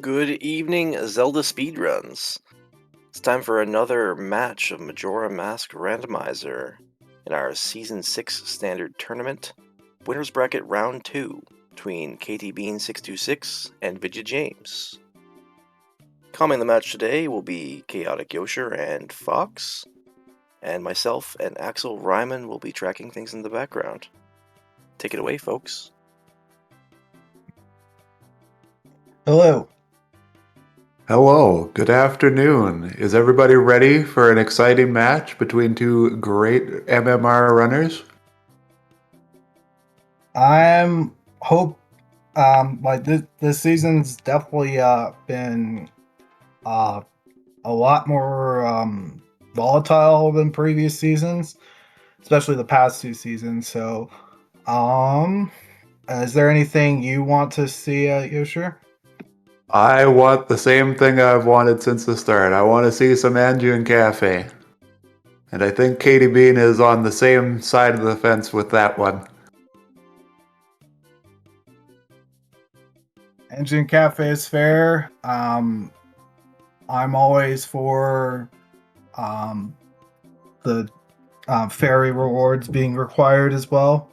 Good evening, Zelda Speedruns. It's time for another match of Majora Mask Randomizer in our Season 6 Standard Tournament, Winners Bracket Round 2, between KTBean626 and Vidya James. Calming the match today will be Chaotic Yosher and Fox, and myself and Axel Ryman will be tracking things in the background. Take it away, folks. Hello. Hello, good afternoon. Is everybody ready for an exciting match between two great MMR runners? I'm hope like this season's definitely been a lot more volatile than previous seasons, especially the past two seasons. So, is there anything you want to see, Yosher? I want the same thing I've wanted since the start. I want to see some Anju and Cafe. And I think Katie Bean is on the same side of the fence with that one. Engine Cafe is fair. I'm always for the fairy rewards being required as well.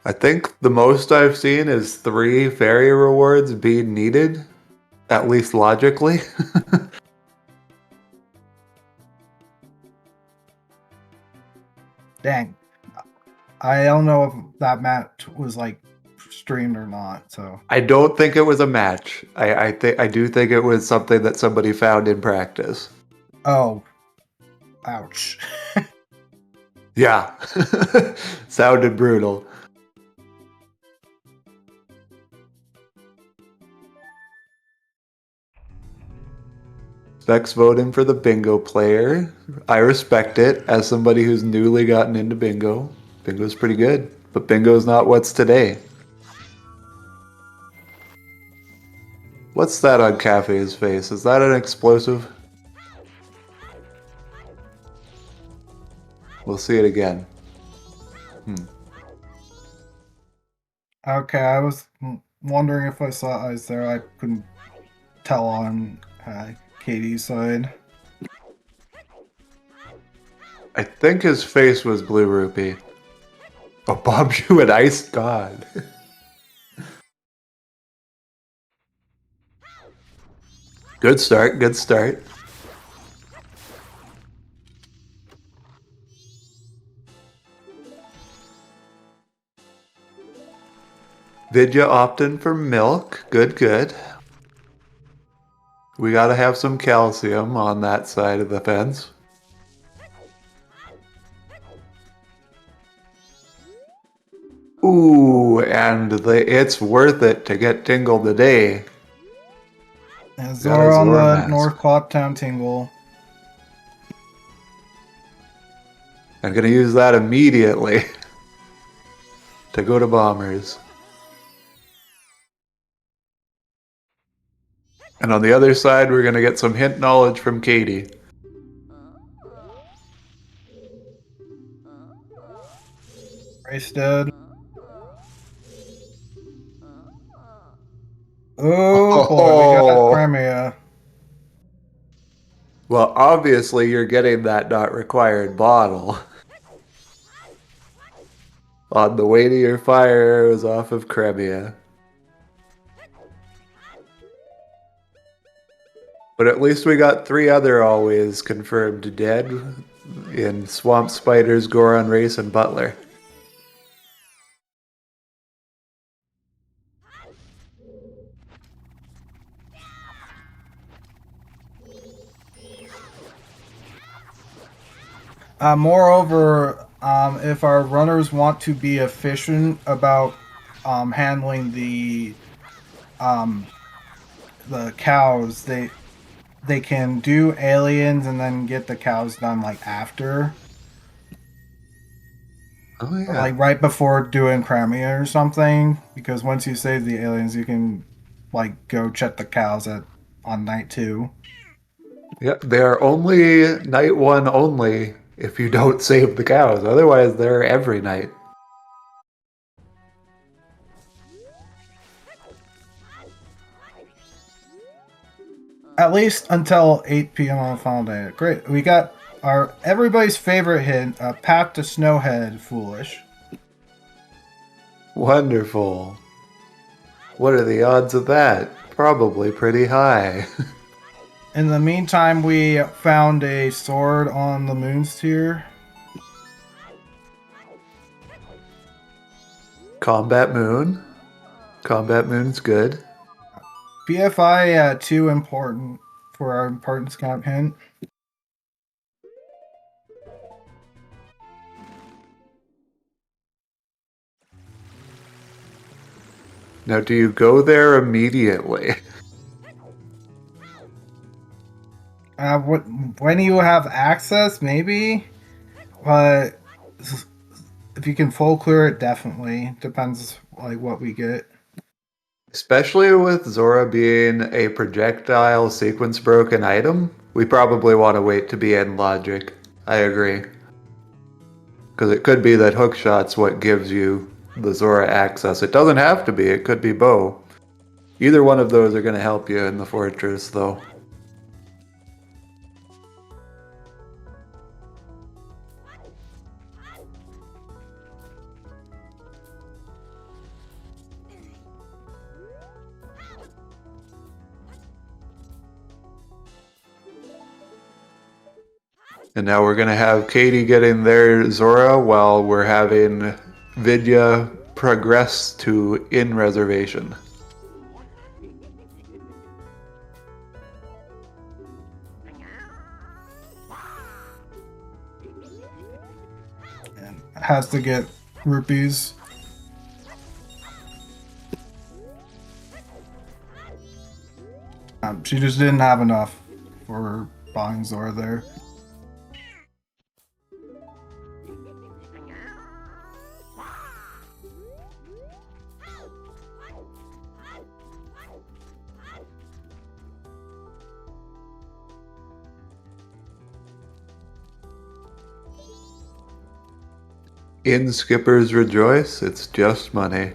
I think the most I've seen is 3 fairy rewards being needed, at least logically. Dang. I don't know if that match was like streamed or not. So I don't think it was a match. I do think it was something that somebody found in practice. oh, ouch. Yeah. Sounded brutal. Specs voting for the bingo player. I respect it as somebody who's newly gotten into bingo. Bingo's pretty good, but bingo's not what's today. What's that on Cafe's face? Is that an explosive? We'll see it again. Okay, I was wondering if I saw eyes there. I couldn't tell on Katie's side. I think his face was Blue Rupee. Oh, Bob you an ice god. Good start, good start. Vidya opting for milk. Good, good. We gotta have some calcium on that side of the fence. Ooh, and it's worth it to get Tingle today. And Zora on Zora the mask. North Clocktown Tingle. I'm gonna use that immediately to go to Bombers. And on the other side, we're gonna get some hint knowledge from Katie. Race dead. Oh boy, we got Crimea. Well, obviously you're getting that not required bottle. On the way to your fire, it was off of Crimea. But at least we got 3 other always confirmed dead in Swamp Spiders, Goron Race, and Butler. Moreover, if our runners want to be efficient about handling the cows, they can do aliens and then get the cows done like after. Oh yeah. Like right before doing Crimea or something, because once you save the aliens, you can like go check the cows on night 2. Yeah, they are only night 1 only if you don't save the cows. Otherwise, they're every night. At least until 8 p.m. on the final day. Great. We got our everybody's favorite hint, Path to Snowhead Foolish. Wonderful. What are the odds of that? Probably pretty high. In the meantime, we found a sword on the Moon's Tier. Combat Moon. Combat Moon's good. BFI, too important for our importance count hint. Now, do you go there immediately? When you have access, maybe, but if you can full clear it, definitely depends like what we get. Especially with Zora being a projectile sequence broken item, we probably want to wait to be in logic. I agree. Because it could be that hookshot's what gives you the Zora access. It doesn't have to be, it could be bow. Either one of those are going to help you in the fortress, though. And now we're going to have Katie getting their Zora while we're having Vidya progress to in reservation. And has to get rupees. She just didn't have enough for buying Zora there. In skippers rejoice, it's just money.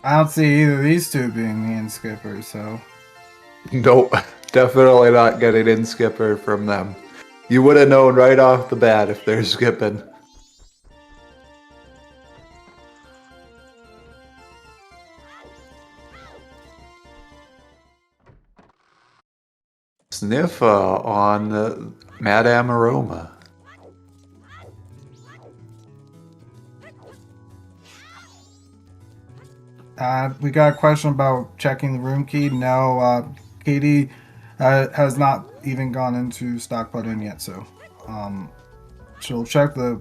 I don't see either of these two being the in skippers, so. Nope, definitely not getting in skipper from them. You would have known right off the bat if they're skipping. Sniffa on Madame Aroma. We got a question about checking the room key. No, Katie has not even gone into stock put-in yet, so she'll check the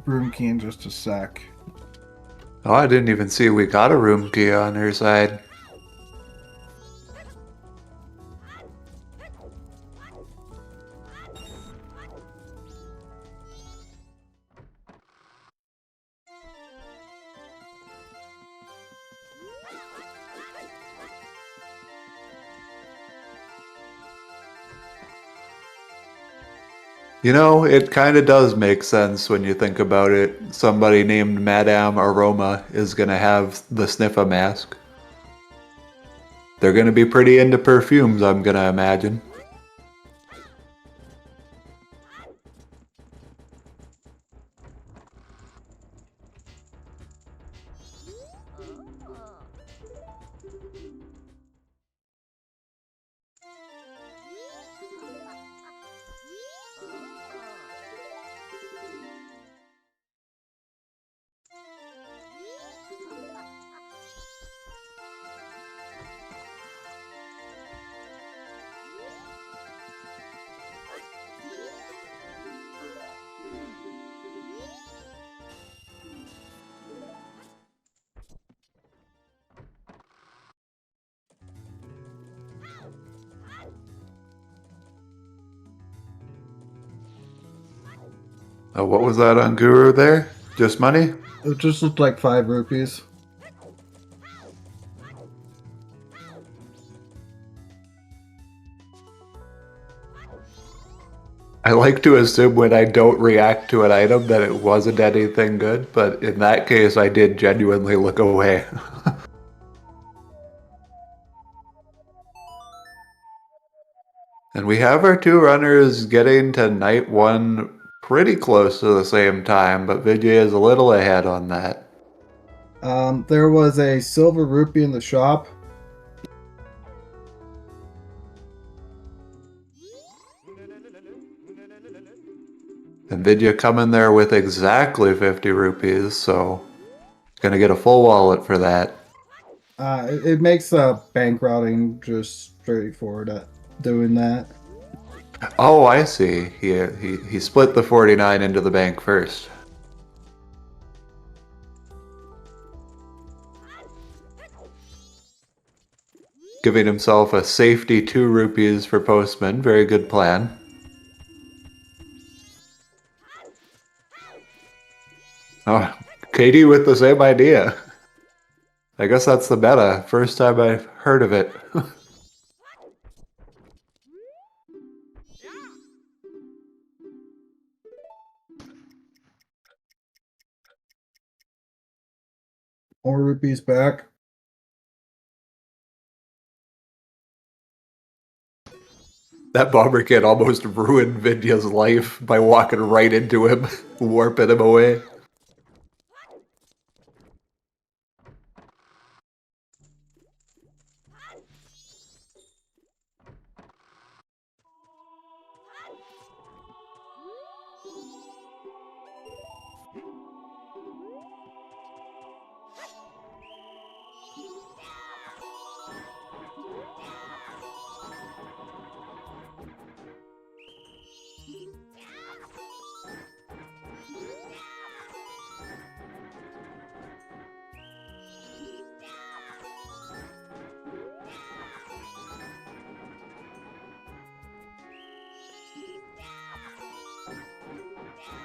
room key in just a sec. Oh, I didn't even see we got a room key on her side. You know, it kind of does make sense when you think about it. Somebody named Madame Aroma is going to have the Sniffa mask. They're going to be pretty into perfumes, I'm going to imagine. What was that on Guru there? Just money? It just looked like 5 rupees. I like to assume when I don't react to an item that it wasn't anything good, but in that case I did genuinely look away. And we have our two runners getting to night 1 pretty close to the same time, but Vidya is a little ahead on that. There was a silver rupee in the shop. And Vidya coming there with exactly 50 rupees, so gonna get a full wallet for that. It makes bank routing just straightforward at doing that. Oh, I see. He split the 49 into the bank first. Giving himself a safety 2 rupees for postman. Very good plan. Oh, Katie with the same idea. I guess that's the meta. First time I've heard of it. More rupees back. That bomber kid almost ruined Vidya's life by walking right into him, warping him away.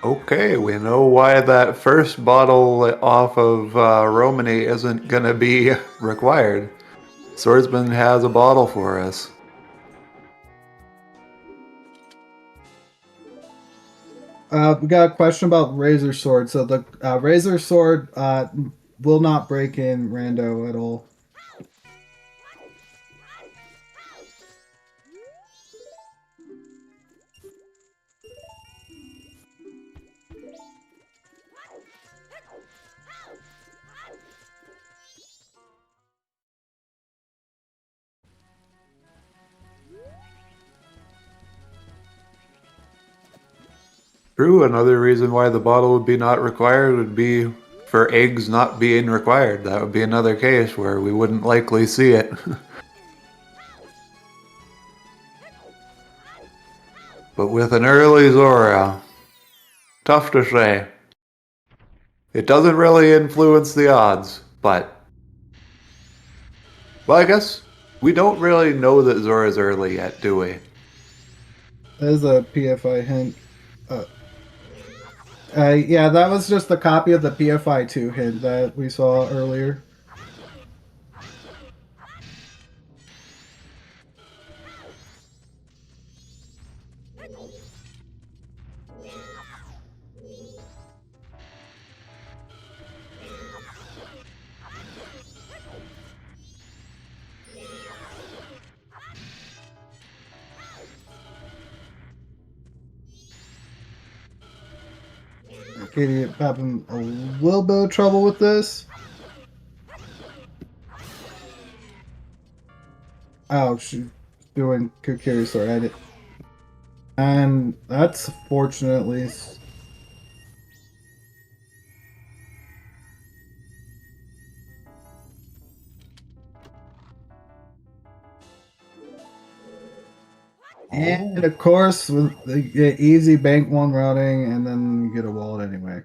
Okay, we know why that first bottle off of Romany isn't gonna be required. Swordsman has a bottle for us. We got a question about Razor Sword. So the Razor Sword will not break in Rando at all. True, another reason why the bottle would be not required would be for eggs not being required. That would be another case where we wouldn't likely see it. But with an early Zora, tough to say. It doesn't really influence the odds, but... Well, I guess we don't really know that Zora's early yet, do we? There's a PFI hint. Yeah, that was just a copy of the PFI 2 hint that we saw earlier. Katie having a little bit of trouble with this. Oh, she's doing Kukiri Sword. I did. And that's fortunately. And of course, with the easy bank 1 routing, and then you get a wallet anyway.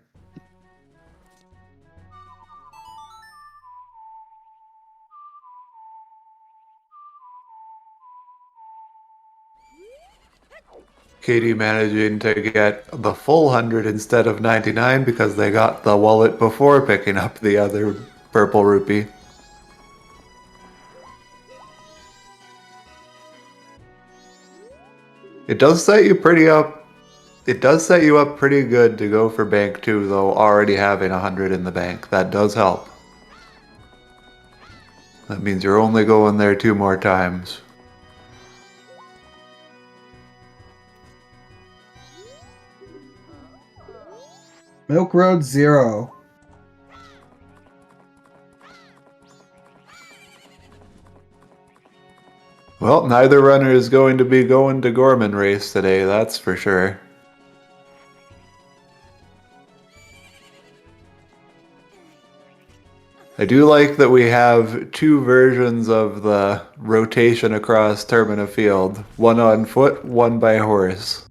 Katie managing to get the full 100 instead of 99 because they got the wallet before picking up the other purple rupee. It does set you pretty up It does set you up pretty good to go for bank 2, though, already having 100 in the bank. That does help. That means you're only going there 2 more times. Milk Road 0. Well, neither runner is going to be going to Gorman race today, that's for sure. I do like that we have 2 versions of the rotation across Termina Field. One on foot, one by horse.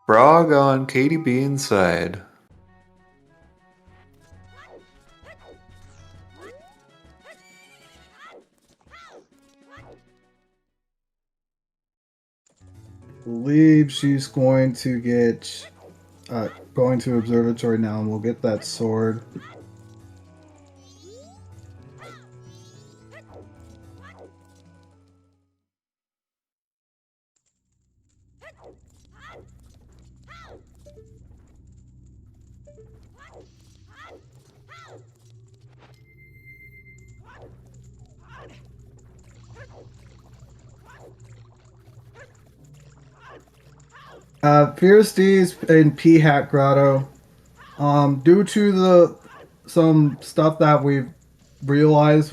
Frog on KTBean's side. I believe she's going to get going to observatory now, and we'll get that sword. Fierce D's in P Hat Grotto. Due to some stuff that we've realized,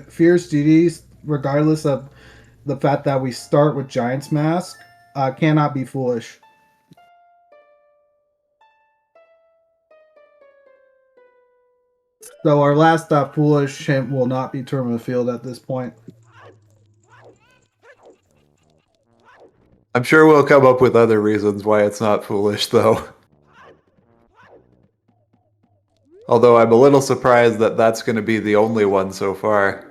Fierce DDs, regardless of the fact that we start with Giant's Mask, cannot be foolish. So our last foolish hint will not be Terminal Field at this point. I'm sure we'll come up with other reasons why it's not foolish, though. Although I'm a little surprised that that's going to be the only one so far.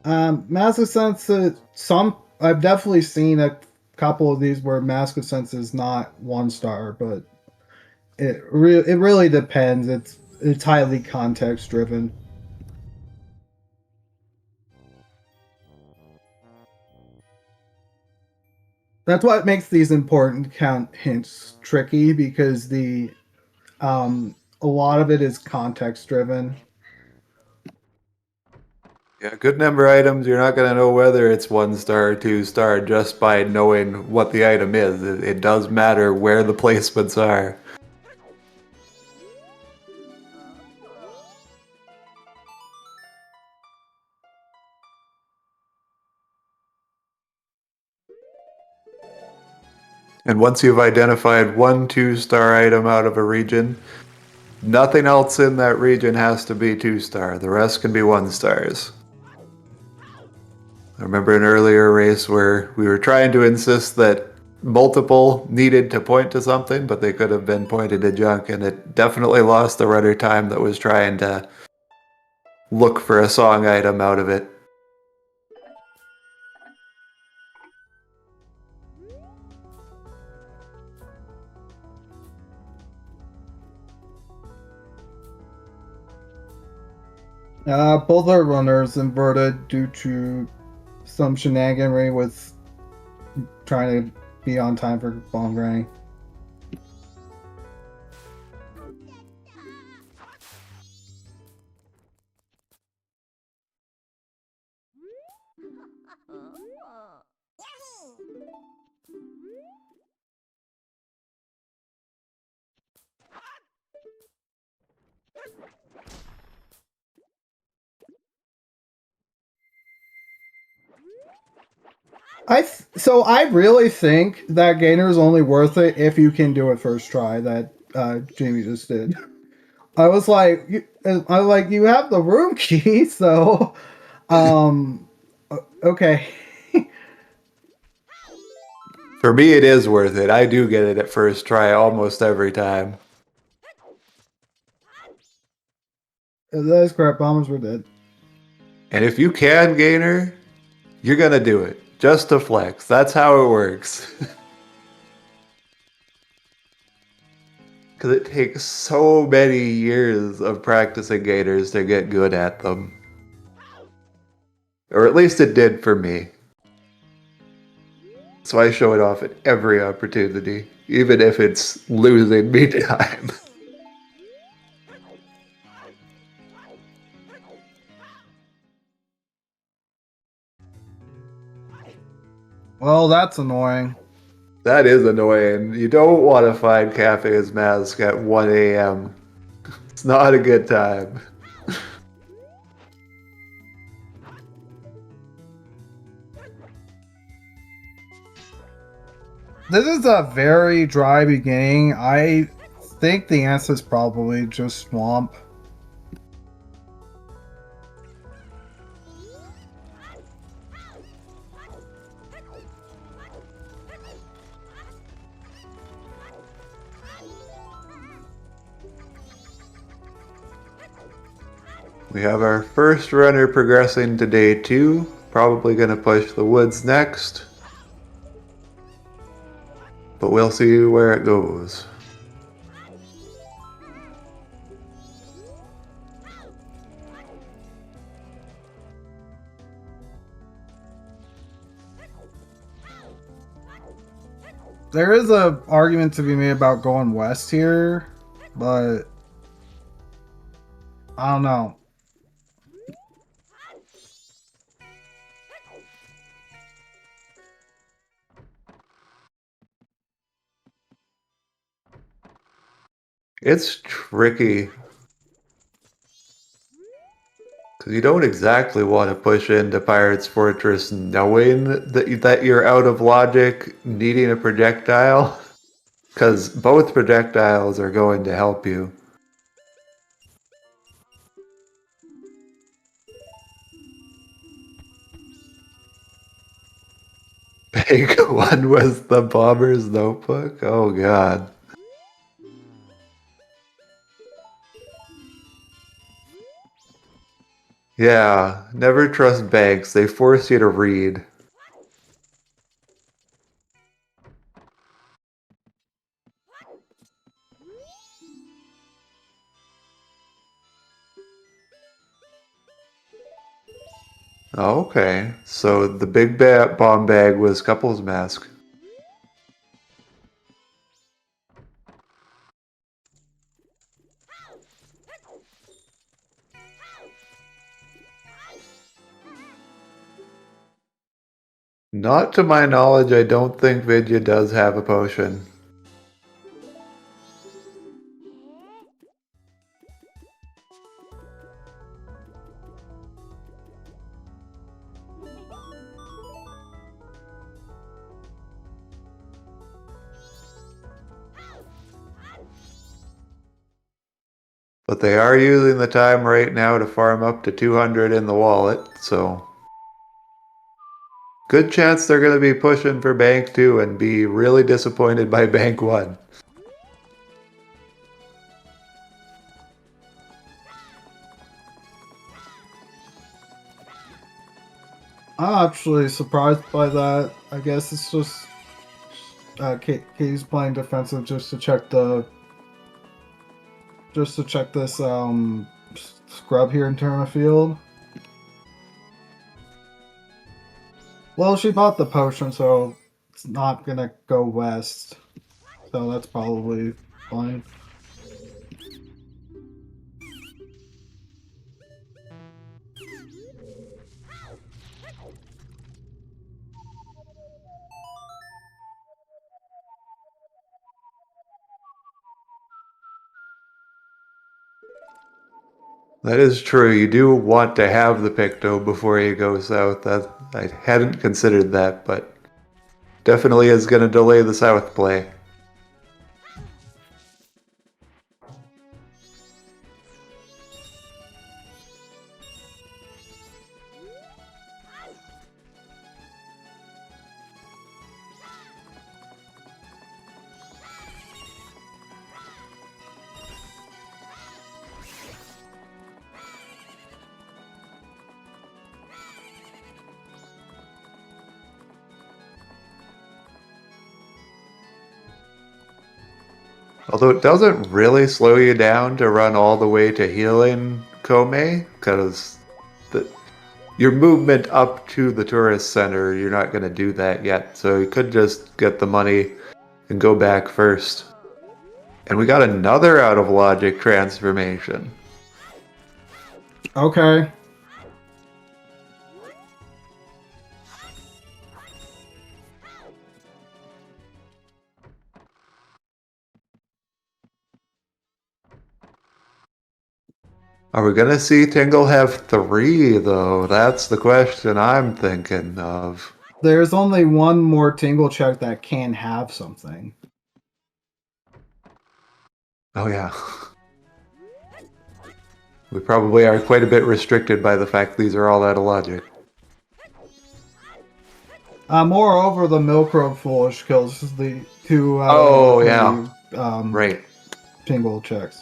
Mask of Sense, I've definitely seen a couple of these where Mask of Sense is not 1-star, but it really depends. It's highly context driven. That's what makes these important count hints tricky, because a lot of it is context driven. Yeah, good number items, you're not going to know whether it's 1-star or 2-star just by knowing what the item is. It does matter where the placements are. And once you've identified 1 2-star item out of a region, nothing else in that region has to be 2-star. The rest can be 1-stars. I remember an earlier race where we were trying to insist that multiple needed to point to something, but they could have been pointed to junk, and it definitely lost the runner time that was trying to look for a song item out of it. Both our runners inverted due to some shenaniganry with trying to be on time for bomb granny. I really think that Gainer is only worth it if you can do it first try, that Jamie just did. I was like, you have the room key, so okay. For me, it is worth it. I do get it at first try almost every time. That's crap. Bombers were dead. And if you can, Gainer, you're gonna do it. Just to flex. That's how it works. Because it takes so many years of practicing gators to get good at them. Or at least it did for me. So I show it off at every opportunity, even if it's losing me time. Well, that's annoying. That is annoying. You don't want to find Cafe's mask at 1 a.m. It's not a good time. This is a very dry beginning. I think the answer is probably just swamp. We have our first runner progressing to day 2. Probably going to push the woods next. But we'll see where it goes. There is a argument to be made about going west here, but I don't know. It's tricky. Because you don't exactly want to push into Pirate's Fortress knowing that you're out of logic needing a projectile. Because both projectiles are going to help you. Big one was the Bomber's Notebook? Oh god. Yeah, never trust banks. They force you to read. Oh, okay. So the big bomb bag was Couple's Mask. Not to my knowledge, I don't think Vidya does have a potion. But they are using the time right now to farm up to 200 in the wallet, so... Good chance they're going to be pushing for Bank 2 and be really disappointed by Bank 1. I'm actually surprised by that. I guess it's just Katie's playing defensive just to check this scrub here in tournament field. Well, she bought the potion, so it's not gonna go west. So that's probably fine. That is true. You do want to have the Picto before you go south. I hadn't considered that, but definitely is going to delay the south play. Although it doesn't really slow you down to run all the way to healing Kome, because your movement up to the tourist center, you're not going to do that yet. So you could just get the money and go back first. And we got another out of logic transformation. Okay. Are we going to see Tingle have 3, though? That's the question I'm thinking of. There's only one more Tingle check that can have something. Oh, yeah. We probably are quite a bit restricted by the fact these are all out of logic. Moreover, the Milk Road Foolish kills the 2 out Oh, of yeah. 3 Right. Tingle checks.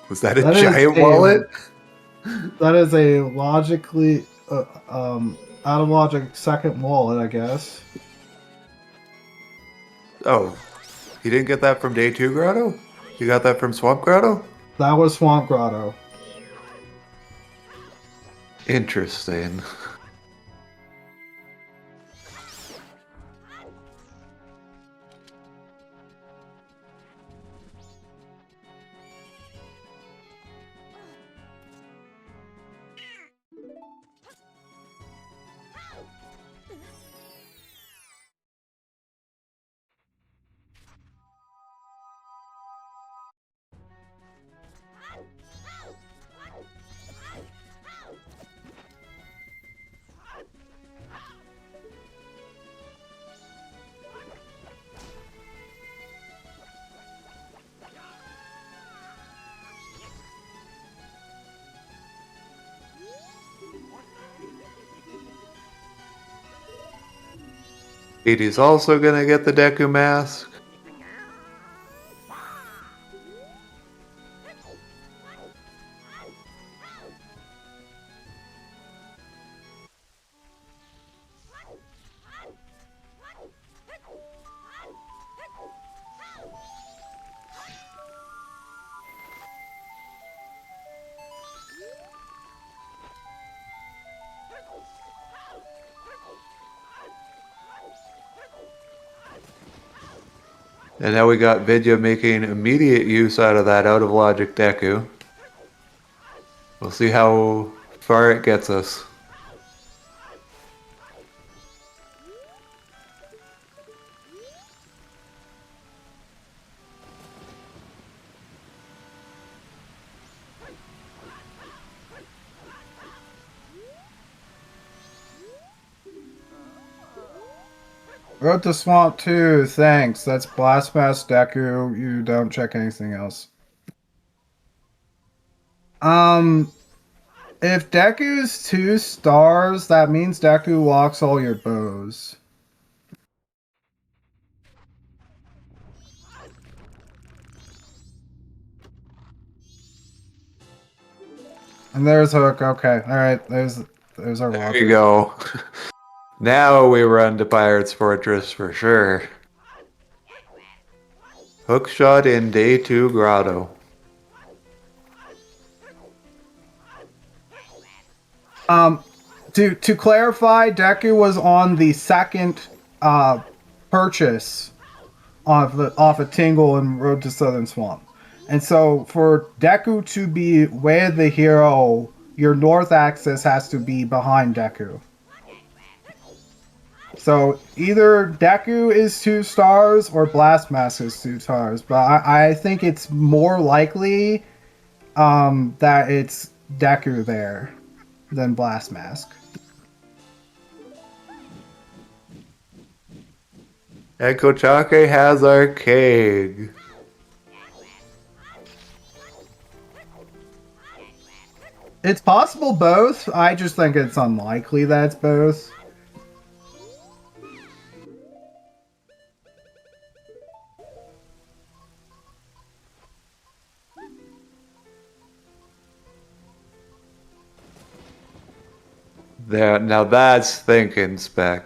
Was that a That is giant a- wallet? That is a logically out of logic second wallet, I guess. Oh, you didn't get that from Day 2 Grotto? You got that from Swamp Grotto? That was Swamp Grotto. Interesting. Edie's also gonna get the Deku mask. And now we got Vidya making immediate use out of that out of logic Deku. We'll see how far it gets us. Road to Swamp 2, thanks. That's Blastmass Deku. You don't check anything else. If Deku's 2 stars, that means Deku locks all your bows. And there's Hook. Okay, alright. There's our There walker. you go. Now we run to Pirate's Fortress for sure. Hookshot in Day 2 Grotto. To clarify, Deku was on the second purchase off of Tingle and Road to Southern Swamp. And so for Deku to be with the hero, your north axis has to be behind Deku. So either Deku is 2 stars or Blastmask is 2 stars, but I think it's more likely that it's Deku there than Blastmask. And Kochake has our keg. It's possible both. I just think it's unlikely that it's both. There, now that's thinking, Spec.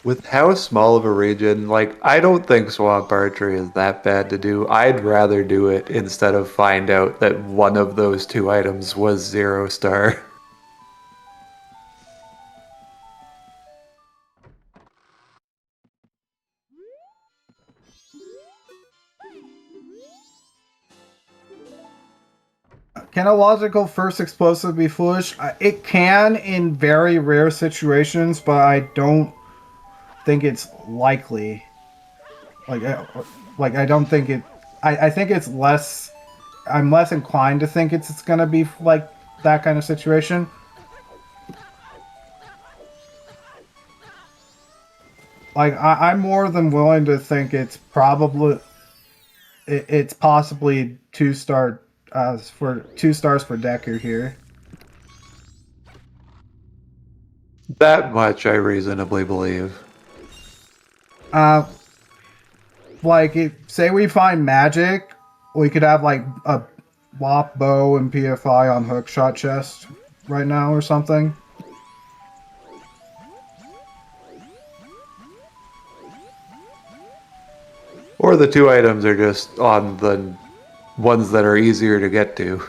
With how small of a region, like, I don't think swamp archery is that bad to do. I'd rather do it instead of find out that one of those two items was 0 star. Can a logical first explosive be foolish? It can in very rare situations, but I don't think it's likely. Like I don't think it. I think it's less. I'm less inclined to think it's gonna be like that kind of situation. Like I'm more than willing to think it's probably it's possibly 2 star for 2 stars for Deku here. That much I reasonably believe. Uh, like say we find magic, we could have like a Wop bow and PFI on hookshot chest right now or something. Or the two items are just on the ones that are easier to get to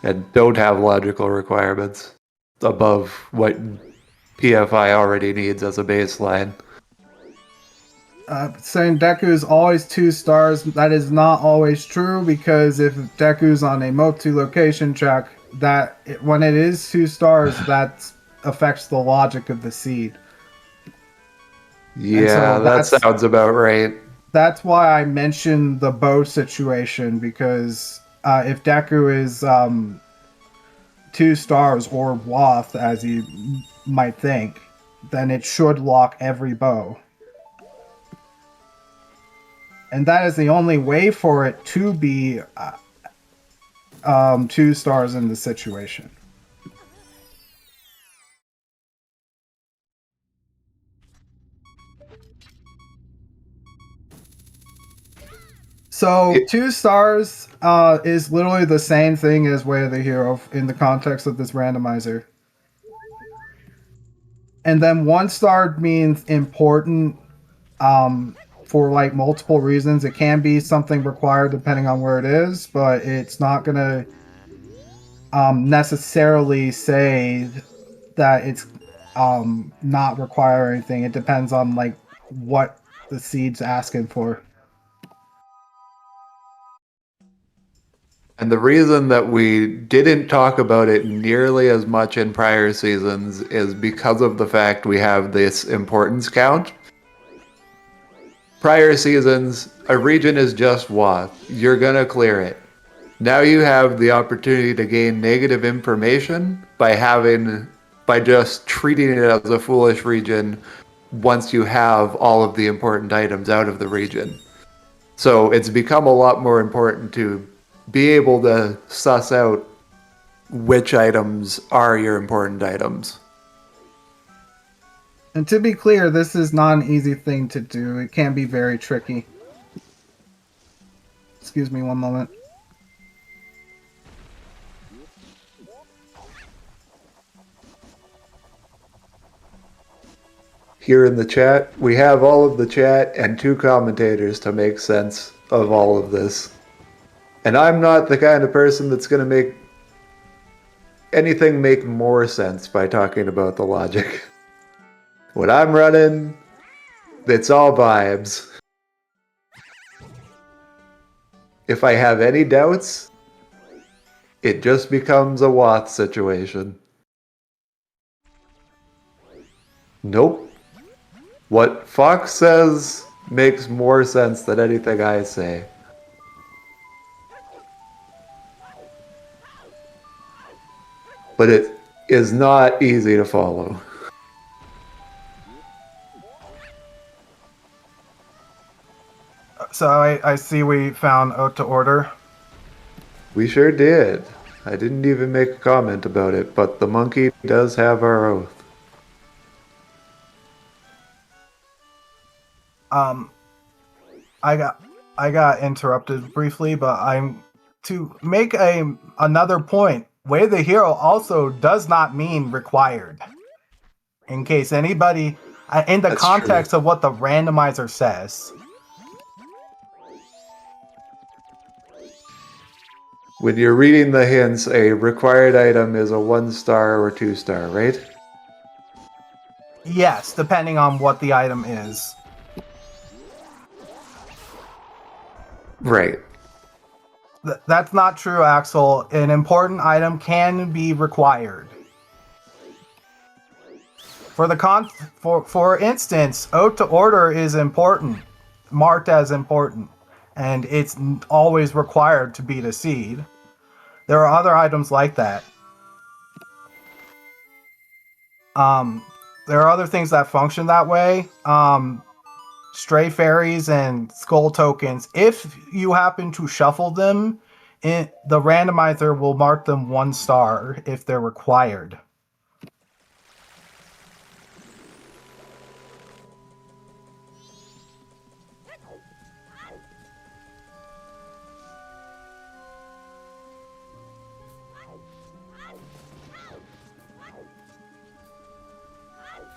and don't have logical requirements above what PFI already needs as a baseline. Saying Deku's always 2 stars, that is not always true, because if Deku's on a multi-location check, when it is 2 stars, that affects the logic of the seed. Yeah, so that sounds about right. That's why I mentioned the bow situation, because if Deku is 2 stars or Wath, as you might think, then it should lock every bow. And that is the only way for it to be 2 stars in the situation. So 2 stars is literally the same thing as Way of the Hero in the context of this randomizer. And then 1 star means important for like multiple reasons. It can be something required depending on where it is, but it's not going to necessarily say that it's not require anything. It depends on like what the seed's asking for. And the reason that we didn't talk about it nearly as much in prior seasons is because of the fact we have this importance count. Prior seasons, a region is just Wath. You're gonna clear it. Now you have the opportunity to gain negative information by just treating it as a foolish region once you have all of the important items out of the region. So it's become a lot more important to be able to suss out which items are your important items. And to be clear, this is not an easy thing to do. It can be very tricky. Excuse me one moment. Here in the chat, we have all of the chat and 2 commentators to make sense of all of this. And I'm not the kind of person that's going to make anything make more sense by talking about the logic. What I'm running, it's all vibes. If I have any doubts, it just becomes a Wath situation. Nope. What Fox says makes more sense than anything I say. But it is not easy to follow. So I see we found Oath to Order. We sure did. I didn't even make a comment about it, but the monkey does have our oath. I got interrupted briefly, but I'm to make another point. Way the hero also does not mean required. In case anybody, in the That's context true. of what the randomizer says. When you're reading the hints, a required item is a 1-star or 2-star, right? Yes, depending on what the item is. Right. That's not true, Axel. An important item can be required. For instance, Oath to Order is important, marked as important, and it's always required to beat a seed. There are other items like that. There are other things that function that way. Stray fairies and skull tokens. If you happen to shuffle them, the randomizer will mark them 1 star if they're required.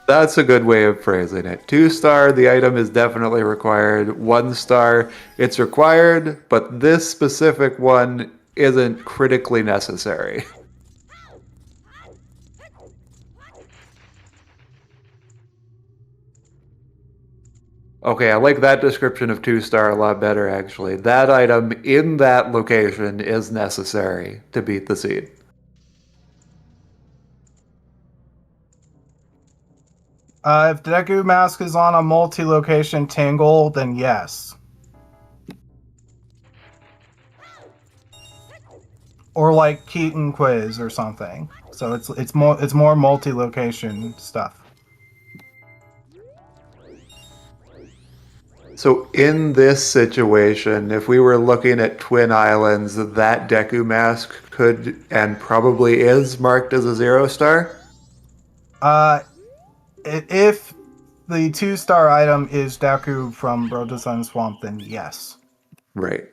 That's a good way of phrasing it. 2-star, the item is definitely required. 1-star, it's required, but this specific one isn't critically necessary. Okay, I like that description of 2-star a lot better, actually. That item in that location is necessary to beat the seed. If Deku Mask is on a multi-location tingle, then yes. Or like Keaton Quiz or something. So it's more multi-location stuff. So in this situation, if we were looking at Twin Islands, that Deku Mask could and probably is marked as a 0-star? If the 2-star item is Deku from Road to Sun Swamp, then yes. Right.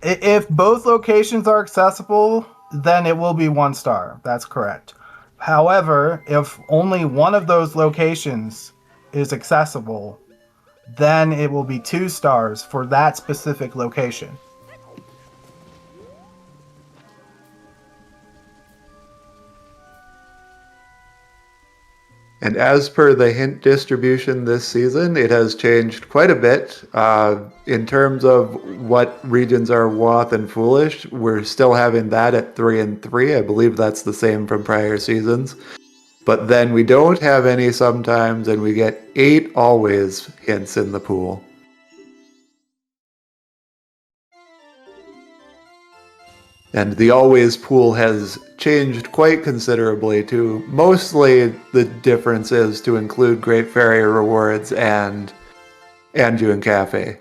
If both locations are accessible, then it will be 1 star. That's correct. However, if only one of those locations is accessible, then it will be 2 stars for that specific location. And as per the hint distribution this season, it has changed quite a bit. In terms of what regions are Woth and Foolish, we're still having that at 3 and 3. I believe that's the same from prior seasons. But then we don't have any sometimes, and we get 8 always hints in the pool. And the always pool has changed quite considerably too. Mostly the difference is to include Great Fairy rewards and Anju and Cafe.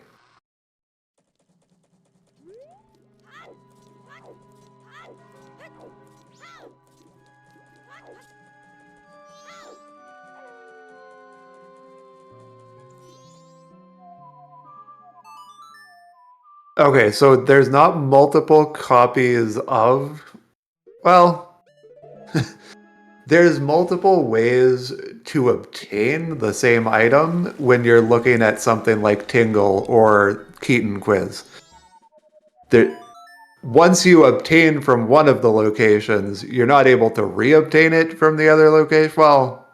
Okay, so there's not multiple copies of... Well, there's multiple ways to obtain the same item when you're looking at something like Tingle or Keaton Quiz. Once you obtain from one of the locations, you're not able to reobtain it from the other location. Well,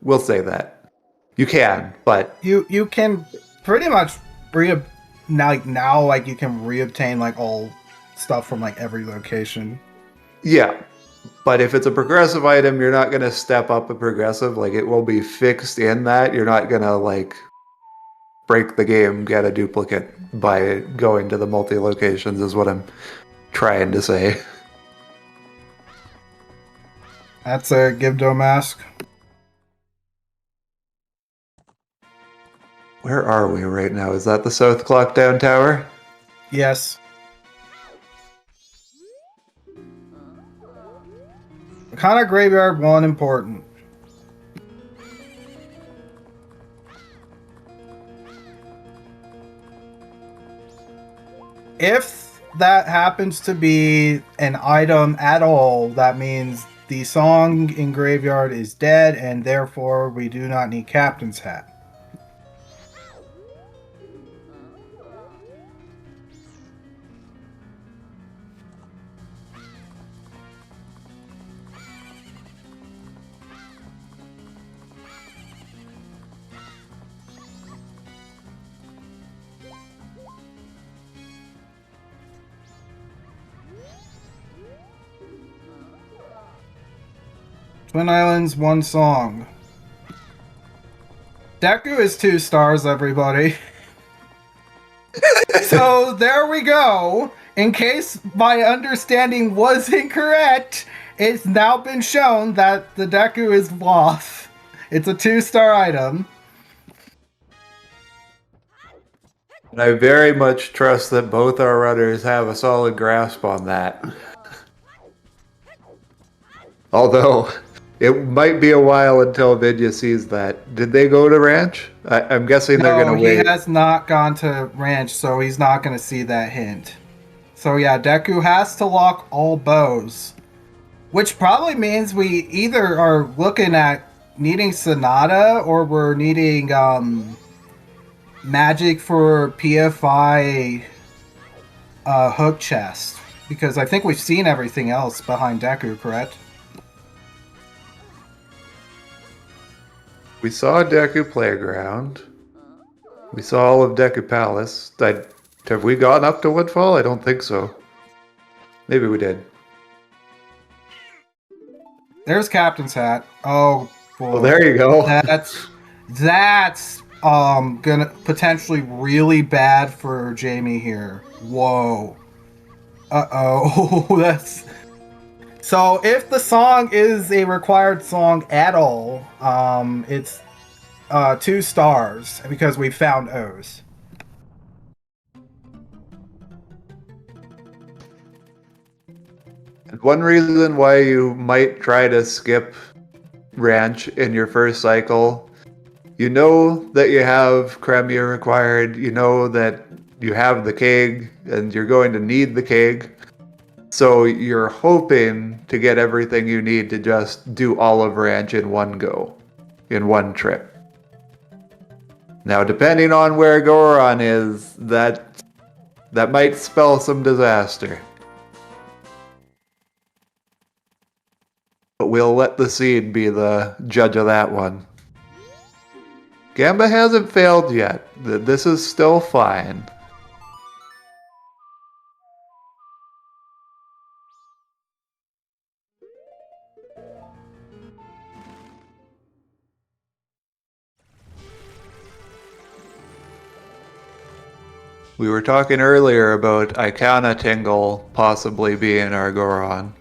we'll say that. You can, but... You can pretty much now you can reobtain like all stuff from like every location. Yeah, but if it's a progressive item, you're not going to step up a progressive. Like, it will be fixed in that. You're not going to, like, break the game, get a duplicate by going to the multi-locations is what I'm trying to say. That's a Gibdo mask. Where are we right now? Is that the South Clock Down Tower? Yes. Kind of graveyard one important. If that happens to be an item at all, that means the song in graveyard is dead, and therefore we do not need Captain's Hat. Twin Islands, one song. Deku is 2 stars, everybody. So there we go. In case my understanding was incorrect, it's now been shown that the Deku is lost. It's a 2-star item. And I very much trust that both our runners have a solid grasp on that. Although, it might be a while until Vidya sees that. Did they go to Ranch? I'm guessing they're going to wait. He has not gone to Ranch, so he's not going to see that hint. So yeah, Deku has to lock all bows. Which probably means we either are looking at needing Sonata, or we're needing magic for PFI hook chest. Because I think we've seen everything else behind Deku, correct? We saw Deku Playground. We saw all of Deku Palace. Have we gotten up to Woodfall? I don't think so. Maybe we did. There's Captain's Hat. Oh, boy. Well, there you go. That's gonna potentially really bad for Jamie here. Whoa. Uh-oh. That's... So if the song is a required song at all, it's 2 stars because we found O's. And one reason why you might try to skip Ranch in your first cycle, you know that you have Cremia required, you know that you have the keg, and you're going to need the keg. So you're hoping to get everything you need to just do all of Ranch in one go, in one trip. Now, depending on where Goron is, that might spell some disaster. But we'll let the seed be the judge of that one. Gamba hasn't failed yet. This is still fine. We were talking earlier about Icana Tingle possibly being our Goron.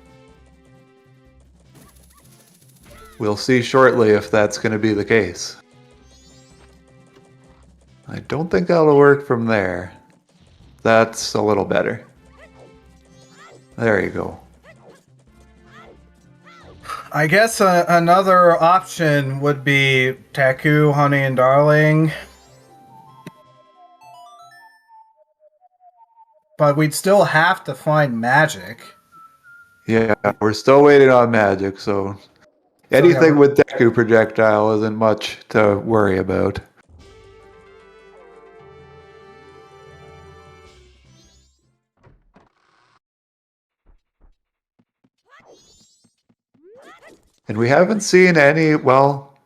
We'll see shortly if that's going to be the case. I don't think that'll work from there. That's a little better. There you go. I guess another option would be Taku, Honey and Darling. But we'd still have to find magic. Yeah, we're still waiting on magic, so anything with Deku projectile isn't much to worry about. And we haven't seen any, well...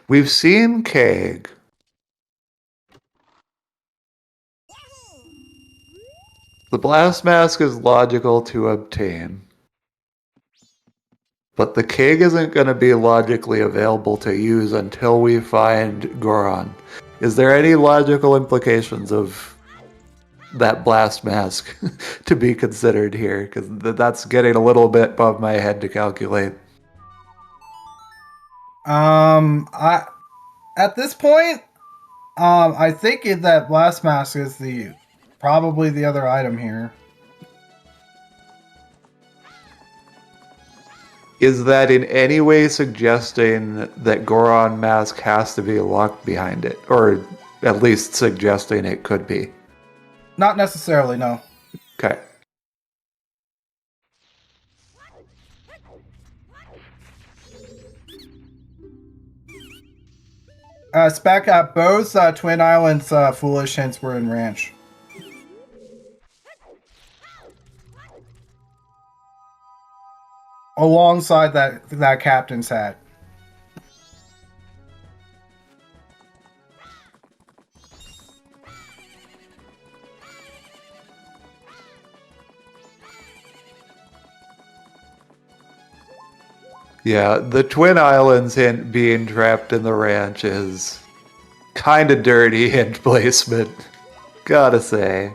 We've seen Keg. The Blast Mask is logical to obtain. But the Keg isn't going to be logically available to use until we find Goron. Is there any logical implications of that blast mask to be considered here, because that's getting a little bit above my head to calculate. I at this point, I think that blast mask is probably the other item here. Is that in any way suggesting that Goron mask has to be locked behind it, or at least suggesting it could be? Not necessarily, no. Okay. Spec, both Twin Islands foolish hints were in ranch. Alongside that captain's hat. Yeah, the Twin Islands hint being trapped in the ranch is kind of dirty hint placement, gotta say.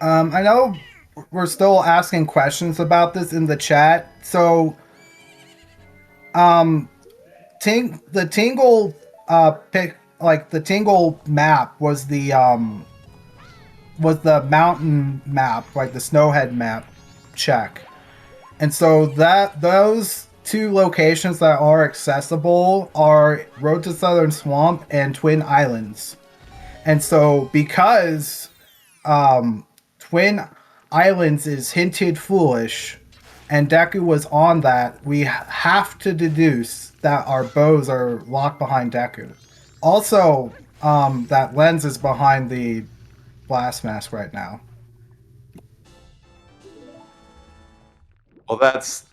I know we're still asking questions about this in the chat, so the Tingle the Tingle map was the mountain map, like the Snowhead map check. And so those two locations that are accessible are Road to Southern Swamp and Twin Islands. And so because Twin Islands is hinted foolish and Deku was on that, we have to deduce that our bows are locked behind Deku. Also, that lens is behind the blast mask right now. Well, that's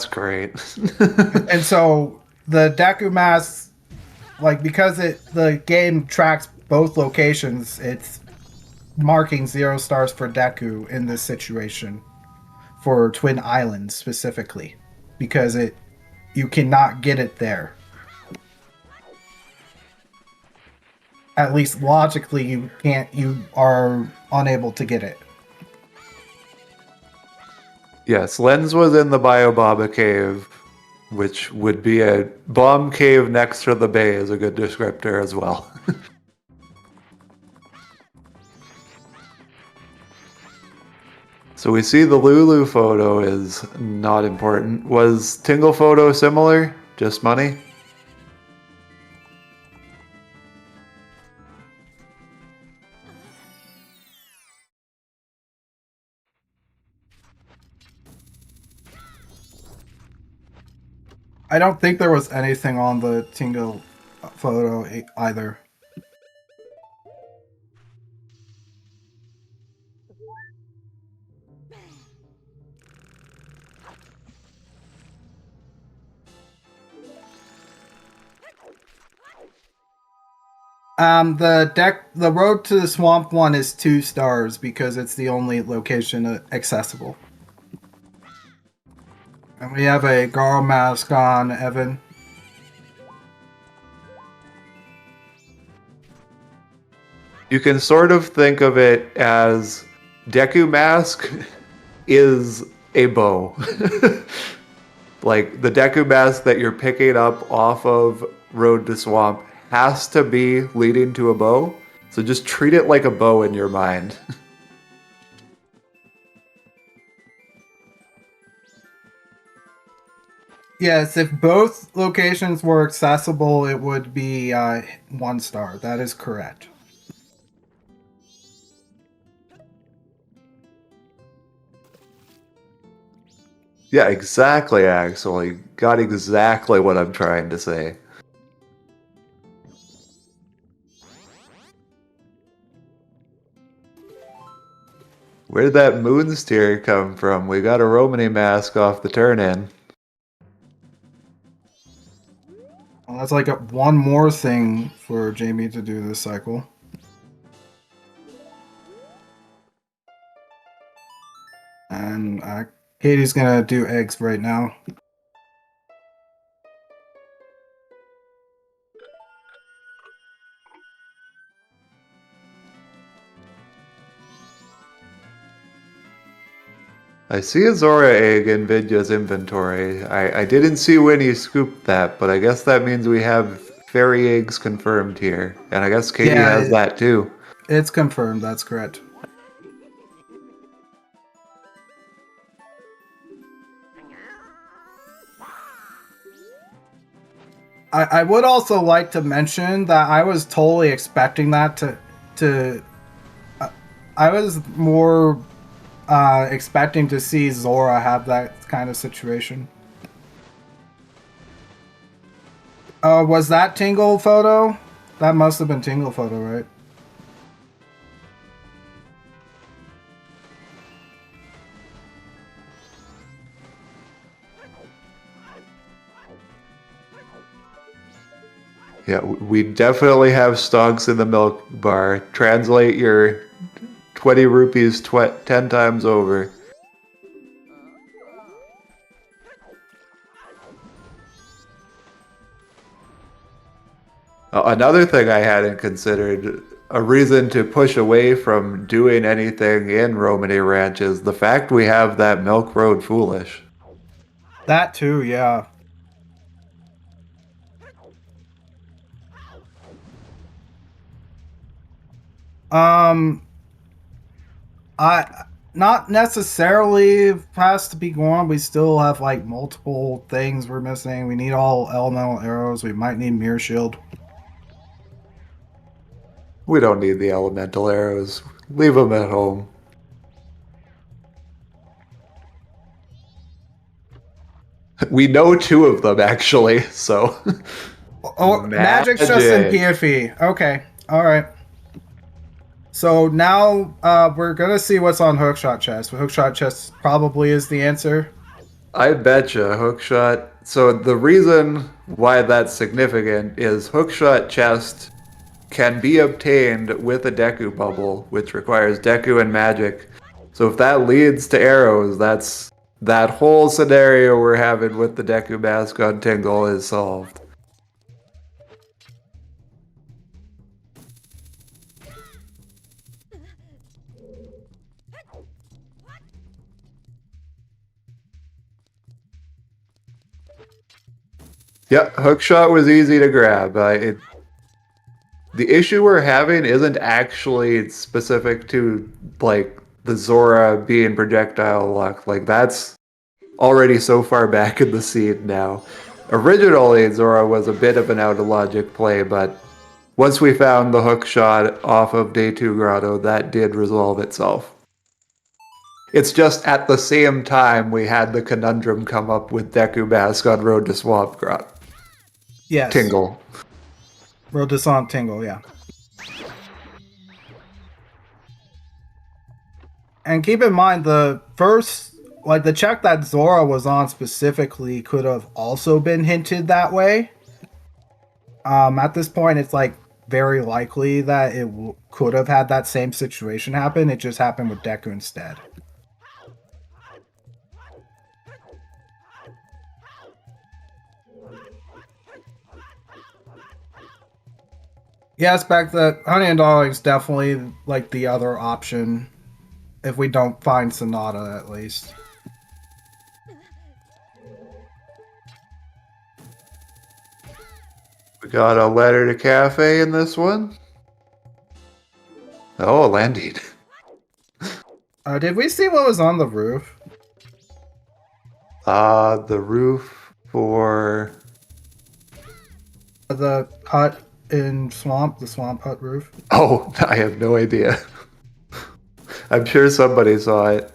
great. And so the Deku mask, because the game tracks both locations, it's marking 0 stars for Deku in this situation, for Twin Islands specifically, because you cannot get it there. At least logically, you are unable to get it. Yes, Lens was in the Biobaba cave, which would be a bomb cave next to the bay is a good descriptor as well. So we see the Lulu photo is not important. Was Tingle photo similar? Just money? I don't think there was anything on the Tingle photo either. The road to the swamp one is 2 stars because it's the only location accessible. And we have a Garo mask on Evan. You can sort of think of it as Deku Mask is a bow. Like the Deku Mask that you're picking up off of Road to Swamp has to be leading to a bow. So just treat it like a bow in your mind. Yes, if both locations were accessible, it would be 1 star. That is correct. Yeah, exactly, Axel. You got exactly what I'm trying to say. Where did that moon steer come from? We got a Romany mask off the turn-in. Well, that's like one more thing for Jamie to do this cycle. And Katie's gonna do eggs right now. I see a Zora egg in Vidya's inventory. I didn't see when he scooped that, but I guess that means we have fairy eggs confirmed here. And I guess Katie Yeah, has that too. it's confirmed. That's correct. I would also like to mention that I was totally expecting that to I was more expecting to see Zora have that kind of situation. Was that Tingle photo? That must have been Tingle photo, right? Yeah, we definitely have stonks in the milk bar. Translate your 20 rupees 10 times over. Another thing I hadn't considered, a reason to push away from doing anything in Romany Ranch is the fact we have that Milk Road Foolish. That too, yeah. I not necessarily has to be gone. We still have like multiple things we're missing. We need all elemental arrows. We might need mirror shield. We don't need the elemental arrows. Leave them at home. We know 2 of them actually, so. Oh, magic's just in PFE. Okay, all right. So now we're gonna see what's on Hookshot chest. Hookshot chest probably is the answer. I betcha hookshot. So the reason why that's significant is hookshot chest can be obtained with a Deku bubble, which requires Deku and magic. So if that leads to arrows, that's that whole scenario we're having with the Deku mask on Tingle is solved. Yeah, hookshot was easy to grab. The issue we're having isn't actually specific to like the Zora being projectile locked. Like that's already so far back in the seed now. Originally, Zora was a bit of an out of logic play, but once we found the hook shot off of Day 2 Grotto, that did resolve itself. It's just at the same time we had the conundrum come up with Deku Mask on Road to Swamp Grot. Yes. Tingle. Road to Swamp Tingle, yeah. And keep in mind the first, like the check that Zora was on specifically could have also been hinted that way. At this point, it's like very likely that it could have had that same situation happen. It just happened with Deku instead. Yes, back the Honey and Darling is definitely like the other option. If we don't find Sonata, at least. We got a letter to cafe in this one. Oh, a landing. Did we see what was on the roof? The roof for The hut in Swamp, the Swamp Hut roof. Oh, I have no idea. I'm sure somebody saw it.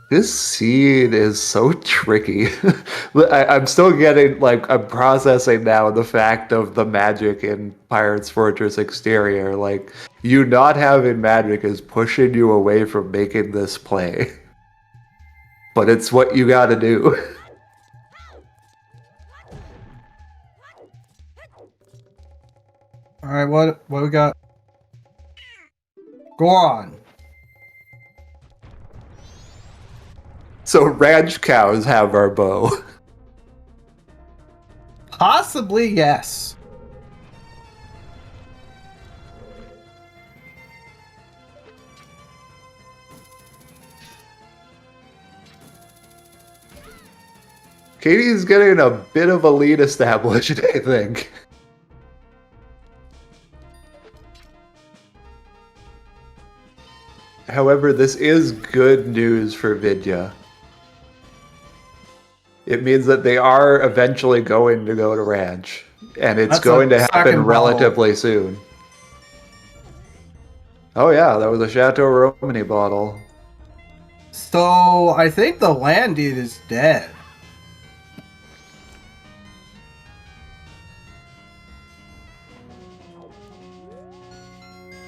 This seed is so tricky. I'm still getting, like, I'm processing now the fact of the magic in Pirate's Fortress exterior. Like, you not having magic is pushing you away from making this play. But it's what you gotta do. All right, what we got? Go on. So ranch cows have our bow. Possibly yes. Katie's getting a bit of a lead established, I think. However, this is good news for Vidya. It means that they are eventually going to go to ranch, and it's That's going a to happen second bottle. relatively soon. Oh yeah, that was a Chateau Romany bottle. So I think the land deed is dead.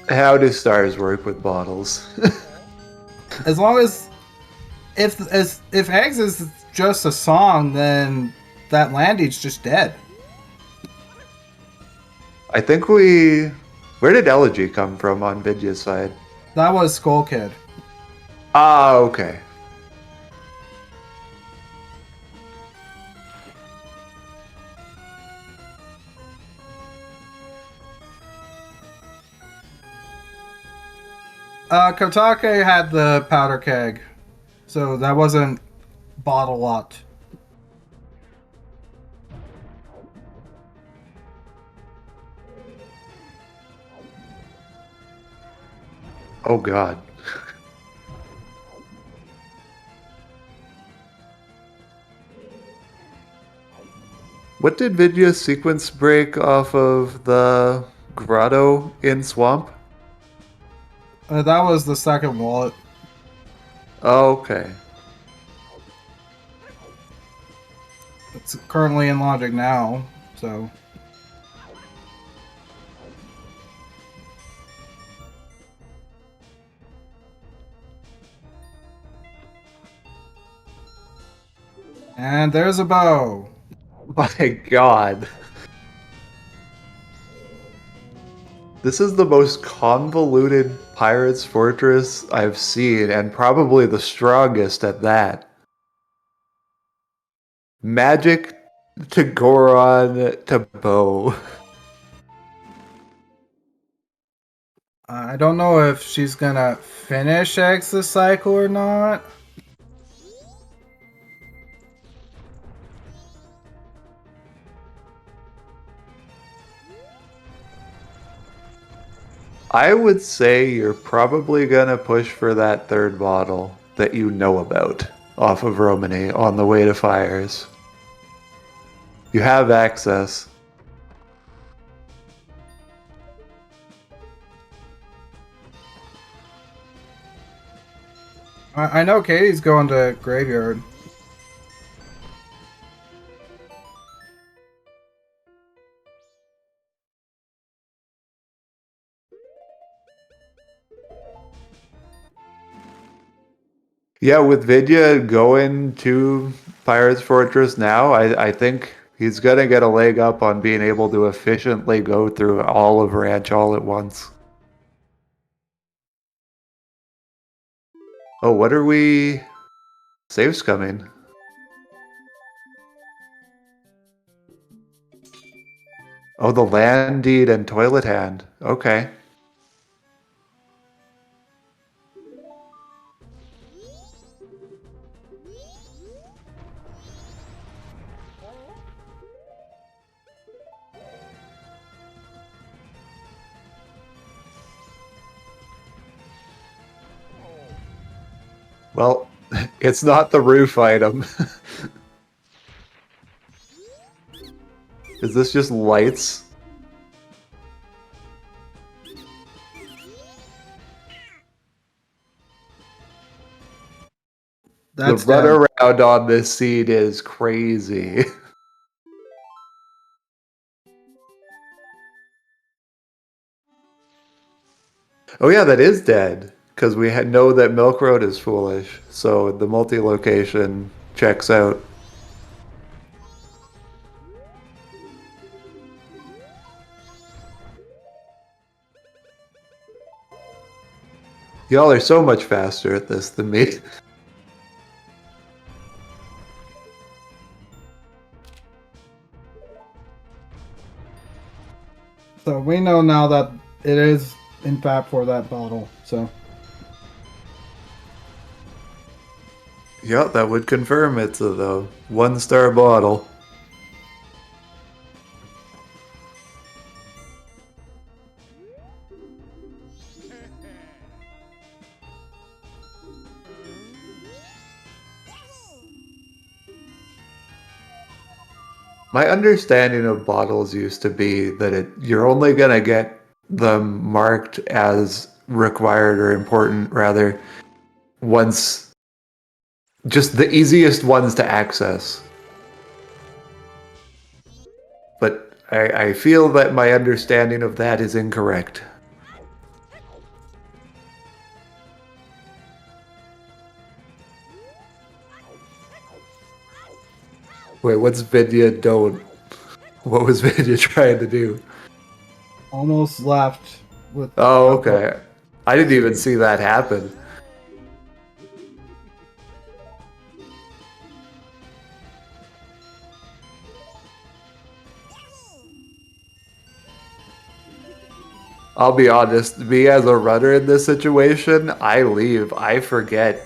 How do stars work with bottles? As long as if eggs is just a song, then that land deed's just dead. I think we... Where did Elegy come from on Vidya's side? That was Skull Kid. Ah, okay. Kotake had the powder keg, so that wasn't bottle locked. Oh god. What did Vidya sequence break off of the grotto in Swamp? That was the second wallet. Oh, okay. It's currently in Logic now, so... And there's a bow. My god. This is the most convoluted Pirate's Fortress I've seen, and probably the strongest at that. Magic to Goron to bow. I don't know if she's gonna finish X this cycle or not. I would say you're probably gonna push for that third bottle that you know about off of Romany on the way to Fires. You have access. I know Katie's going to Graveyard. Yeah, with Vidya going to Pirate's Fortress now, I think he's gonna get a leg up on being able to efficiently go through all of Ranch all at once. Oh, what are we... Saves coming. Oh, the land deed and toilet hand. Okay. Well, it's not the roof item. Is this just lights? That's the dead. runaround on this seed is crazy. Oh yeah, that is dead. Because we know that Milk Road is foolish. So the multi-location checks out. Y'all are so much faster at this than me. So we know now that it is, in fact, for that bottle. So Yep, that would confirm it's a 1-star bottle. My understanding of bottles used to be that you're only going to get them marked as required or important, rather, once just the easiest ones to access. But I feel that my understanding of that is incorrect. Wait, what's Vidya don't? What was Vidya trying to do? almost left with. Oh, okay. I didn't even see that happen. I'll be honest, me as a runner in this situation, I leave. I forget.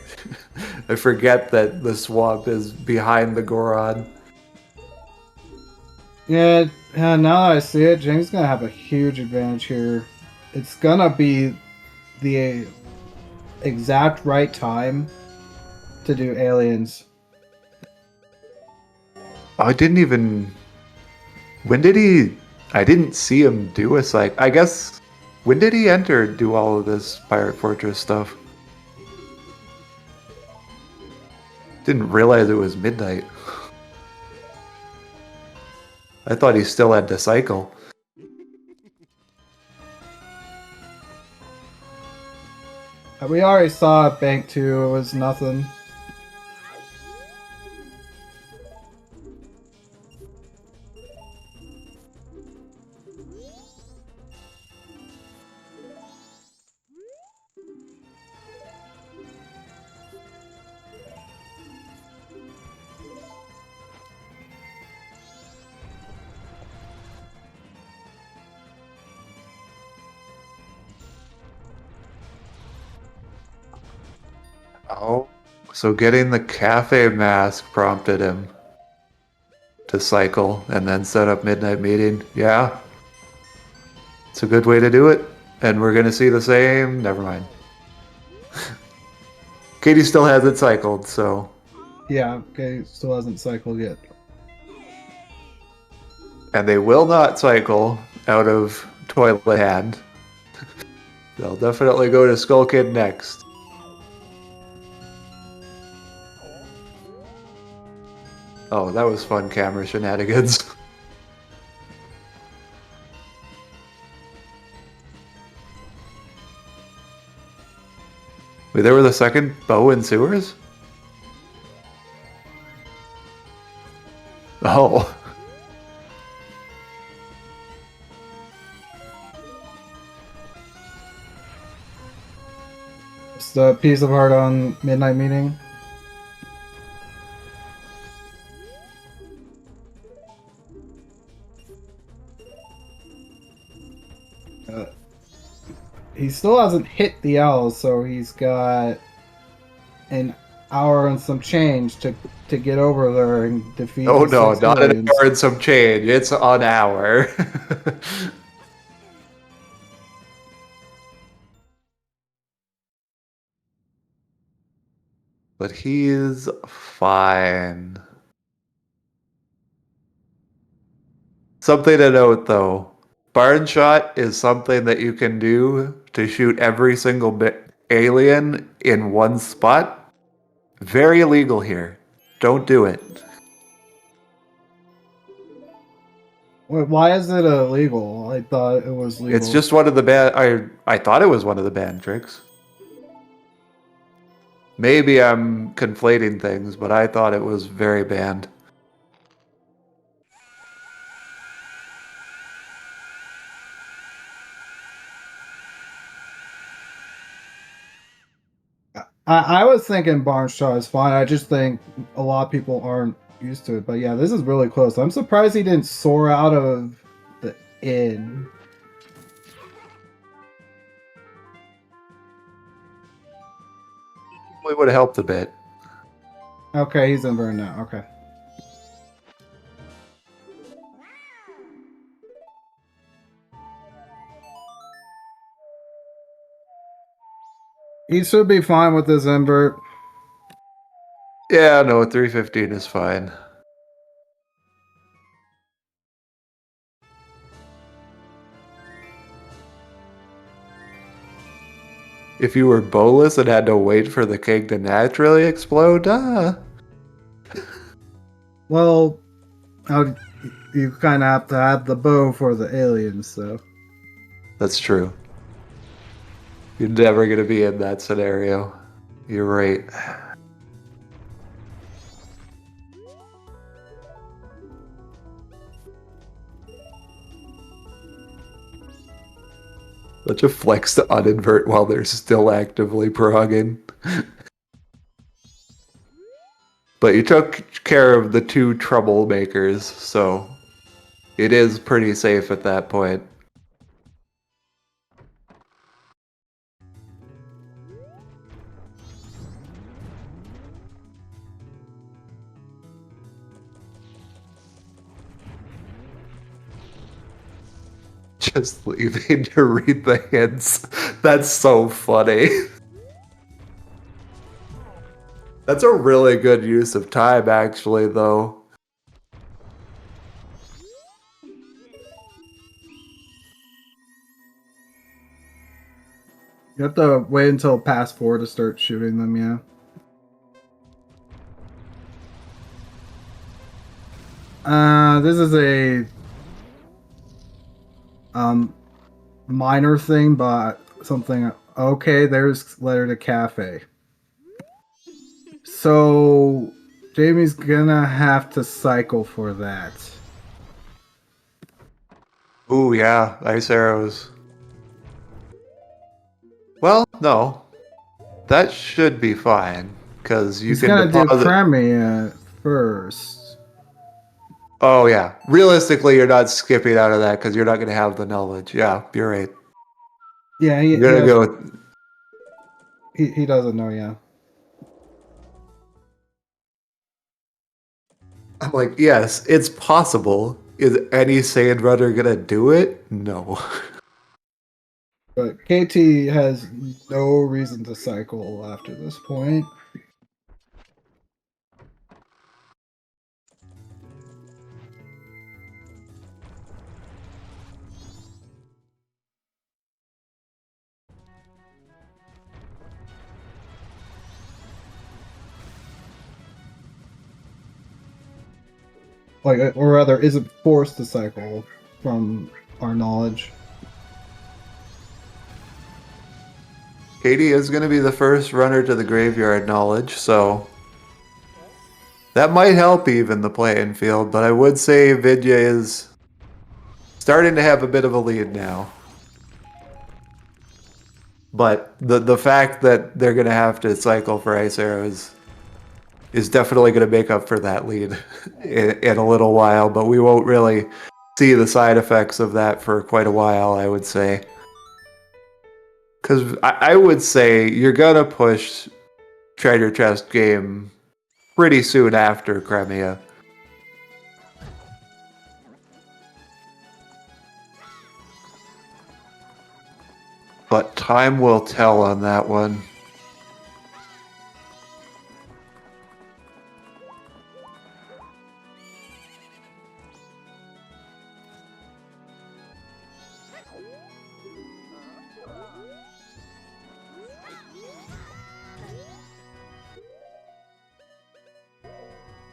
I forget that the swamp is behind the Goron. Yeah, now that I see it, James is gonna have a huge advantage here. It's gonna be the exact right time to do aliens. Oh, I didn't even. When did he? I didn't see him do a cycle. I guess. When did he enter do all of this Pirate Fortress stuff? Didn't realize it was midnight. I thought he still had to cycle. We already saw it, Bank 2, it was nothing. Oh. So getting the cafe mask prompted him to cycle and then set up midnight meeting. Yeah. It's a good way to do it. And we're gonna see the same. Never mind. Katie still hasn't cycled, so. Yeah, okay, still hasn't cycled yet. And they will not cycle out of Toilet Hand. They'll definitely go to Skull Kid next. Oh, that was fun camera shenanigans. Wait, there was a second bow in sewers? Oh. It's the piece of art on Midnight Meeting. He still hasn't hit the L, so he's got an hour and some change to get over there and defeat. Oh the no, 6 not an aliens. hour and some change. It's an hour. But he's fine. Something to note though. Barn shot is something that you can do to shoot every single alien in one spot. Very illegal here. Don't do it. Wait, why is it illegal? I thought it was legal. It's just one of the bad. I thought it was one of the band tricks. Maybe I'm conflating things, but I thought it was very banned. I was thinking Barnshaw is fine. I just think a lot of people aren't used to it. But yeah, this is really close. I'm surprised he didn't soar out of the inn. It would have helped a bit. Okay, he's in burn now. Okay. He should be fine with this invert. Yeah, no, 315 is fine. If you were bowless and had to wait for the king to naturally explode, Well, you kind of have to have the bow for the aliens, so. That's true. You're never going to be in that scenario. You're right. Such a flex to uninvert while they're still actively progging. But you took care of the two troublemakers, so it is pretty safe at that point. Just leaving to read the hints. That's so funny. That's a really good use of time, actually, though. You have to wait until past 4 to start shooting them, yeah. This is a minor thing, but something. Okay, there's letter to cafe. So Jamie's gonna have to cycle for that. Ooh, yeah, ice arrows. Well, no. That should be fine, because you He's can gonna do deposit... Crimea first. Oh, yeah. Realistically, you're not skipping out of that, because you're not going to have the knowledge. Yeah, you're right. Yeah, You're going to go with... he doesn't know, yeah. I'm like, yes, it's possible. Is any Saiyan runner going to do it? No. But KT has no reason to cycle after this point. Like, or rather, isn't forced to cycle from our knowledge. Katie is going to be the first runner to the graveyard knowledge, so that might help even the playing field, but I would say Vidya is starting to have a bit of a lead now. But the fact that they're going to have to cycle for ice arrows is definitely going to make up for that lead in a little while, but we won't really see the side effects of that for quite a while, I would say. Because I would say you're going to push treasure chest game pretty soon after Crimea. But time will tell on that one.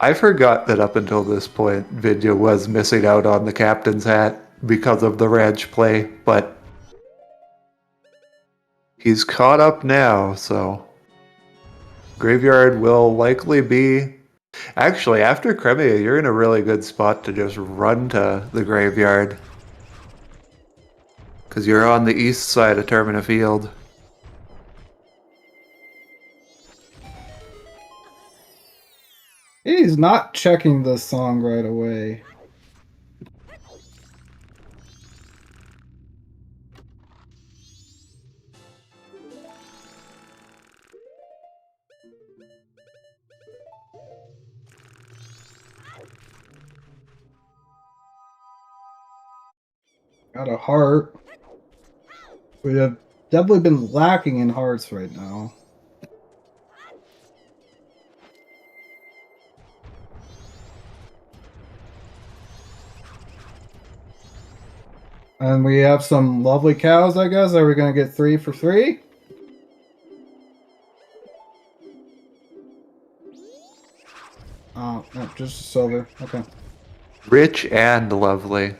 I forgot that up until this point, Vidya was missing out on the captain's hat because of the ranch play, but he's caught up now, so Graveyard will likely be... Actually, after Cremia, you're in a really good spot to just run to the Graveyard. Because you're on the east side of Termina Field. He's not checking the song right away. Got a heart. We have definitely been lacking in hearts right now. And we have some lovely cows, I guess. Are we going to get 3 for 3? Oh, no, just silver. Okay. Rich and lovely.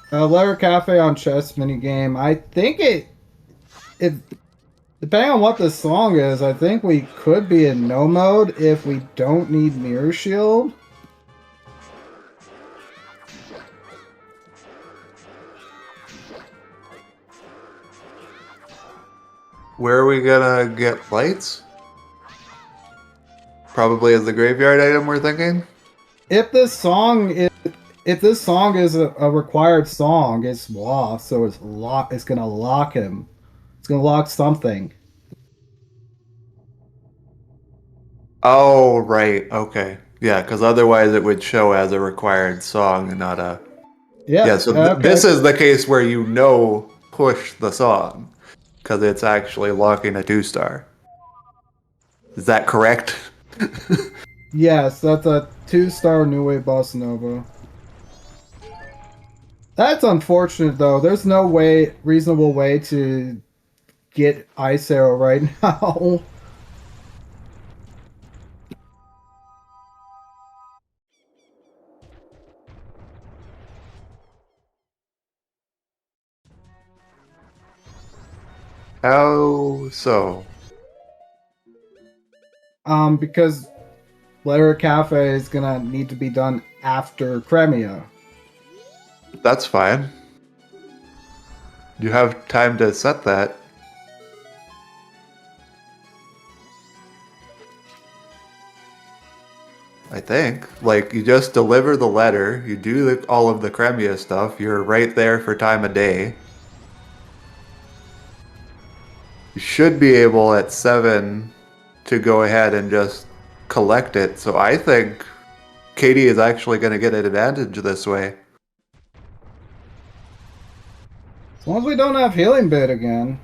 Letter Cafe on chess minigame. I think it depending on what the song is, I think we could be in no mode if we don't need Mirror Shield. Where are we gonna get lights? Probably as the graveyard item, we're thinking? If this song is a required song, it's lost, so it's gonna lock him. It's gonna lock something. Oh, right. Okay. Yeah, because otherwise it would show as a required song and not a... Yeah, so Okay. this is the case where you know push the song. Because it's actually locking a 2-star. Is that correct? Yes, that's a 2-star New Wave Bossa Nova. That's unfortunate, though. There's no reasonable way to get Ice Arrow right now. How so? Because Letter Cafe is gonna need to be done after Cremia. That's fine. You have time to set that. I think. Like, you just deliver the letter, you do all of the Cremia stuff, you're right there for time of day. You should be able at 7 to go ahead and just collect it, so I think Katie is actually going to get an advantage this way. As long as we don't have Healing Bit again.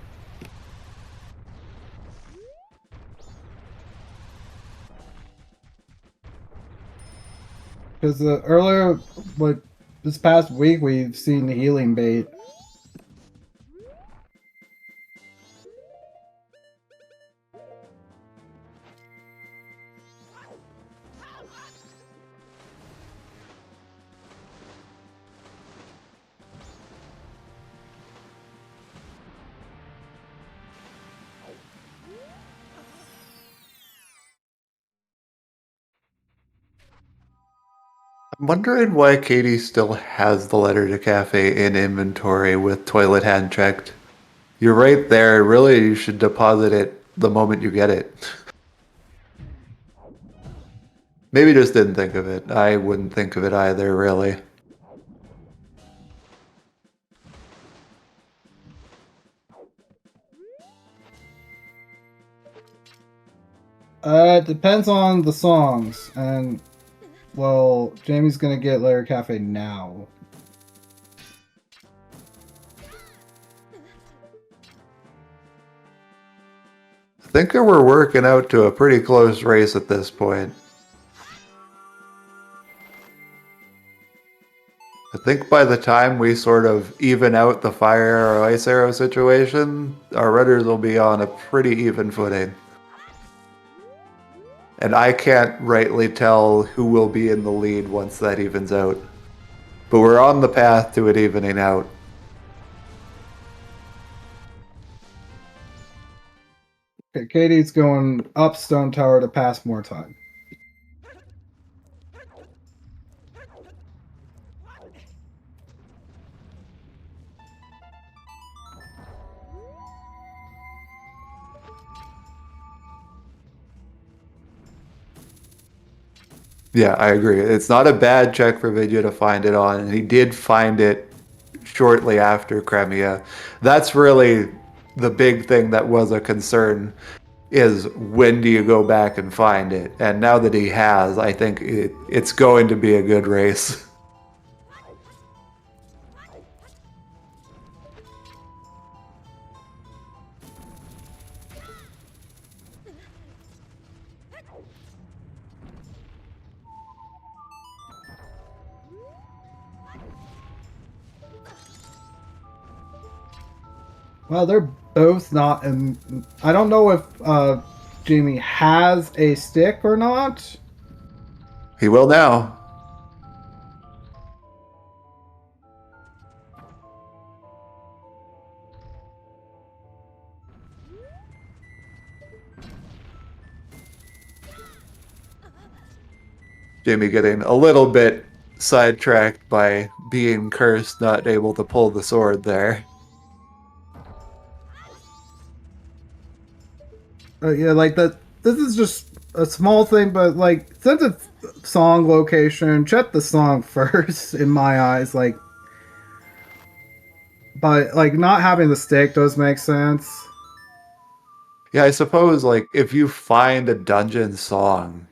Because earlier, like this past week, we've seen Healing Bait. I'm wondering why Katie still has the letter to cafe in inventory with toilet hand checked. You're right there. Really, you should deposit it the moment you get it. Maybe just didn't think of it. I wouldn't think of it either, really. It depends on the songs, and well, Jamie's gonna get Letter Cafe now. think that we're working out to a pretty close race at this point. I think by the time we sort of even out the fire arrow, ice arrow situation, our runners will be on a pretty even footing. And I can't rightly tell who will be in the lead once that evens out. But we're on the path to it evening out. Okay, Katie's going up Stone Tower to pass more time. Yeah, I agree. It's not a bad check for Vidya to find it on, and he did find it shortly after Crimea. That's really the big thing that was a concern, is when do you go back and find it? And now that he has, I think it's going to be a good race. Well, they're both not. I don't know if Jamie has a stick or not. He will now. Jamie getting a little bit sidetracked by being cursed, not able to pull the sword there. Yeah, like that. This is just a small thing, but like since it's song location, check the song first. In my eyes, like, but like not having the stick does make sense. Yeah, I suppose like if you find a dungeon song,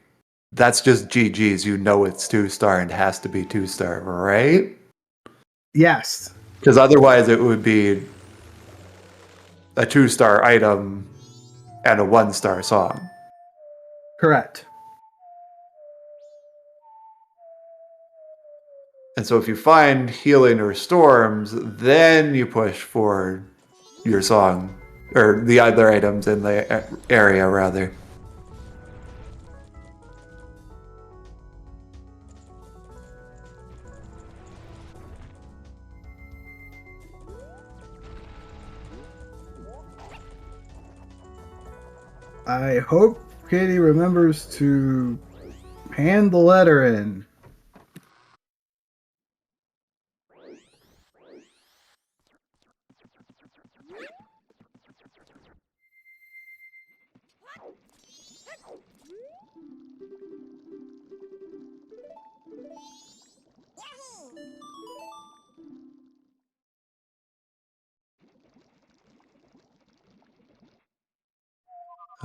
that's just GG's. You know it's 2-star and has to be 2-star, right? Yes. Because otherwise it would be a 2-star item and a 1-star song. Correct. And so if you find healing or storms, then you push for your song, or the other items in the area, rather. I hope Katie remembers to hand the letter in.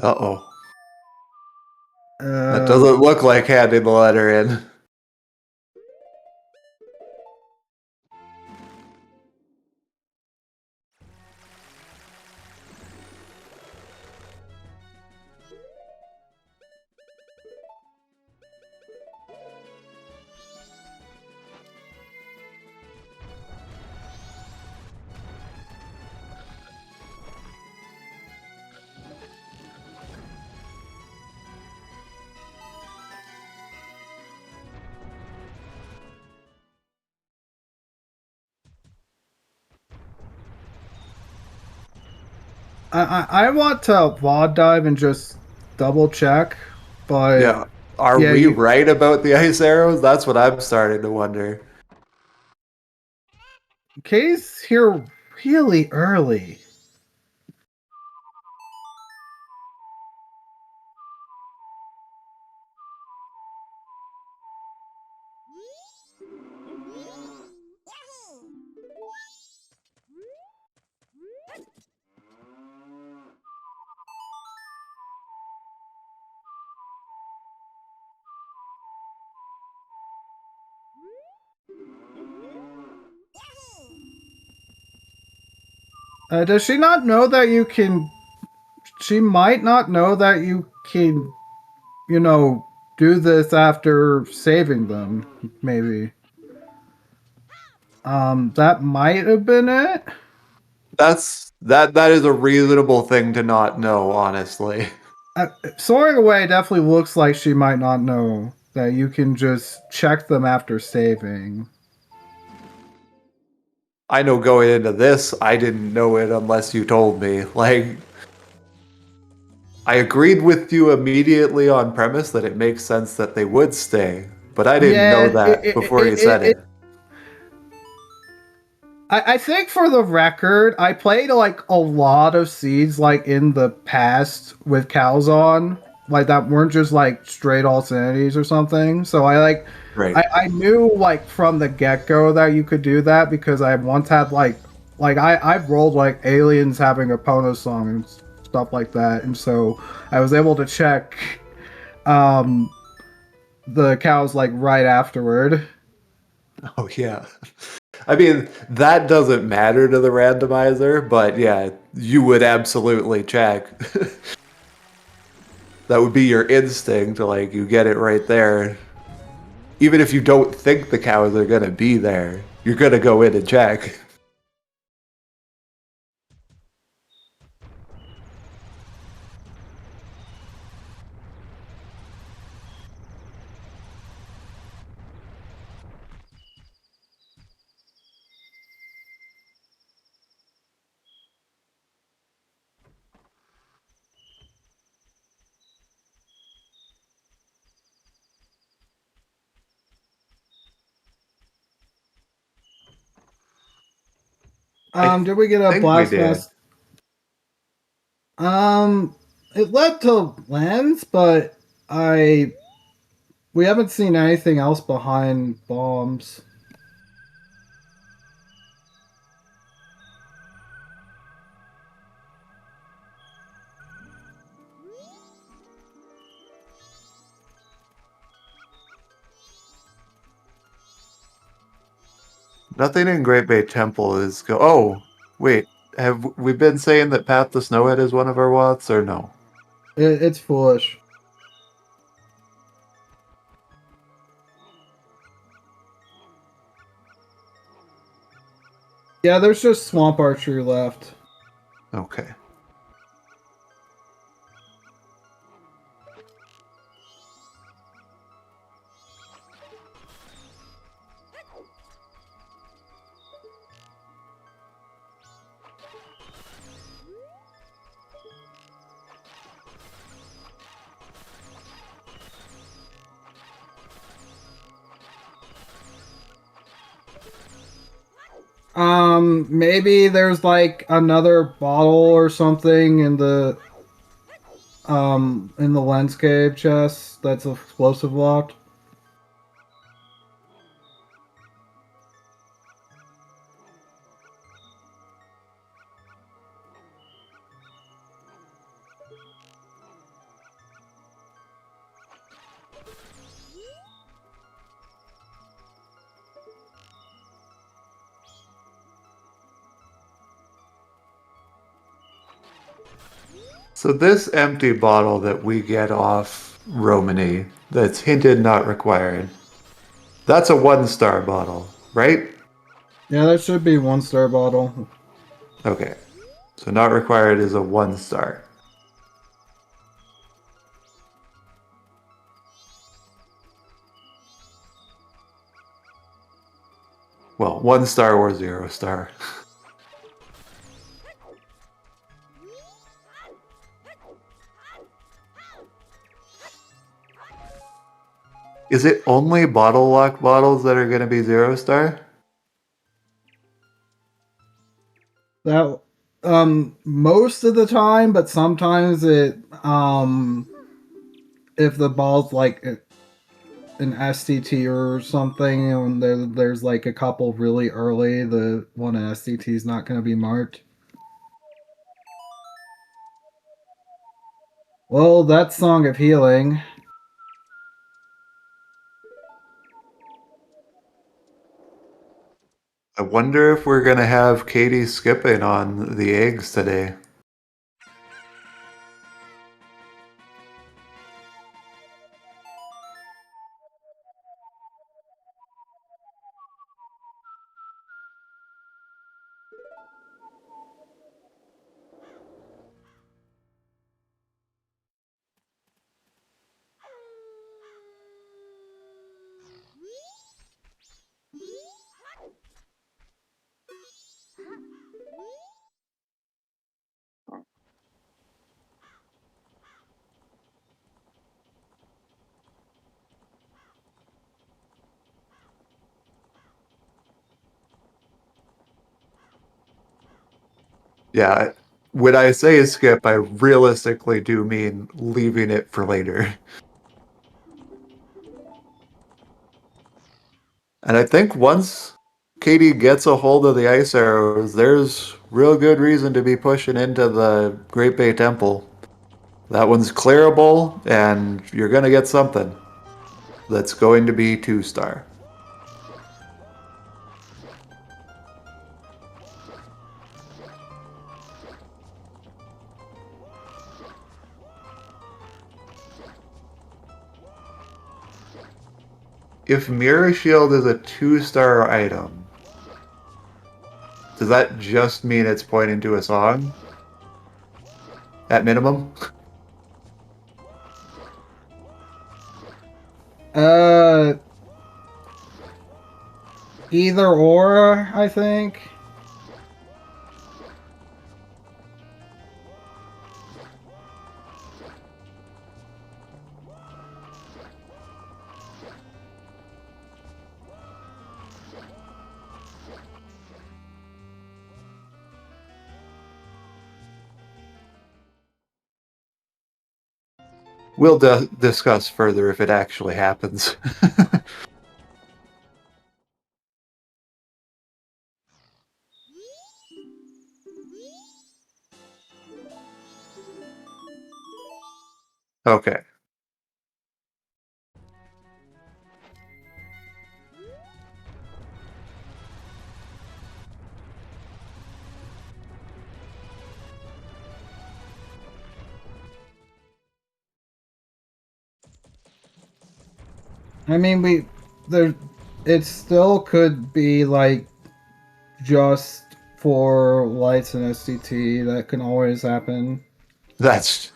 Uh-oh. That Uh, doesn't look like handing the letter in. I want to VOD dive and just double check, but Yeah. Are yeah, we right about the ice arrows? That's what I'm starting to wonder. Katie's here really early. Does she not know that you can she might not know that you can, do this after saving them. Maybe. That might have been it. That is a reasonable thing to not know, honestly. Soaring away definitely looks like she might not know that you can just check them after saving. I know going into this, I didn't know it unless you told me. Like, I agreed with you immediately on premise that it makes sense that they would stay, but I didn't Yeah, know that before you said it. I think for the record, I played like a lot of seeds like in the past with cows on, like that weren't just like straight all sanities or something. So Right. I knew like from the get go that you could do that because I once had I've rolled like aliens having a Pono song and stuff like that, and so I was able to check um the cows like right afterward. Oh, yeah. I mean, that doesn't matter to the randomizer, but yeah, you would absolutely check. That would be your instinct, like, you get it right there. Even if you don't think the cows are gonna be there, you're gonna go in and check. I Did we get a think we blast did. vest? It led to Lens, but I we haven't seen anything else behind bombs. Nothing in Great Bay Temple is go. Oh, wait. Have we been saying that Path to Snowhead is one of our Watts, or no? It's foolish. Yeah, there's just swamp archery left. Okay. Maybe there's like another bottle or something in the lens cave chest that's explosive locked. So this empty bottle that we get off Romany, that's hinted not required, that's a 1-star bottle, right? Yeah, that should be 1-star bottle. Okay. So not required is a 1-star. Well, 1-star or 0-star. Is it only bottle lock bottles that are going to be 0-star? That most of the time, but sometimes if the ball's like an STT or something, and there's like a couple really early, the one in STT is not going to be marked. Well, that's Song of Healing. I wonder if we're going to have Katie skipping on the eggs today. Yeah, when I say skip, I realistically do mean leaving it for later. And I think once Katie gets a hold of the ice arrows, there's real good reason to be pushing into the Great Bay Temple. That one's clearable, and you're going to get something that's going to be 2-star. If Mirror Shield is a 2-star item, does that just mean it's pointing to a song? At minimum? Either or, I think. We'll discuss further if it actually happens. Okay. I mean, it still could be like just for lights and SDT. That can always happen. That's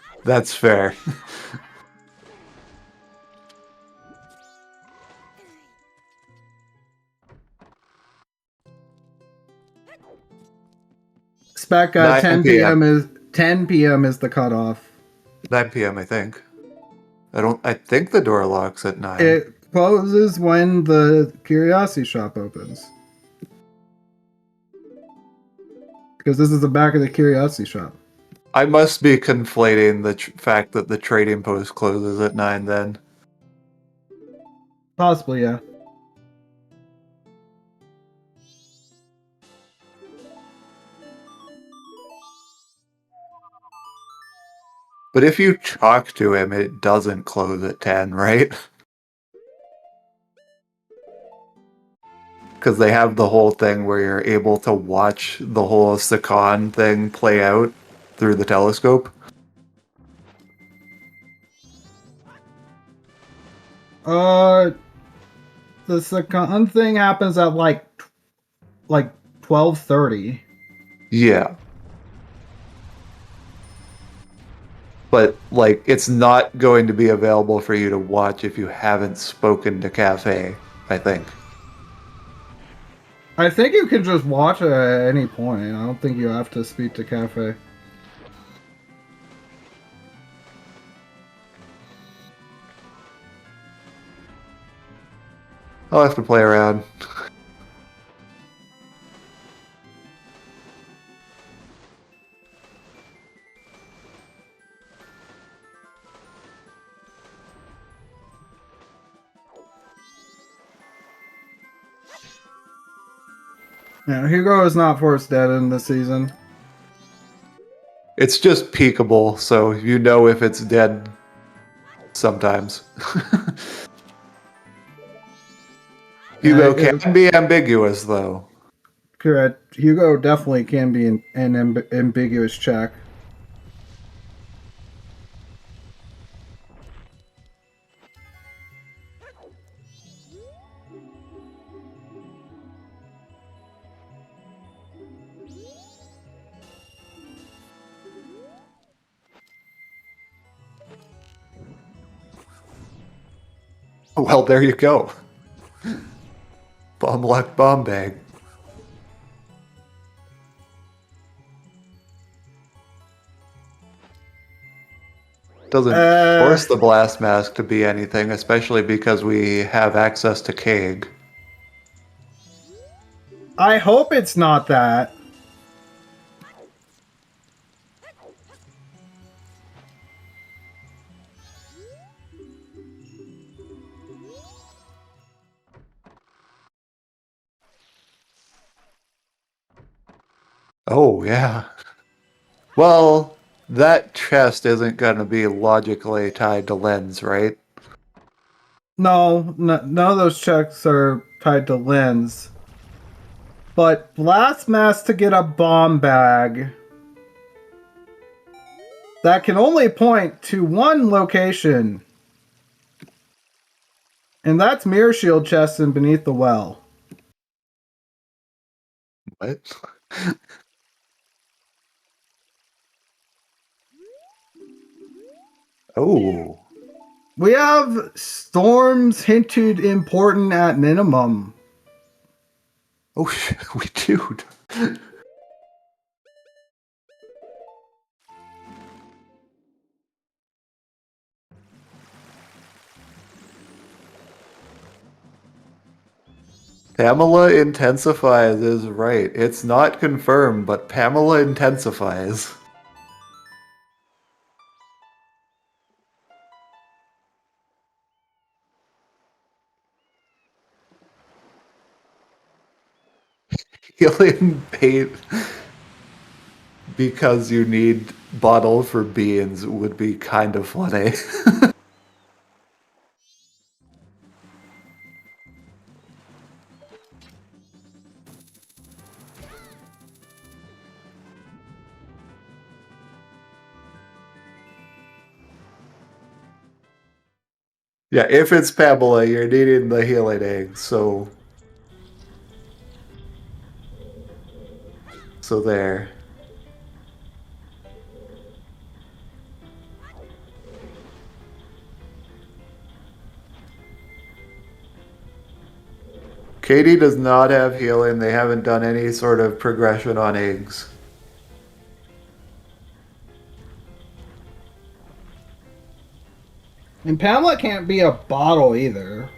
fair. Spec 9 10 p.m. is 10 p.m. is the cutoff. 9 p.m. I think. I think the door locks at 9. It closes when the Curiosity Shop opens. Because this is the back of the Curiosity Shop. I must be conflating the fact that the trading post closes at 9 then. Possibly, yeah. But if you talk to him, it doesn't close at 10, right? Because they have the whole thing where you're able to watch the whole Sakan thing play out through the telescope. The second thing happens at like 12:30. Yeah. But, like, it's not going to be available for you to watch if you haven't spoken to Cafe, I think. I think you can just watch it at any point. I don't think you have to speak to Cafe. I'll have to play around. Yeah, Hugo is not forced dead in this season. It's just peekable, so you know if it's dead sometimes. Hugo can be ambiguous, though. Correct. Hugo definitely can be an ambiguous check. Well, there you go. Bomb luck bomb bag. Doesn't force the blast mask to be anything, especially because we have access to Keg. I hope it's not that. Oh, yeah. Well, that chest isn't going to be logically tied to lens, right? No, none of those checks are tied to lens. But blast mass to get a bomb bag that can only point to one location. And that's Mirror Shield chest and beneath the well. What? Oh. We have storms hinted important at minimum. Oh, we do. Pamela intensifies is right. It's not confirmed, but Pamela intensifies. Healing bait because you need bottle for beans would be kind of funny. Yeah, if it's Pamela, you're needing the healing egg, so there. Katie does not have healing. They haven't done any sort of progression on eggs. And Pamela can't be a bottle either.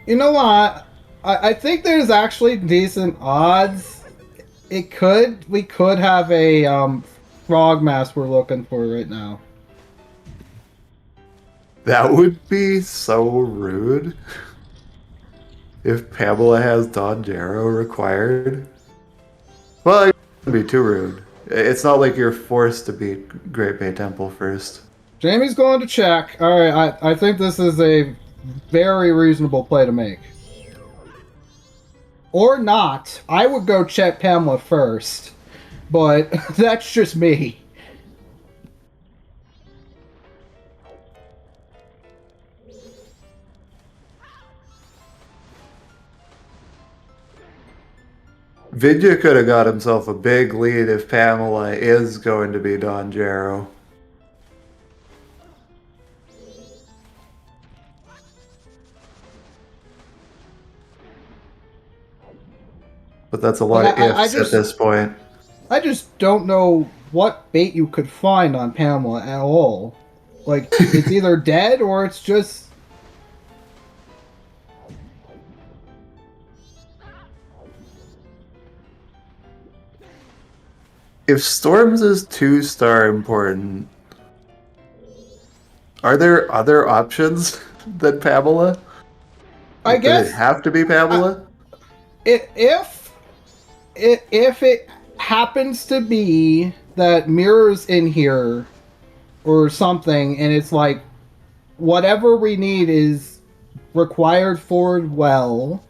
You know what? I think there's actually decent odds. We could have a frog mask we're looking for right now. That would be so rude. If Pamela has Don Jarrow required. Well, it wouldn't be too rude. It's not like you're forced to beat Great Bay Temple first. Jamie's going to check. Alright, I think this is a very reasonable play to make. Or not. I would go check Pamela first. But that's just me. Vidya could have got himself a big lead if Pamela is going to be Don Jarrow. But that's a lot of ifs at this point. I just don't know what bait you could find on Pamela at all. Like, it's either dead or it's just... If Storms is 2-star important, are there other options than Pamela? I guess... Does it have to be Pamela? If it happens to be that Mirror's in here or something, and it's like, whatever we need is required for well,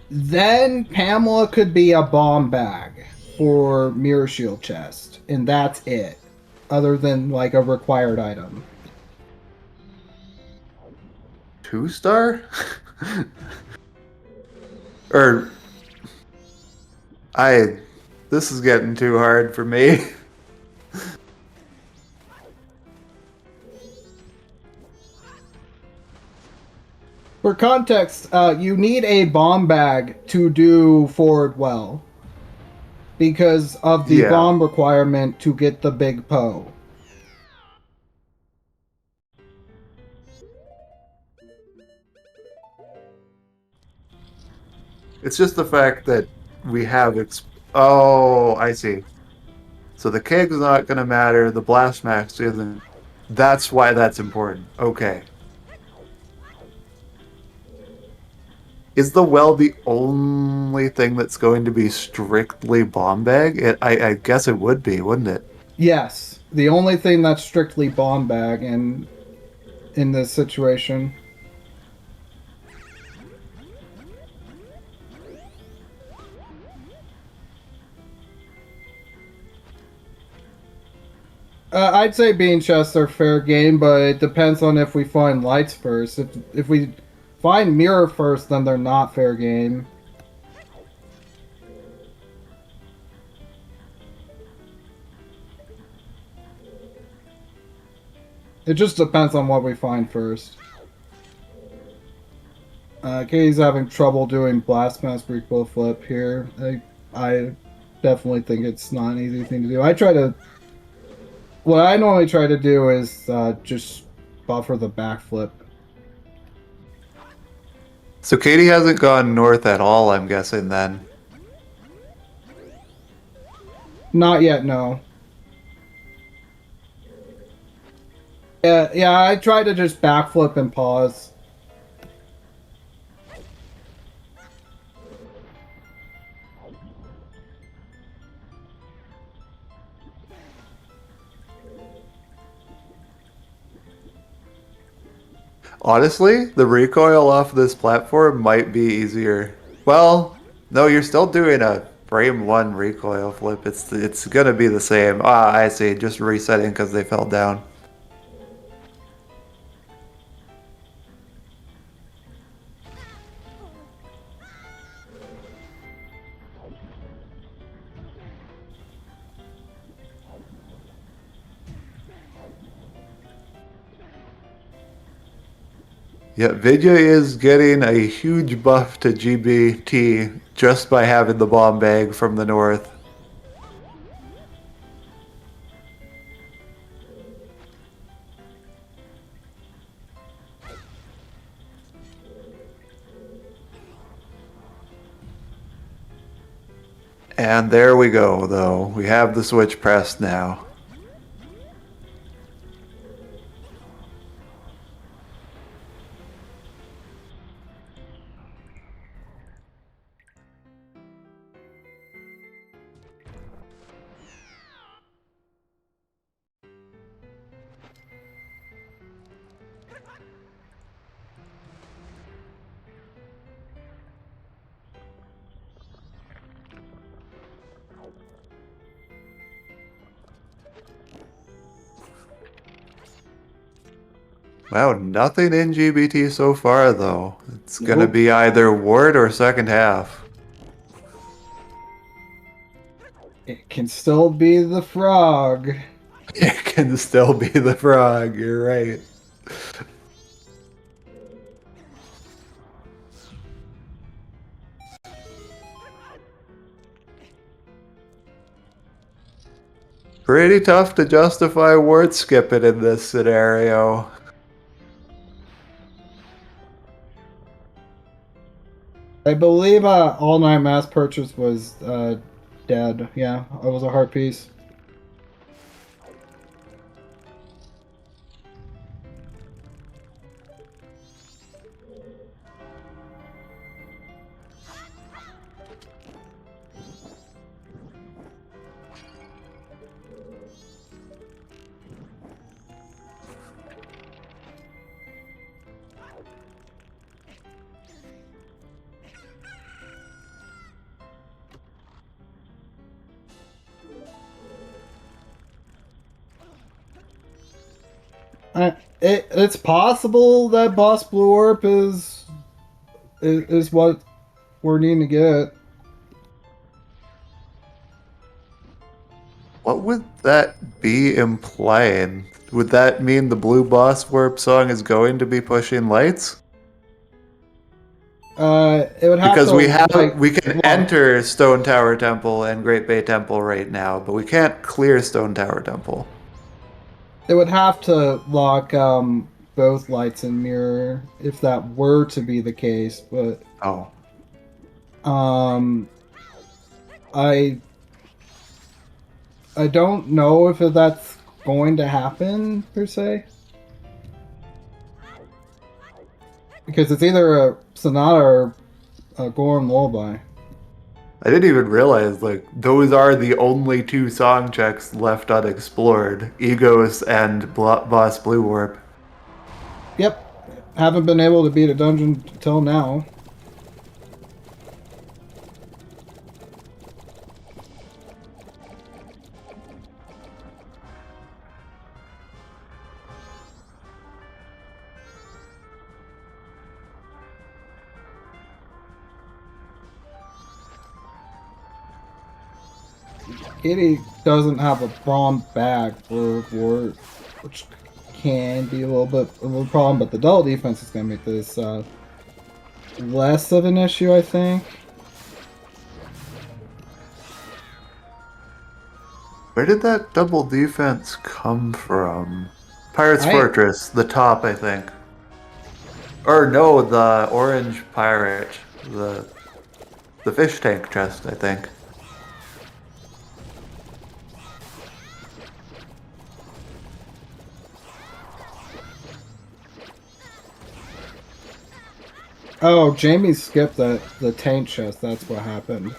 then Pamela could be a bomb bag for Mirror Shield chest, and that's it. Other than like a required item. 2-star? Or this is getting too hard for me. For context, you need a bomb bag to do forward well. Because of the bomb requirement to get the big Poe. It's just the fact that we have. Oh, I see. So the keg's not going to matter. The blast max isn't. That's why that's important. Okay. Is the well the only thing that's going to be strictly bomb bag? I guess it would be, wouldn't it? Yes, the only thing that's strictly bomb bag in this situation. I'd say bean chests are fair game, but it depends on if we find lights first. If we find mirror first, then they're not fair game. It just depends on what we find first. Katie's having trouble doing blast mass recoil flip here. I definitely think it's not an easy thing to do. What I normally try to do is just buffer the backflip. So Katie hasn't gone north at all, I'm guessing then. Not yet, no. Yeah, I try to just backflip and pause. Honestly, the recoil off this platform might be easier. Well, no, you're still doing a frame 1 recoil flip. It's gonna be the same. Ah, I see. Just resetting because they fell down. Yeah, Vidya is getting a huge buff to GBT just by having the bomb bag from the north. And there we go, though. We have the switch pressed now. Wow, nothing in GBT so far, though. It's gonna Nope. be either ward or second half. It can still be the frog. It can still be the frog, you're right. Pretty tough to justify ward skipping in this scenario. I believe All Night Mass Purchase was dead. Yeah, it was a hard piece. It's possible that Boss Blue Orb is what we're needing to get. What would that be implying? Would that mean the Blue Boss Warp song is going to be pushing lights? It would have Because to we can enter Stone Tower Temple and Great Bay Temple right now, but we can't clear Stone Tower Temple. It would have to lock both lights and mirror if that were to be the case, but Oh. I don't know if that's going to happen per se, because it's either a Sonata or a Gorham Lullaby. I didn't even realize, like, those are the only two song checks left unexplored. Egos and Boss Blue Warp. Yep, haven't been able to beat a dungeon till now. Kitty doesn't have a bomb bag for which can be a little bit of a problem, but the double defense is going to make this less of an issue, I think. Where did that double defense come from? Pirate's Fortress, the top, I think. Or no, the orange pirate, the fish tank chest, I think. Oh, Jamie skipped the tank chest. That's what happened.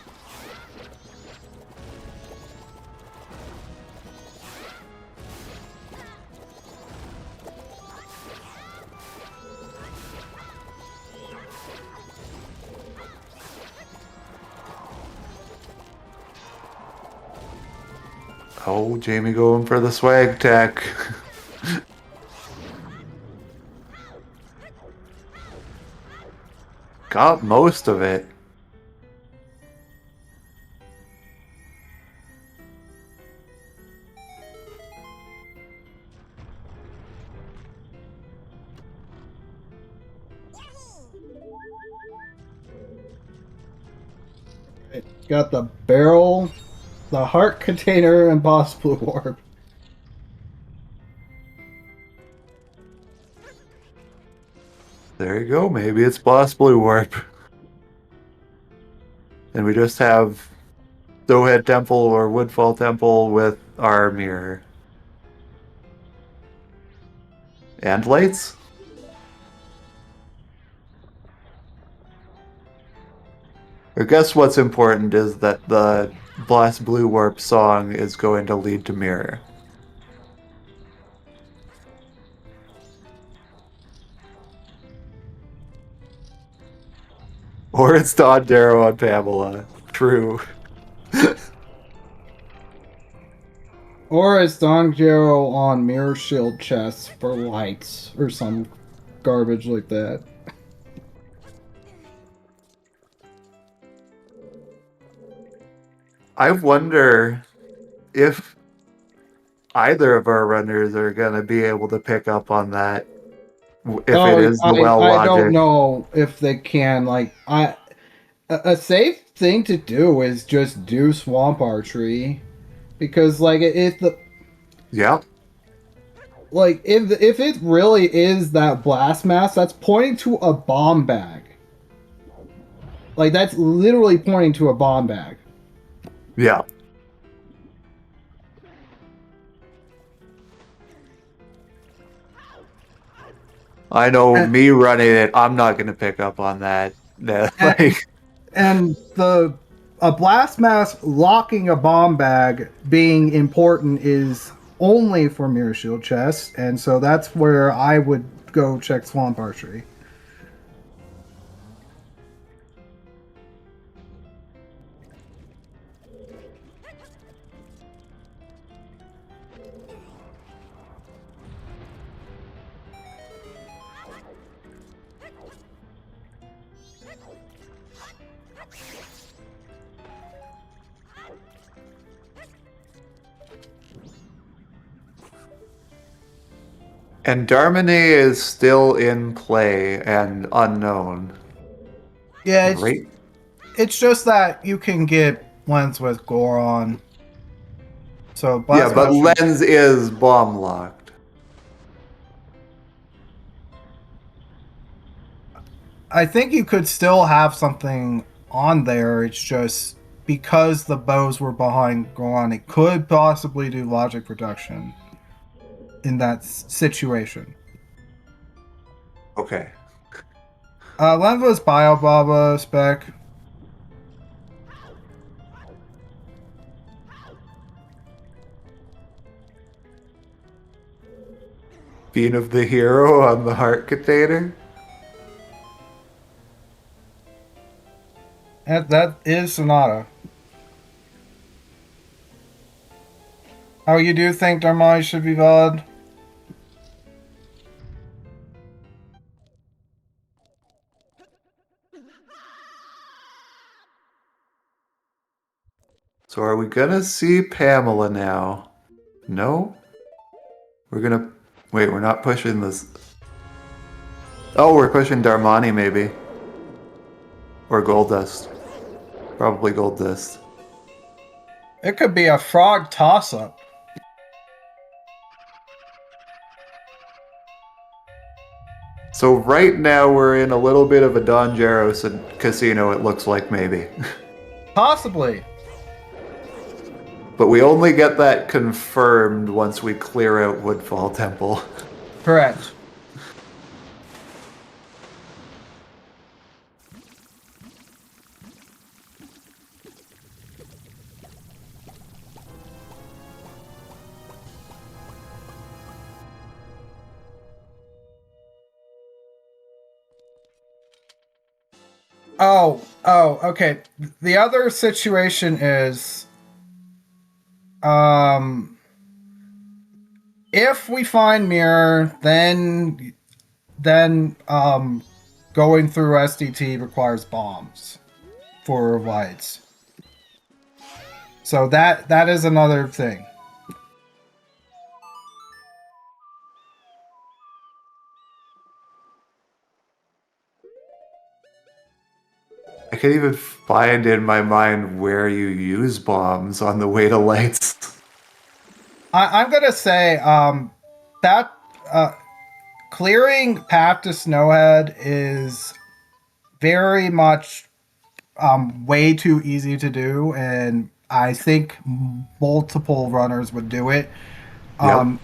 Oh, Jamie going for the swag tech. Got most of it. Got the barrel, the heart container, and Boss Blue Orb. There you go. Maybe it's Boss Blue Warp. And we just have Dowhead Temple or Woodfall Temple with our mirror. And lights? I guess what's important is that the Boss Blue Warp song is going to lead to mirror. Or it's Don Darrow on Pamela. True. Or it's Don Gero on Mirror Shield chests for lights or some garbage like that. I wonder if either of our runners are going to be able to pick up on that. If it is the well logic. I don't know if they can. Like, a safe thing to do is just do Swamp Archery, because like if the like if it really is that blast mass, that's pointing to a bomb bag. Like that's literally pointing to a bomb bag. Yeah. I know me running it, I'm not going to pick up on that. And a blast mass locking a bomb bag being important is only for Mirror Shield chests, and so that's where I would go check Swamp Archery. And Darmony is still in play and unknown. Yeah, it's just that you can get Lens with Goron. So yeah, but Lens is bomb locked. I think you could still have something on there. It's just because the bows were behind Goron, it could possibly do logic production in that situation. Okay. Lenva's Biobaba spec. Being of the hero on the heart container. That is Sonata. Oh, you do think Darmai should be valid? So are we gonna see Pamela now? No? We're gonna... Wait, we're not pushing this... Oh, we're pushing Darmani, maybe. Or Goldust. Probably Goldust. It could be a frog toss-up. So right now we're in a little bit of a Don Jaros casino, it looks like, maybe. Possibly. But we only get that confirmed once we clear out Woodfall Temple. Correct. Oh, okay. The other situation is, if we find Mirror, then going through SDT requires bombs for lights. So that is another thing. I can't even find in my mind where you use bombs on the way to lights. I'm gonna say that clearing path to Snowhead is very much way too easy to do, and I think multiple runners would do it. Yep.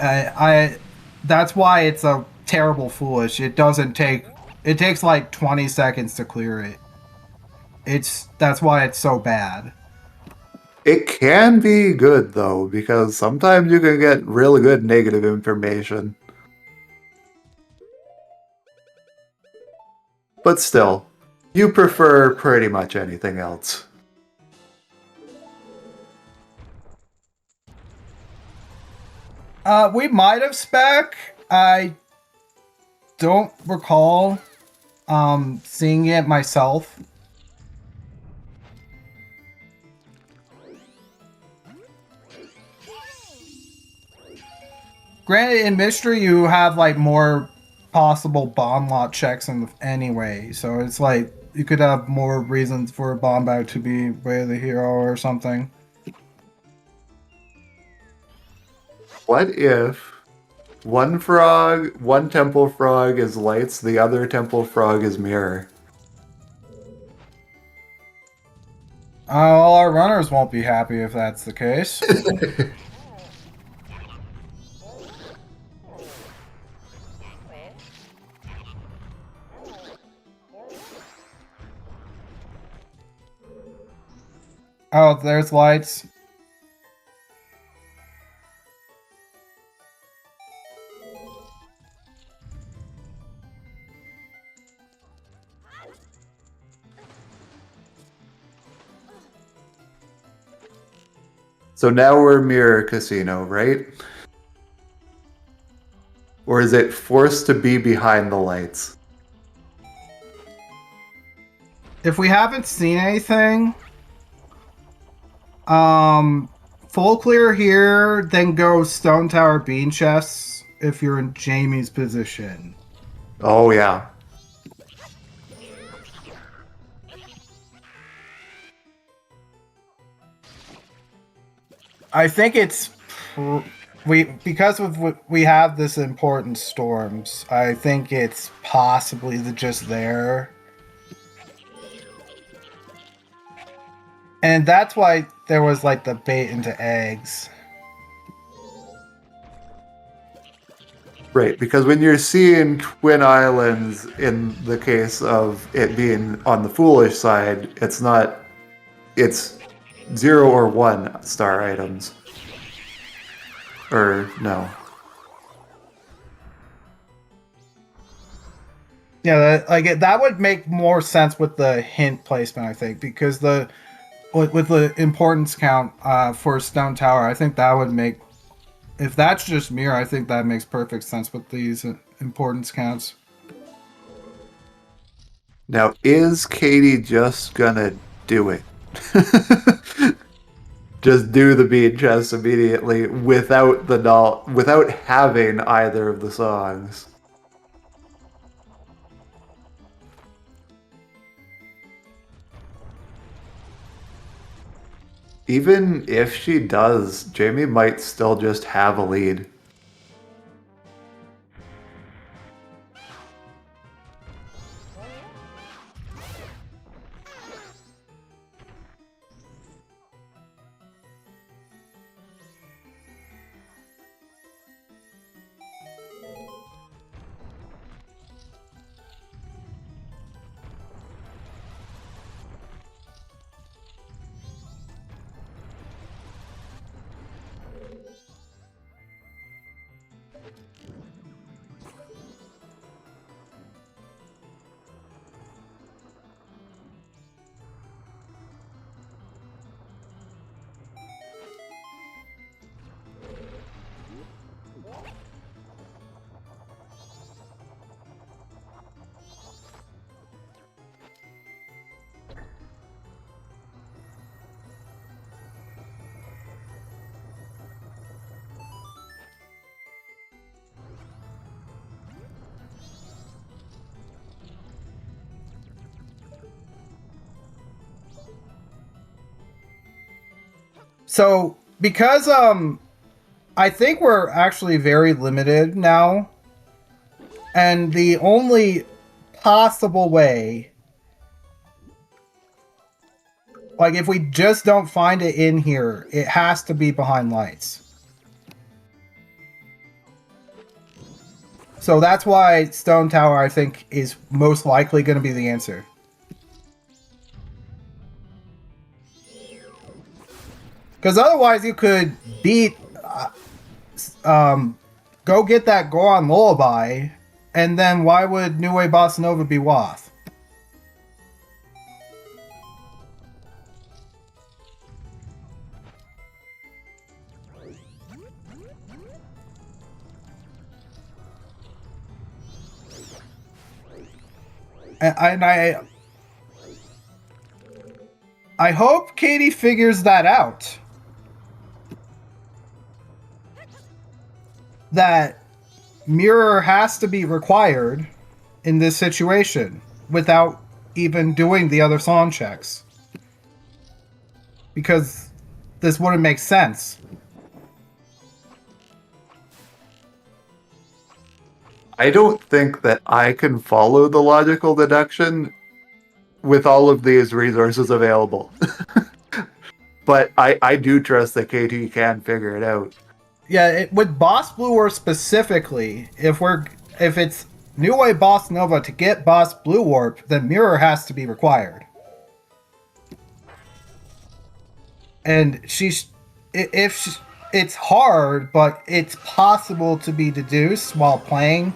I that's why it's a terrible foolish. It takes like 20 seconds to clear it. That's why it's so bad. It can be good, though, because sometimes you can get really good negative information. But still, you prefer pretty much anything else. We might have spec. I don't recall seeing it myself. Granted, in Mystery, you have like more possible bomb lot checks anyway, so it's like you could have more reasons for a bomb out to be Way of the Hero or something. What if one temple frog is lights, the other temple frog is mirror? All our runners won't be happy if that's the case. Oh, there's lights. So now we're Mirror Casino, right? Or is it forced to be behind the lights? If we haven't seen anything, full clear here, then go Stone Tower Bean Chests if you're in Jamie's position. Oh, yeah. I think it's because we have this important storms. I think it's possibly just there. And that's why there was like the bait into eggs. Right, because when you're seeing Twin Islands in the case of it being on the foolish side, it's 0 or 1 star items. Or no. Yeah, that would make more sense with the hint placement, I think, because with the importance count for Stone Tower, I think that would make, if that's just mirror, I think that makes perfect sense with these importance counts. Now, is Katie just gonna do it? Just do the bead chest immediately without without having either of the songs. Even if she does, Jamie might still just have a lead. So because I think we're actually very limited now, and the only possible way, like if we just don't find it in here, it has to be behind lights. So that's why Stone Tower, I think, is most likely going to be the answer. Because otherwise you could beat go get that Goron Lullaby, and then why would New Way Bossa Nova be Wath? And I hope Katie figures that out. That mirror has to be required in this situation without even doing the other song checks. Because this wouldn't make sense. I don't think that I can follow the logical deduction with all of these resources available. But I do trust that KT can figure it out. Yeah, with Boss Blue War specifically, if it's New Way Boss Nova to get Boss Blue Warp, then Mirror has to be required. And it's hard, but it's possible to be deduced while playing.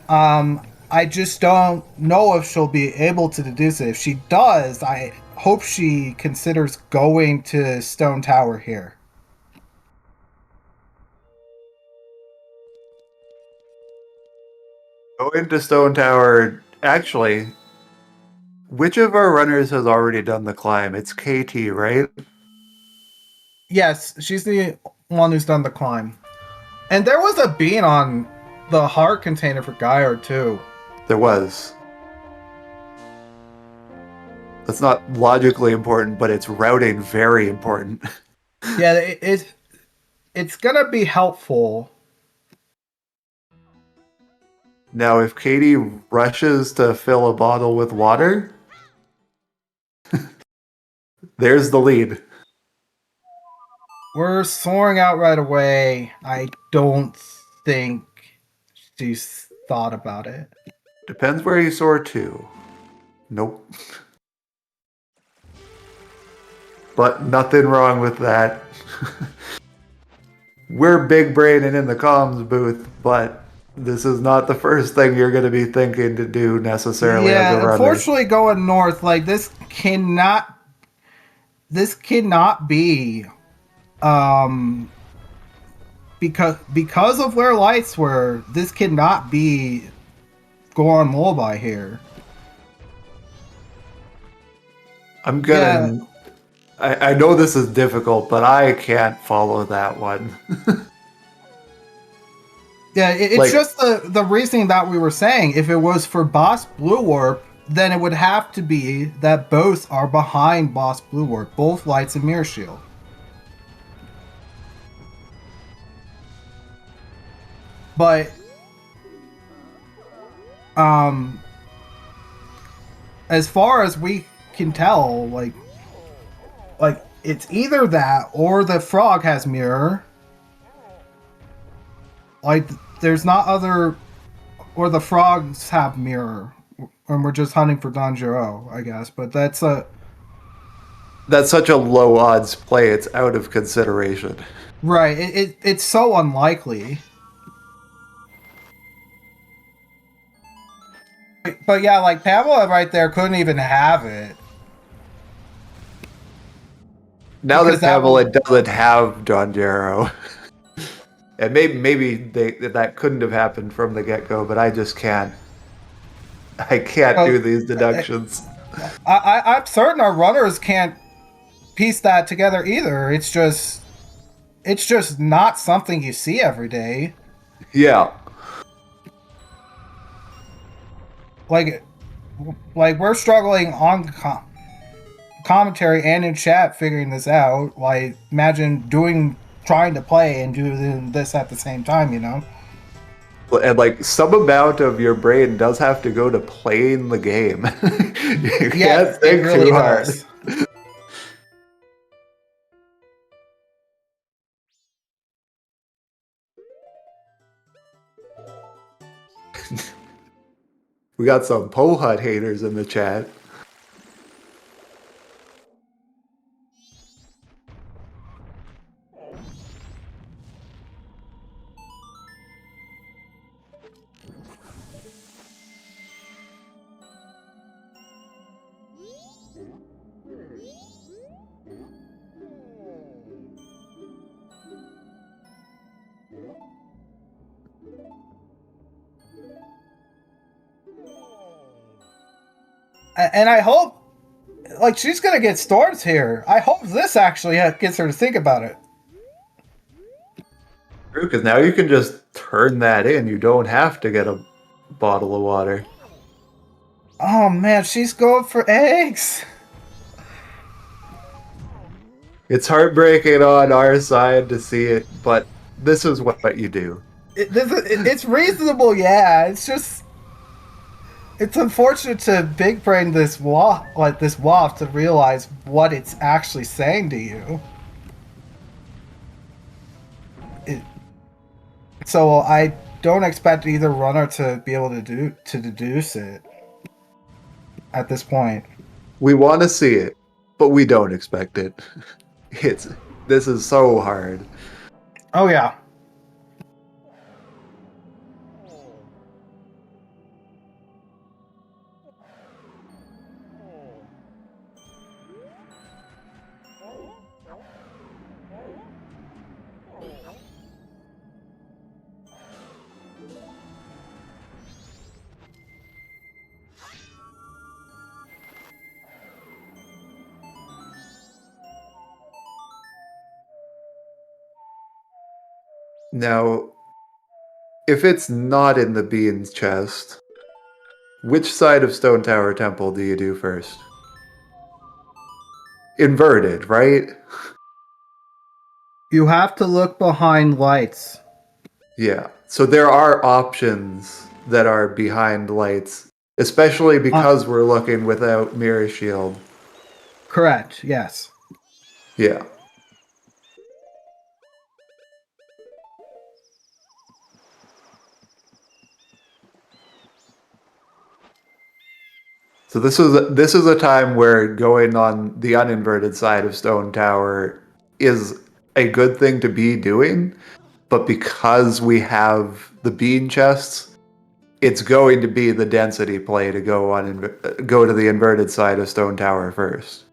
I just don't know if she'll be able to deduce it. If she does, I hope she considers going to Stone Tower here. Going to Stone Tower, actually, which of our runners has already done the climb? It's KT, right? Yes, she's the one who's done the climb. And there was a bean on the heart container for Gyre too. There was. That's not logically important, but it's routing very important. Yeah, it's gonna be helpful. Now, if Katie rushes to fill a bottle with water, there's the lead. We're soaring out right away. I don't think she's thought about it. Depends where you soar to. Nope. But nothing wrong with that. We're big brain and in the comms booth, but this is not the first thing you're going to be thinking to do necessarily as a Yeah, runner. unfortunately, going north, like this cannot be, because of where lights were. This cannot be go on lullaby here. I'm gonna. I know this is difficult, but I can't follow that one. Yeah, it's Like- just the reasoning that we were saying. If it was for Boss Blue Warp, then it would have to be that both are behind Boss Blue Warp, both Lights and Mirror Shield. But as far as we can tell, like it's either that or the frog has mirror. Like there's not other, or the frogs have mirror, and we're just hunting for Danjiro, I guess. But that's such a low odds play. It's out of consideration. right. It's so unlikely. But yeah, like Pamela right there couldn't even have it. Now Because that Pamela doesn't have Don Darrow, and maybe that couldn't have happened from the get go, but I just can't. I can't do these deductions. I'm certain our runners can't piece that together either. It's just not something you see every day. Yeah. Like we're struggling on commentary and in chat figuring this out. Like imagine trying to play and doing this at the same time, you know? And like some amount of your brain does have to go to playing the game. You can't think too hard. We got some Pohut haters in the chat. And I hope, like, she's gonna get storms here. I hope this actually gets her to think about it. True, because now you can just turn that in. You don't have to get a bottle of water. Oh man, she's going for eggs. It's heartbreaking on our side to see it, but this is what you do. It's reasonable, yeah. It's just, it's unfortunate to big brain this waft to realize what it's actually saying to you. So I don't expect either runner to be able to deduce it at this point. We want to see it, but we don't expect it. This is so hard. Oh yeah. Now, if it's not in the beans chest, which side of Stone Tower Temple do you do first? Inverted, right? You have to look behind lights. Yeah. So there are options that are behind lights, especially because we're looking without mirror shield. Correct. Yes. Yeah. So this is a time where going on the uninverted side of Stone Tower is a good thing to be doing, but because we have the bean chests, it's going to be the density play to go to the inverted side of Stone Tower first.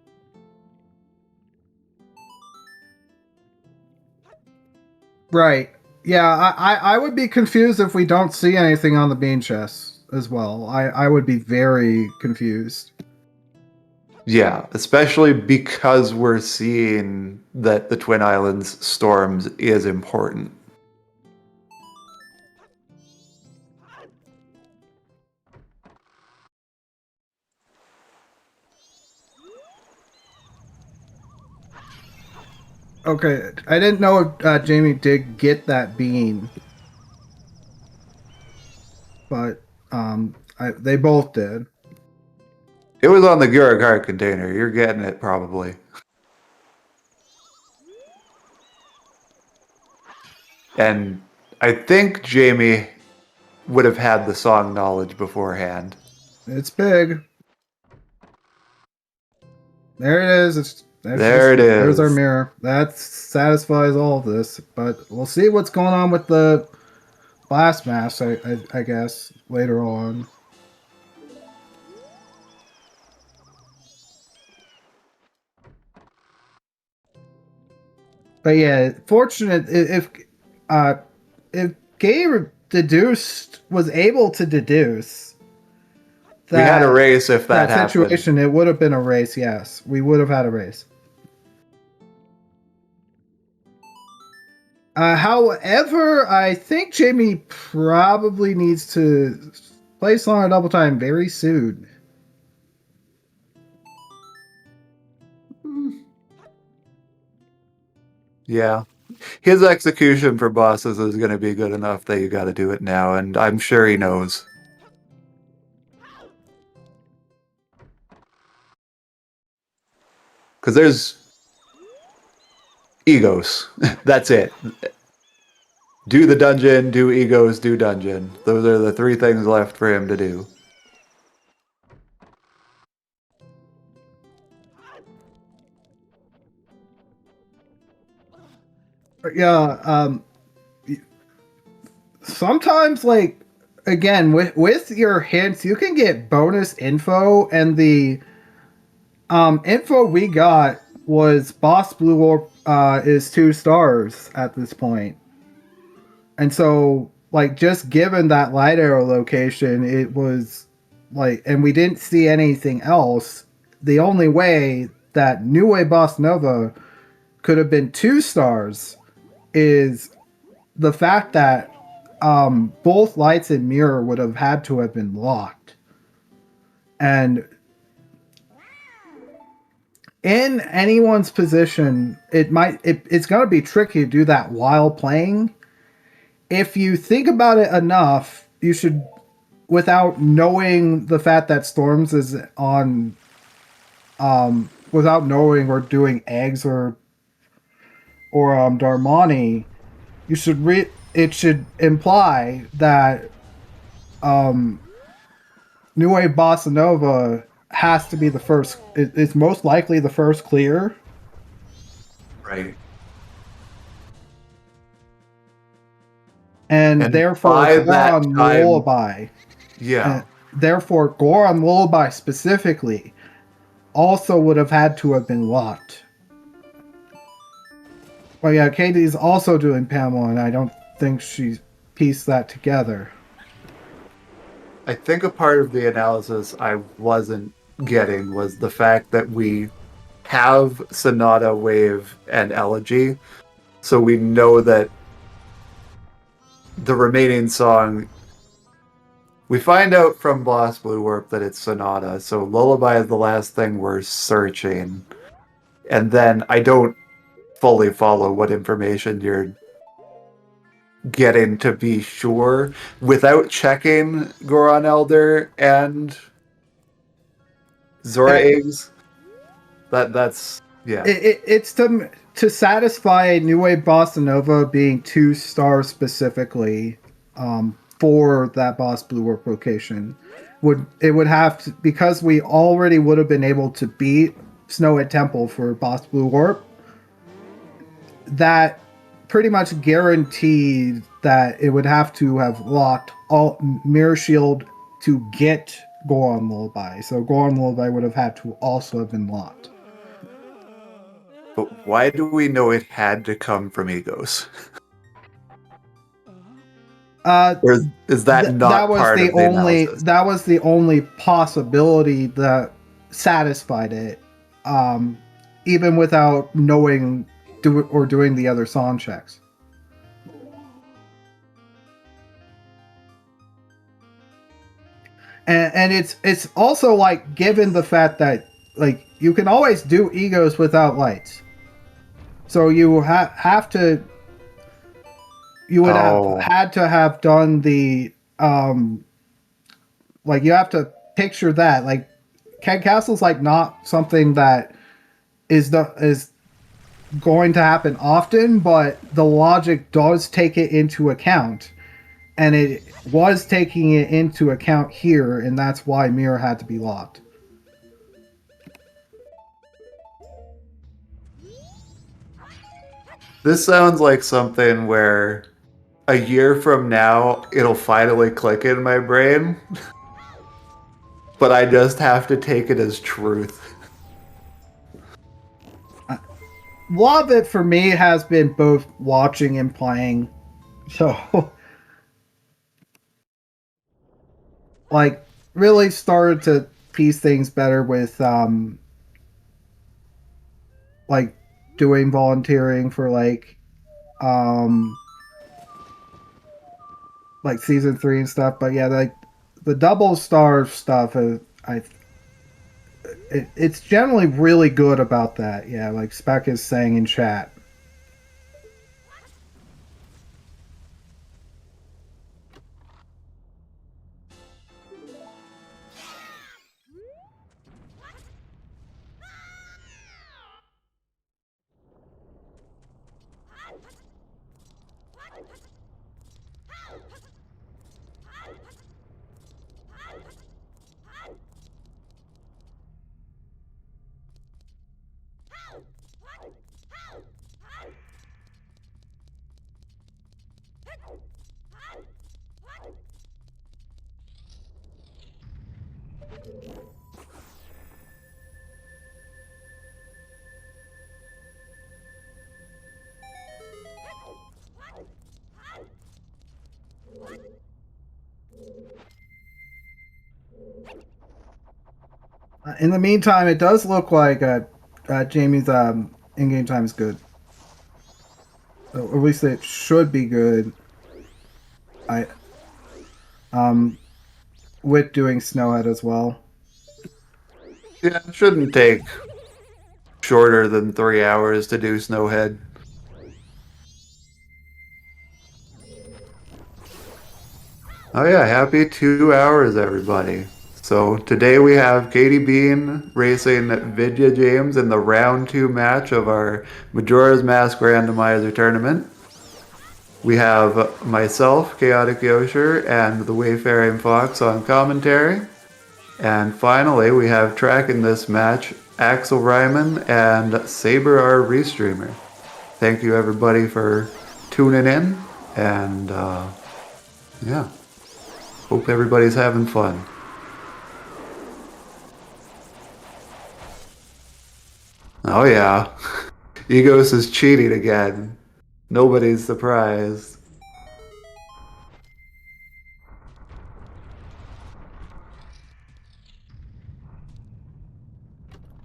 Right. Yeah, I would be confused if we don't see anything on the bean chest as well. I would be very confused. Yeah, especially because we're seeing that the Twin Islands storms is important. Okay, I didn't know if Jamie did get that bean, but they both did. It was on the Gurukart container. You're getting it probably. And I think Jamie would have had the song knowledge beforehand. It's big. There it is. There's our mirror. That satisfies all of this. But we'll see what's going on with the blast mass, I guess, later on. But yeah, fortunate if Gabe was able to deduce that We had a race if that happened. Situation, it would have been a race, yes. We would have had a race. However, I think Jamie probably needs to play Song of Double Time very soon. Yeah. His execution for bosses is going to be good enough that you got to do it now, and I'm sure he knows. Because there's egos. That's it. Do the dungeon, do egos, do dungeon. Those are the three things left for him to do. Yeah, sometimes, like, again, with your hints, you can get bonus info, and the info we got was Boss Blue Orb is 2 stars at this point. And so, like, just given that light arrow location, it was like, and we didn't see anything else. The only way that New Way Boss Nova could have been 2 stars is the fact that both lights and mirror would have had to have been locked. And in anyone's position, it's going to be tricky to do that while playing. If you think about it enough, you should, without knowing the fact that Storms is on, without knowing or doing eggs or Darmani, you should it should imply that New Wave Bossa Nova has to be the first. It's most likely the first clear. Right. And therefore, Goron Lullaby. Yeah. Therefore, Goron Lullaby specifically also would have had to have been locked. But yeah, Katie's also doing Pamela, and I don't think she's pieced that together. I think a part of the analysis I wasn't getting was the fact that we have Sonata, Wave, and Elegy, so we know that the remaining song, we find out from Boss Blue Warp that it's Sonata, so Lullaby is the last thing we're searching. And then I don't fully follow what information you're getting to be sure without checking Goron Elder and Zora eggs. That's yeah. It's to satisfy a New Wave Bossa Nova being 2-star specifically for that boss blue warp location. Would have to, because we already would have been able to beat Snowhead Temple for boss blue warp. That pretty much guaranteed that it would have to have locked all Mirror Shield to get Goron Lullaby. So Goron Lullaby would have had to also have been locked. But why do we know it had to come from Egos? Or is that not that was part the of the only analysis? that was the only possibility that satisfied it, even without knowing doing the other song checks. And it's also like, given the fact that like you can always do Egos without lights, so you have to. You would have had to have done the like, you have to picture that, like, Keg Castle's like not something that is going to happen often, but the logic does take it into account, and it was taking it into account here, and that's why Mirror had to be locked. This sounds like something where a year from now it'll finally click in my brain, but I just have to take it as truth. A lot of it for me has been both watching and playing, so like really started to piece things better with like doing volunteering for like season 3 and stuff. But yeah, like the double star stuff it's generally really good about that. Yeah, like Spec is saying in chat. In the meantime, it does look like Jamie's in-game time is good. Or at least it should be good. With doing Snowhead as well. Yeah, it shouldn't take shorter than 3 hours to do Snowhead. Oh yeah, happy 2 hours, everybody. So today we have Katie Bean racing Vidya James in the round 2 match of our Majora's Mask Randomizer tournament. We have myself, Chaotic Yosher, and the Wayfaring Fox on commentary. And finally, we have tracking this match, Axel Ryman and Saber, our restreamer. Thank you everybody for tuning in, and yeah, hope everybody's having fun. Oh yeah, Egos is cheating again. Nobody's surprised.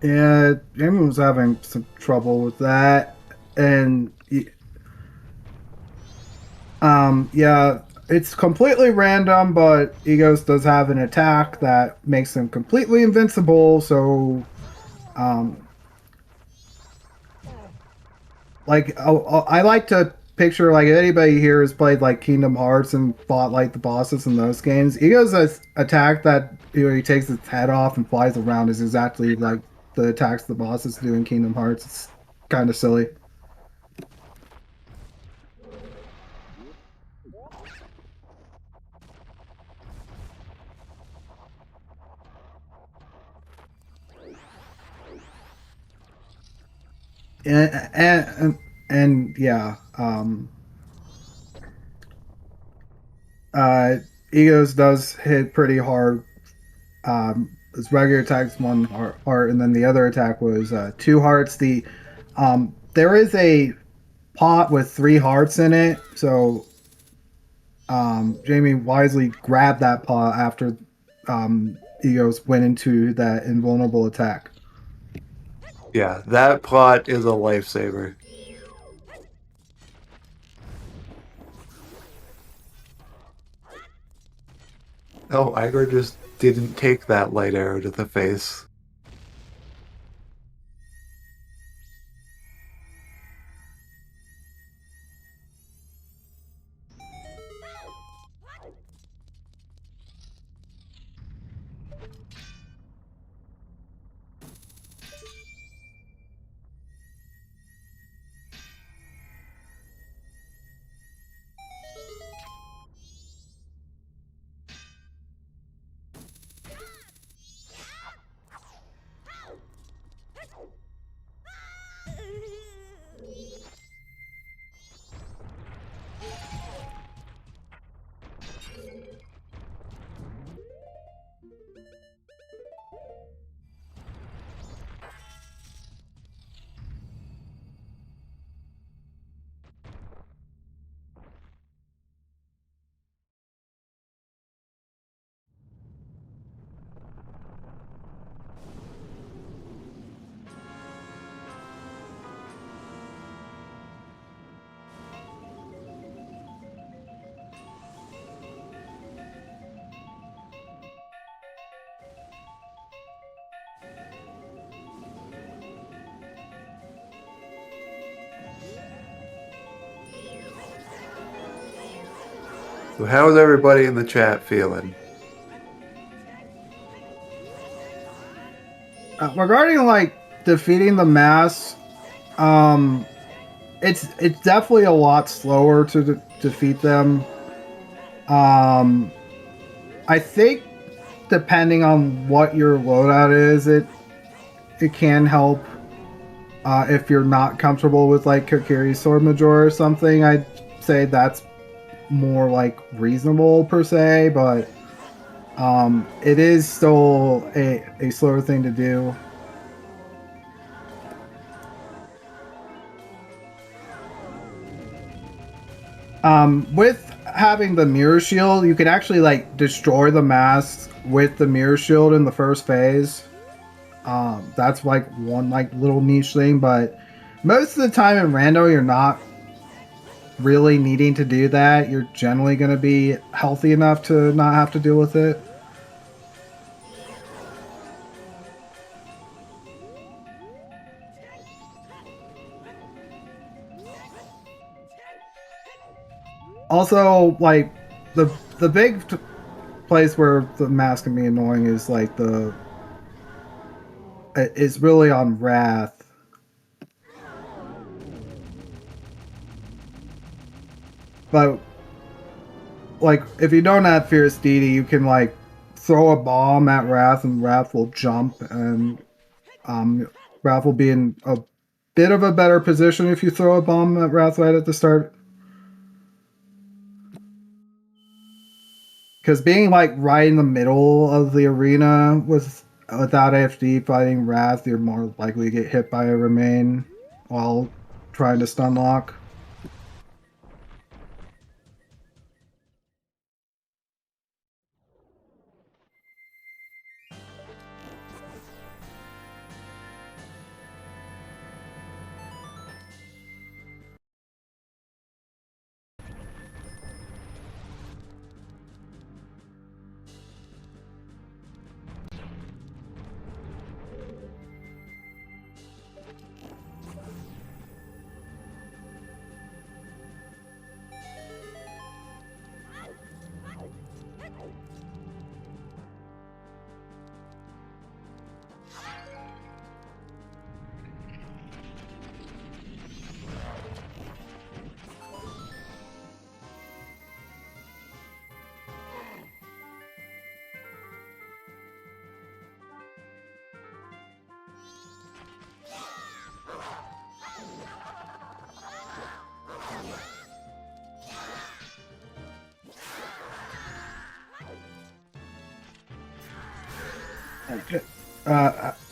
Yeah, Jamie was having some trouble with that, and yeah, it's completely random, but Egos does have an attack that makes him completely invincible. So, like, I like to picture, like, if anybody here has played like Kingdom Hearts and fought like the bosses in those games, Ego's attack that he takes his head off and flies around is exactly like the attacks the bosses do in Kingdom Hearts. It's kind of silly. And yeah, uh, Egos does hit pretty hard. His regular attack's one heart, and then the other attack was 2 hearts. There is a pot with 3 hearts in it, so Jamie wisely grabbed that pot after Egos went into that invulnerable attack. Yeah, that plot is a lifesaver. Oh, Igor just didn't take that light arrow to the face. So how is everybody in the chat feeling? Regarding like defeating the mass, it's definitely a lot slower to defeat them. I think depending on what your loadout is, it can help. If you're not comfortable with like Kokiri's Sword Major or something, I'd say that's more like reasonable per se, but it is still a slower thing to do. With having the mirror shield, you can actually like destroy the mask with the mirror shield in the first phase. That's like one like little niche thing, but most of the time in rando, you're not really needing to do that. You're generally going to be healthy enough to not have to deal with it. Also, like the big place where the mask can be annoying is like it's really on Wrath. But like if you don't have Fierce Deity, you can like throw a bomb at Wrath and Wrath will jump, and Wrath will be in a bit of a better position if you throw a bomb at Wrath right at the start. Because being like right in the middle of the arena without AFD fighting Wrath, you're more likely to get hit by a remain while trying to stun lock.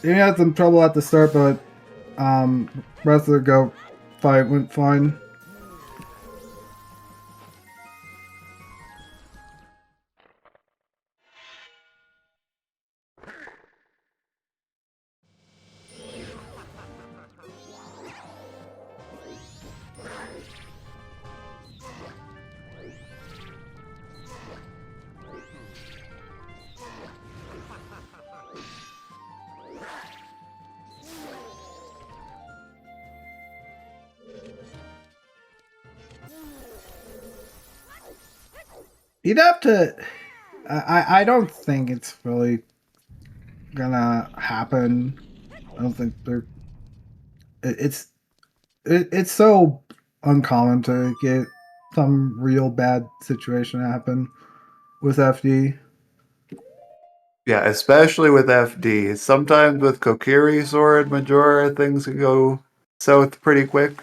You had some trouble at the start, but rest of the go fight went fine. You'd have to. I don't think it's really gonna happen. I don't think they're. It's so uncommon to get some real bad situation happen with FD. Yeah, especially with FD. Sometimes with Kokiri, Sora, and Majora, things can go south pretty quick.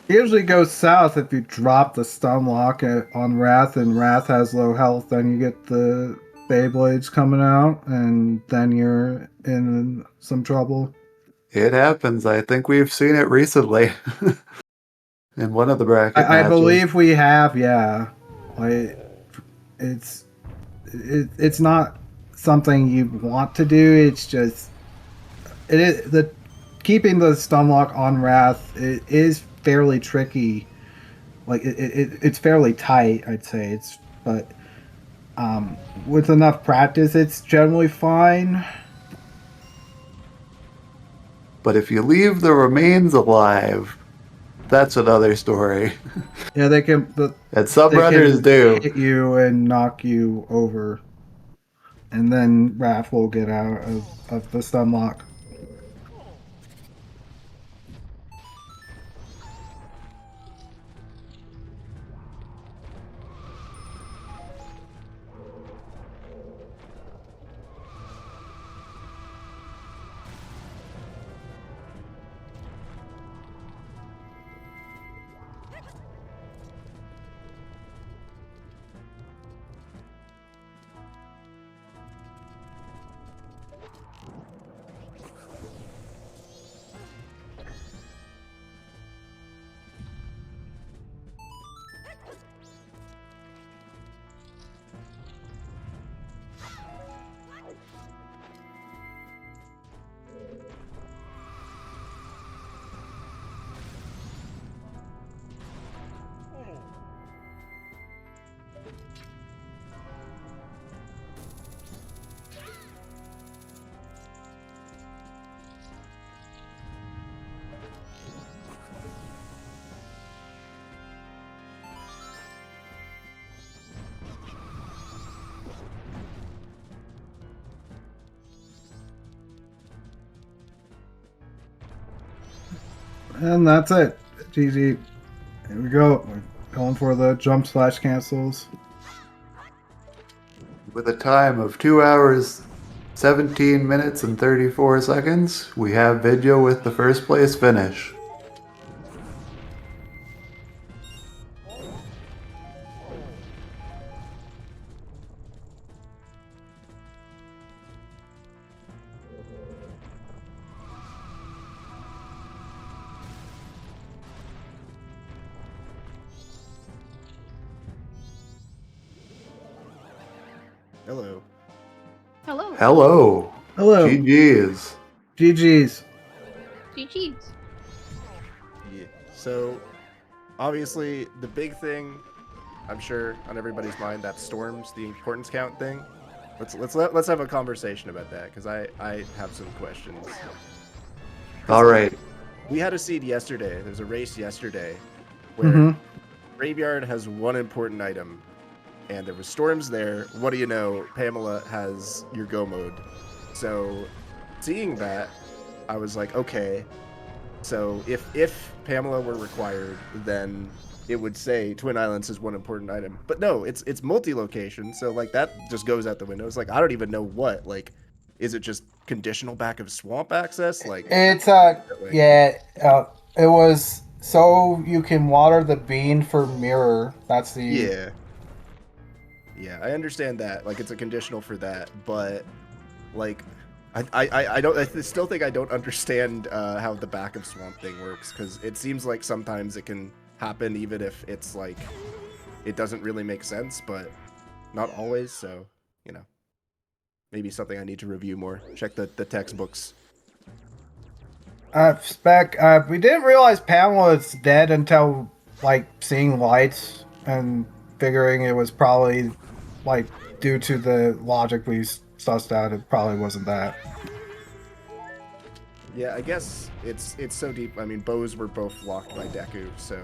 It usually goes south if you drop the stun lock on Wrath, and Wrath has low health. Then you get the Beyblades coming out, and then you're in some trouble. It happens. I think we've seen it recently in one of the bracket I matches. believe we have, yeah. Like, it's not something you want to do. It's just it is the keeping the stun lock on Wrath is fairly tricky. Like it's fairly tight, I'd say. But with enough practice, it's generally fine. But if you leave the remains alive, that's another story. Yeah, they can. And some they runners can do. hit you and knock you over, and then Wrath will get out of the stun lock. And that's it. GG. Here we go. We're going for the jump slash cancels. With a time of 2 hours, 17 minutes, and 34 seconds, we have Vidya with the first place finish. Hello. Hello. Hello. Hello. GG's. GG's. GG's. Yeah. So, obviously, the big thing, I'm sure on everybody's mind, that storms, the importance count thing. Let's have a conversation about that because I have some questions. All right. We had a seed yesterday. There's a race yesterday where Graveyard has one important item, and there was storms there. What do you know? Pamela has your go mode. So, seeing that, I was like, okay. So if Pamela were required, then it would say Twin Islands is one important item. But no, it's multi-location, so like that just goes out the window. It's like I don't even know what. Like, is it just conditional back of swamp access? Like It's it was so you can water the bean for mirror. That's the Yeah, I understand that. Like it's a conditional for that, but Like, I don't. I still think I don't understand how the back of Swamp Thing works, because it seems like sometimes it can happen even if it's like it doesn't really make sense, but not always. So maybe something I need to review more. Check the textbooks. Spec, we didn't realize Pamela was dead until, like, seeing lights and figuring it was probably, like, due to the logic we sussed out, it probably wasn't that. Yeah, I guess it's so deep. I mean, bows were both locked by Deku, so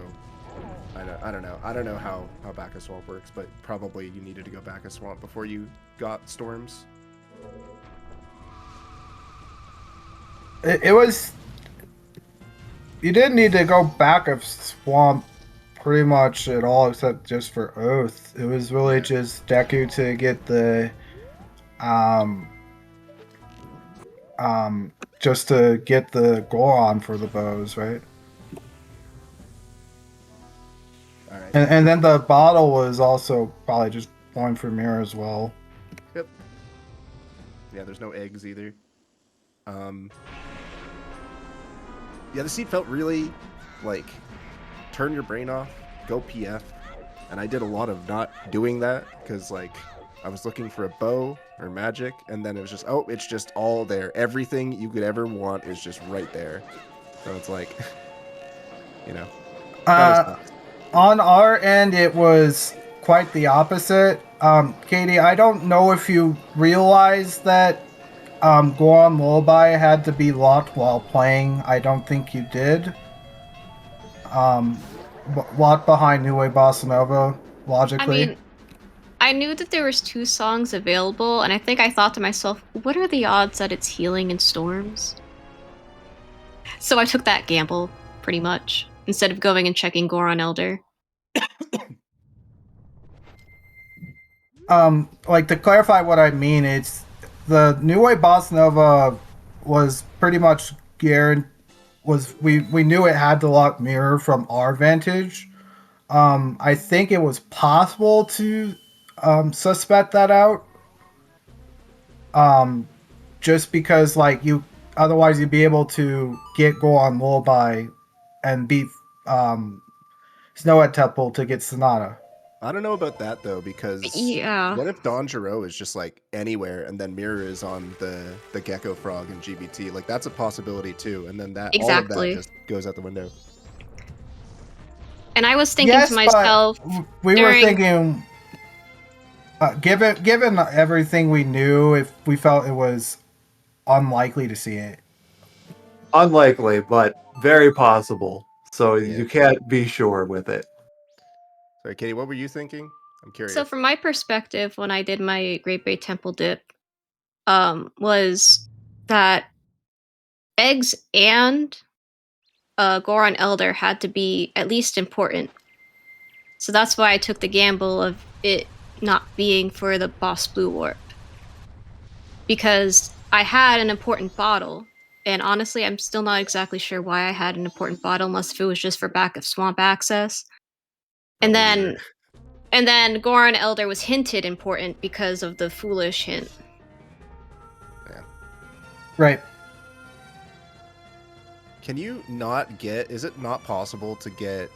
I don't know. I don't know how back of Swamp works, but probably you needed to go back of Swamp before you got Storms. It was... You didn't need to go back of Swamp pretty much at all, except just for Oath. It was really just Deku to get the... just to get the Goron for the bows, right? All right. And then the bottle was also probably just going for Mirror as well. Yep. Yeah, there's no eggs either. Yeah, the seed felt really like turn your brain off, go PF, and I did a lot of not doing that because like I was looking for a bow or magic, and then it was just it's just all there. Everything you could ever want is just right there. So it's like, On our end, it was quite the opposite. Katie, I don't know if you realized that Goron Lullaby had to be locked while playing. I don't think you did. Locked behind New Way Bossa Nova, logically. I mean, I knew that there was 2 songs available, and I think I thought to myself, what are the odds that it's Healing and Storms? So I took that gamble, pretty much, instead of going and checking Goron Elder. Like, to clarify what I mean, it's the New Way Bossa Nova was pretty much guaranteed. We knew it had to lock Mirror from our vantage. I think it was possible to suspect that out. Just because, like, otherwise you'd be able to get Goron Lullaby and beat Snowhead Temple to get Sonata. I don't know about that though, because Yeah. what if Don Giro is just like anywhere and then Mirror is on the Gecko Frog and GBT? Like that's a possibility too, and then that all of Exactly. that just goes out the window. And I was thinking to myself, but we were thinking, given everything we knew, if we felt it was unlikely to see it. Unlikely, but very possible. So you can't be sure with it. Sorry, Katie, what were you thinking? I'm curious. So from my perspective, when I did my Great Bay Temple dip, was that eggs and Goron Elder had to be at least important. So that's why I took the gamble of it not being for the Boss Blue Warp. Because I had an important bottle, and honestly, I'm still not exactly sure why I had an important bottle, unless if it was just for back of swamp access. And then Goron Elder was hinted important because of the foolish hint. Yeah. Right. Can you not get? Is it not possible to get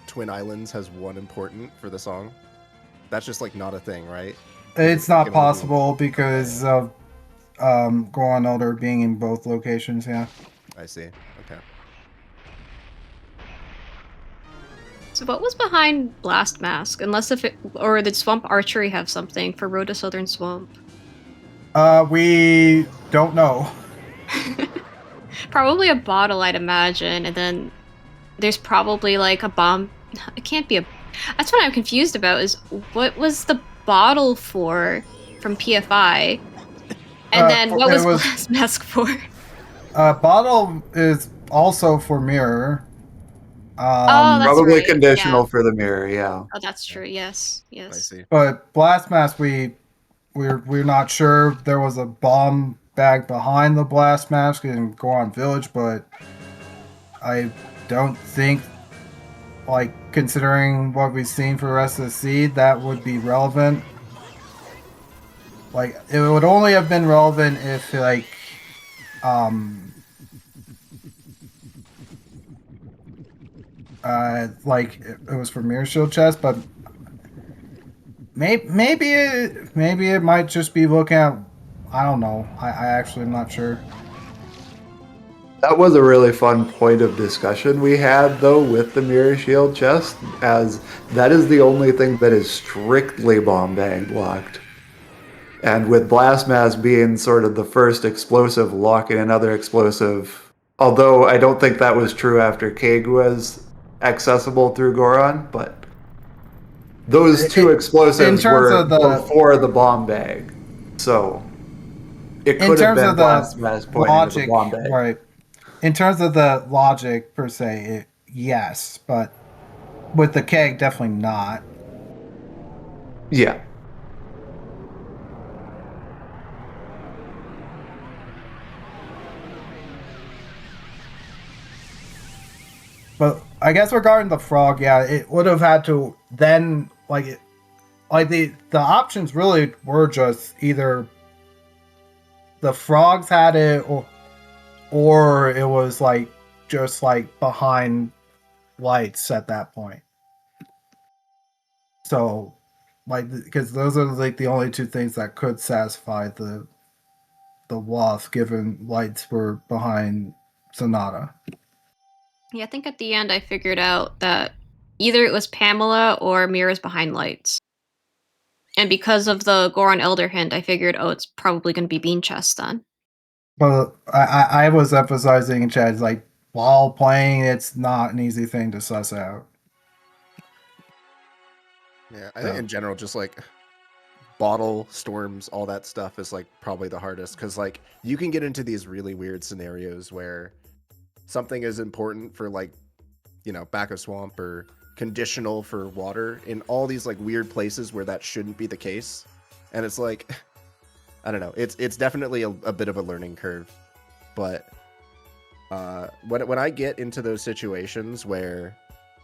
Twin Islands has one important for the song? That's just like not a thing, right? It's not possible because of Goron Elder being in both locations. Yeah. I see. Okay. So what was behind Blast Mask? Unless if it or did Swamp Archery have something for Road to Southern Swamp? We don't know. Probably a bottle, I'd imagine, and then there's probably like a bomb. It can't be a. That's what I'm confused about. Is what was the bottle for from PFI, and then what was Blast Mask for? Bottle is also for Mirror. Oh, that's probably right. conditional for the Mirror. Yeah. Oh, that's true. Yes. I see. But Blast Mask, we're not sure. There was a bomb bag behind the Blast Mask in Goron Village, but I don't think, like, considering what we've seen for the rest of the seed, that would be relevant. like it would only have been relevant if like like it was for Mirror Shield chest, but maybe it might just be looking at. I don't know. I actually am not sure. That was a really fun point of discussion we had, though, with the Mirror Shield chest, as that is the only thing that is strictly bomb bag blocked. And with Blast Mass being sort of the first explosive locking another explosive, although I don't think that was true after Keg was accessible through Goron, but those two explosives were before the bomb bag. So it could have been Blast Mass pointing to the bomb bag. Right. In terms of the logic per se, yes, but with the keg, definitely not. Yeah. But I guess regarding the frog, yeah, it would have had to then the options really were just either the frogs had it or it was like just like behind lights at that point. So like because those are like the only two things that could satisfy the wasp given lights were behind Sonata. Yeah, I think at the end I figured out that either it was Pamela or Mira's behind lights. And because of the Goron Elder hint, I figured, oh, it's probably going to be Bean Chest then. But I was emphasizing in chat, like, while playing, it's not an easy thing to suss out. Yeah, I think in general, just like bottle storms, all that stuff is like probably the hardest because like you can get into these really weird scenarios where something is important for like, you know, back of swamp or conditional for water in all these like weird places where that shouldn't be the case. And it's like, I don't know, it's definitely a bit of a learning curve. But when I get into those situations where,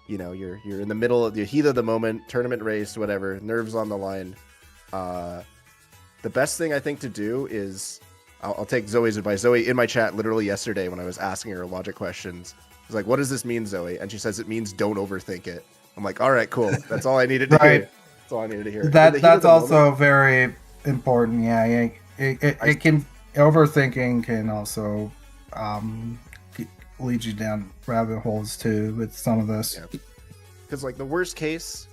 you know, you're in the middle of the heat of the moment, tournament race, whatever, nerves on the line, the best thing I think to do is I'll take Zoe's advice. Zoe in my chat literally yesterday when I was asking her logic questions, I was like, what does this mean, Zoe? And she says it means don't overthink it. I'm like, all right, cool. That's all I needed to hear. That's all I needed to hear. That's also very important. Yeah, it can overthinking can also lead you down rabbit holes too with some of this. Because like the worst case,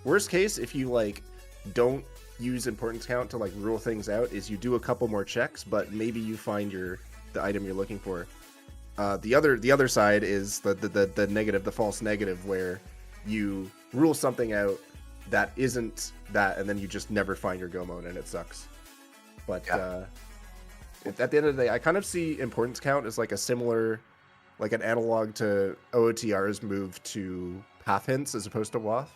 if you like don't use importance count to like rule things out, is you do a couple more checks, but maybe you find the item you're looking for. The other side is the negative, the false negative, where you rule something out that isn't that, and then you just never find your go mode, and it sucks. But at the end of the day, I kind of see importance count as like a similar, like an analog to OOTR's move to path hints as opposed to WAF,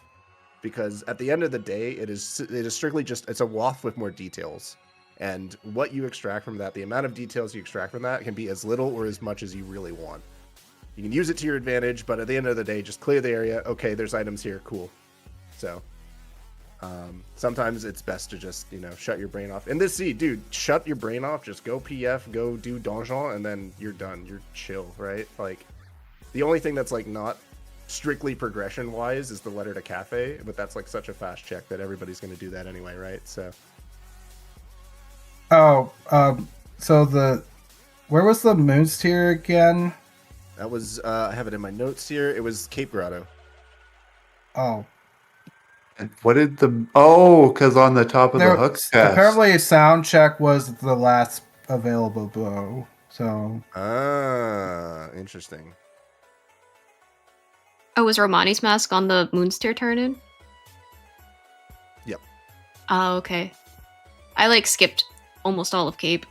because at the end of the day, it is strictly just, it's a WAF with more details. And what you extract from that, the amount of details you extract from that can be as little or as much as you really want. You can use it to your advantage, but at the end of the day, just clear the area. Okay, there's items here. Cool. So sometimes it's best to just, you know, shut your brain off. In this seed, dude, shut your brain off. Just go PF, go do donjon, and then you're done. You're chill, right? Like, the only thing that's like not strictly progression wise is the letter to cafe, but that's like such a fast check that everybody's going to do that anyway, right? So so where was the moon's tier again? that was I have it in my notes here. It was Cape Grotto. Oh, and what did because on the top of the hook chest, apparently sound check was the last available blow. So interesting. Oh, was Romani's mask on the Moonsteer turn-in? Yep. Oh, okay. I like skipped almost all of Cape.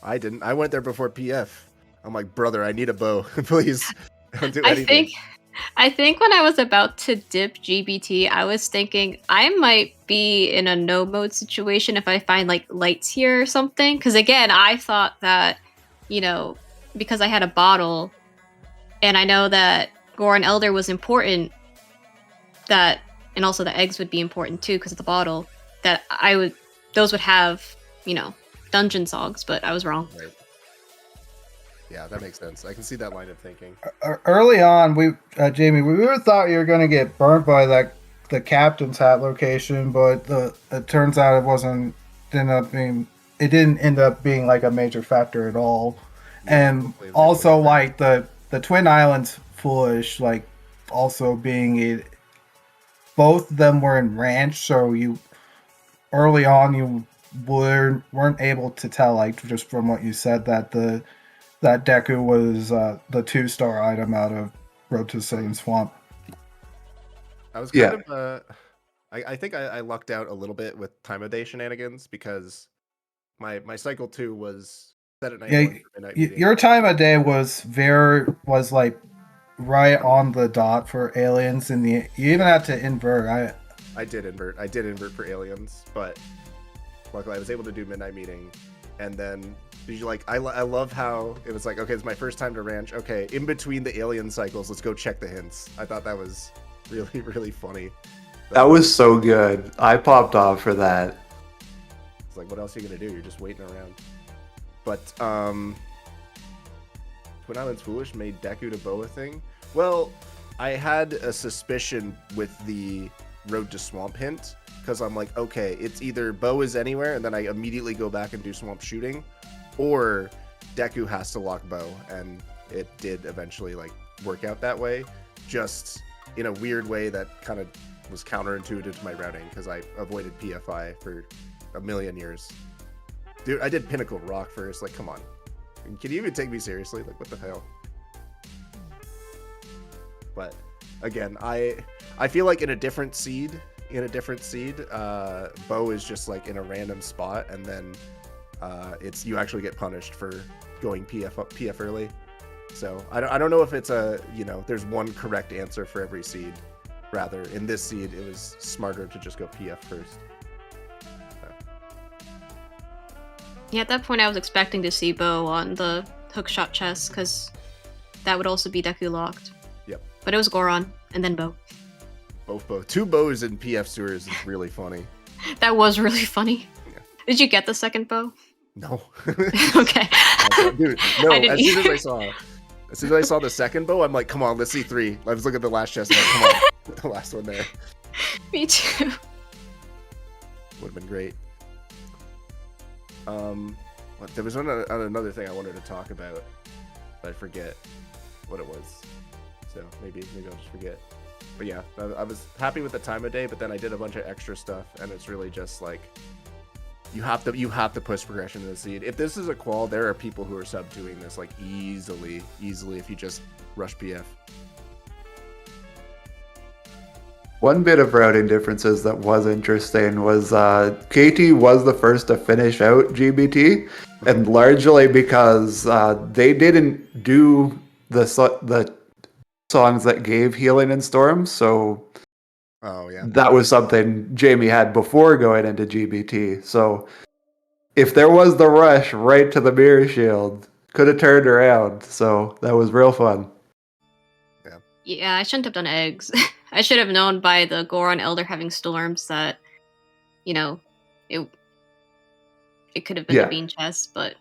I didn't. I went there before PF. I'm like, brother, I need a bow. Please don't do anything. I think when I was about to dip GBT, I was thinking I might be in a no mode situation if I find like lights here or something. Because again, I thought that, you know, because I had a bottle and I know that Goron Elder was important, and also the eggs would be important too because of the bottle, that I would those would have, dungeon songs, but I was wrong. Right. Yeah, that makes sense. I can see that line of thinking. Early on, Jamie, we really thought you were going to get burnt by the captain's hat location, but it turns out it didn't end up being like a major factor at all. Yeah, And completely also different. like the Twin Islands foolish, like also being both of them were in ranch, so you early on you weren't able to tell, like just from what you said, that that Deku was the 2-star item out of Road to Satan Swamp. I was Yeah. kind of I think I lucked out a little bit with time of day shenanigans because my cycle 2 was set at night Yeah, 1 for midnight meeting. your time of day was like right on the dot for aliens, and you even had to invert. I did invert for aliens, but luckily I was able to do midnight meeting. And then did you I love how it was like, okay, it's my first time to ranch. Okay, in between the alien cycles, let's go check the hints. I thought that was really, really funny. That was so good. I popped off for that. It's like, what else are you gonna do? You're just waiting around. But Twin Islands Foolish made Deku to Boa thing. Well, I had a suspicion with the Road to Swamp hint, because I'm like, okay, it's either Bow is anywhere, and then I immediately go back and do swamp shooting, or Deku has to lock Bow, and it did eventually work out that way, just in a weird way that kind of was counterintuitive to my routing, because I avoided PFI for a million years. Dude, I did Pinnacle Rock first, come on. Can you even take me seriously? What the hell? But again, I feel like in a different seed, Bow is just in a random spot, and then you actually get punished for going PF early. So I don't know if it's there's one correct answer for every seed. Rather, in this seed, it was smarter to just go PF first. Yeah, at that point I was expecting to see Bo on the hookshot chest, because that would also be Deku locked. Yep. But it was Goron, and then Bo. Both Bow. 2 Bows in PF sewers is really funny. That was really funny. Yeah. Did you get the second Bo? No. Okay. Dude, no, I didn't as soon as I saw the second Bow, I'm like, come on, let's see 3. Let's look at the last chest. Come on. The last one there. Me too. Would have been great. There was another thing I wanted to talk about, but I forget what it was. So maybe I'll just forget. But yeah, I was happy with the time of day, but then I did a bunch of extra stuff, and it's really just you have to push progression to the seed. If this is a qual, there are people who are sub-2ing this easily if you just rush PF. One bit of routing differences that was interesting was KT was the first to finish out GBT, and largely because they didn't do the songs that gave healing and storms, so Oh yeah, that was something Jamie had before going into GBT. So if there was the rush right to the mirror shield, could have turned around. So that was real fun. Yeah, I shouldn't have done eggs. I should have known by the Goron Elder having storms that, it could have been the bean chest, but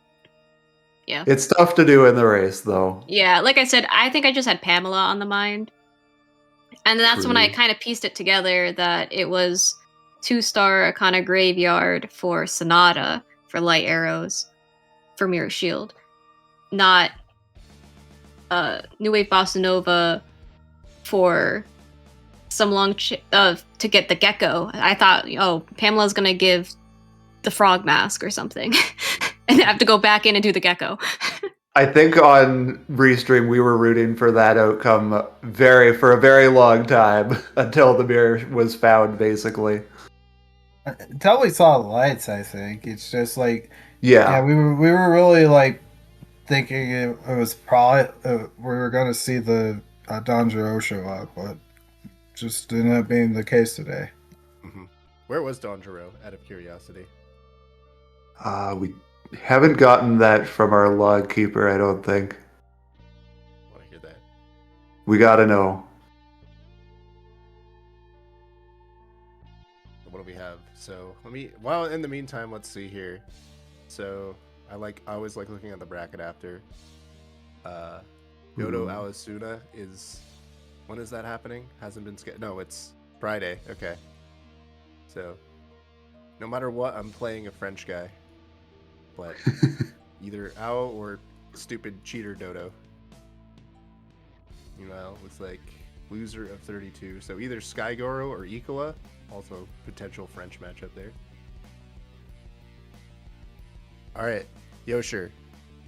yeah. It's tough to do in the race, though. Yeah, like I said, I think I just had Pamela on the mind. And that's when I kind of pieced it together that it was 2-star Akana Graveyard for Sonata for light arrows for Mirror Shield, not New Wave Bossa Nova for some long to get the gecko. I thought, Pamela's gonna give the frog mask or something, and I have to go back in and do the gecko. I think on Restream we were rooting for that outcome for a very long time until the mirror was found, basically. Until we saw the lights, I think it's just we were really thinking it was probably we were going to see the Danjiro show up, but just didn't end up being the case today. Mm-hmm. Where was Danjiro, out of curiosity? We haven't gotten that from our log keeper, I don't think. I want to hear that. We gotta know. What do we have? So well, in the meantime, let's see here. So I always like looking at the bracket after. Yodo Awasuna is, when is that happening? Hasn't been scheduled. No, it's Friday. Okay. So no matter what, I'm playing a French guy, but either Ao or stupid cheater Dodo. Looks like loser of 32. So either Skygoro or Ikoa, also potential French matchup there. All right, Yosher,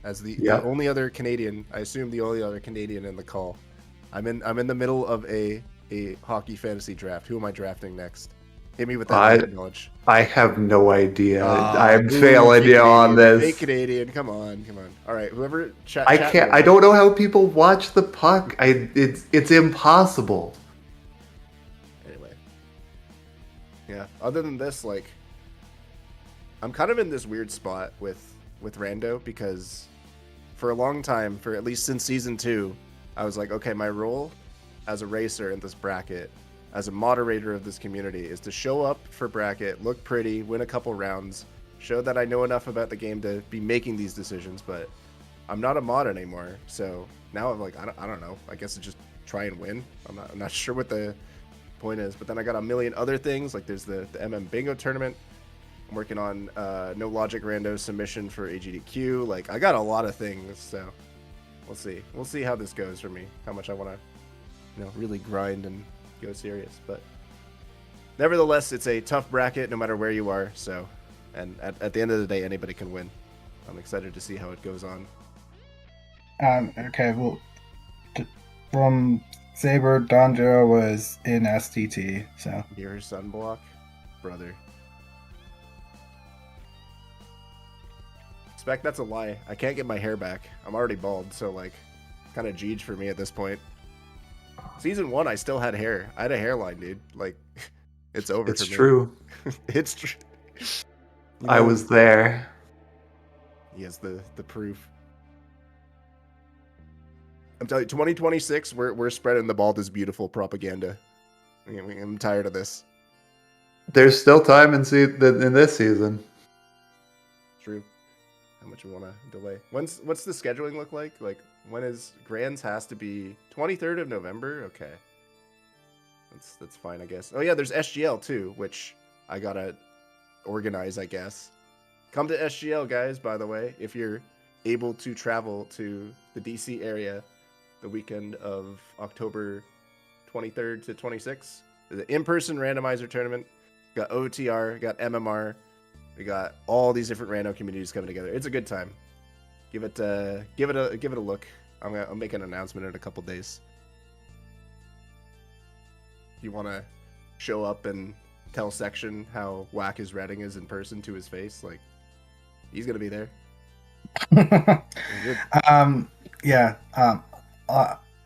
as the only other Canadian, I assume the only other Canadian in the call. I'm in the middle of a hockey fantasy draft. Who am I drafting next? Hit me with that knowledge. I have no idea. I'm failing you on this. Fake Canadian, come on. All right, whoever chat. I can't. I don't know how people watch the puck. It's impossible. Anyway, yeah. Other than this, like, I'm kind of in this weird spot with Rando because for a long time, for at least since season 2, I was like, okay, my role as a racer in this bracket, as a moderator of this community, is to show up for bracket, look pretty, win a couple rounds, show that I know enough about the game to be making these decisions, but I'm not a mod anymore. So now I'm like, I don't know. I guess it's just try and win. I'm not sure what the point is, but then I got a million other things. Like there's the MM Bingo tournament. I'm working on No Logic Rando submission for AGDQ. Like I got a lot of things, so we'll see. We'll see how this goes for me. How much I want to, really grind and go serious. But nevertheless, it's a tough bracket no matter where you are. So, and at the end of the day, anybody can win. I'm excited to see how it goes on. Okay, well, from Saber, Donjo was in STT, so. Your sunblock, brother. Spec, that's a lie. I can't get my hair back. I'm already bald, so like, kind of Jeej for me at this point. Season 1, I still had hair. I had a hairline, dude. Like, it's over for me. It's true. It's true. I was there. He has the proof. I'm telling you, 2026, we're spreading the bald is beautiful propaganda. I'm tired of this. There's still time in this season. True. How much we want to delay? What's the scheduling look like? Like, when is Grands has to be 23rd of November? Okay, that's fine, I guess. Oh yeah, there's SGL too, which I gotta organize, I guess. Come to SGL, guys. By the way, if you're able to travel to the DC area the weekend of October 23rd to 26th, the in-person randomizer tournament. Got OTR, got MMR. We got all these different rando communities coming together. It's a good time. Give it a look. I'll make an announcement in a couple days. If you want to show up and tell Section how whack his Redding is in person to his face, like, he's gonna be there. Yeah.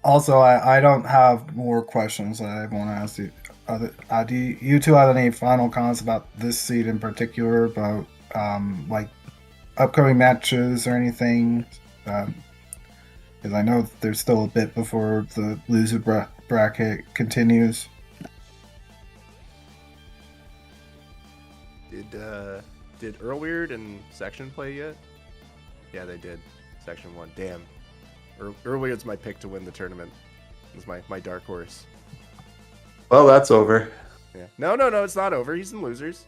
Also, I don't have more questions that I want to ask you. Do you two have any final comments about this seed in particular, about like upcoming matches or anything? Because I know there's still a bit before the loser bracket continues. Did Earl Weird and Section play yet? Yeah, they did. Section 1. Damn. Earl Weird's my pick to win the tournament. He's my dark horse. Well, that's over. Yeah. No, it's not over. He's in losers.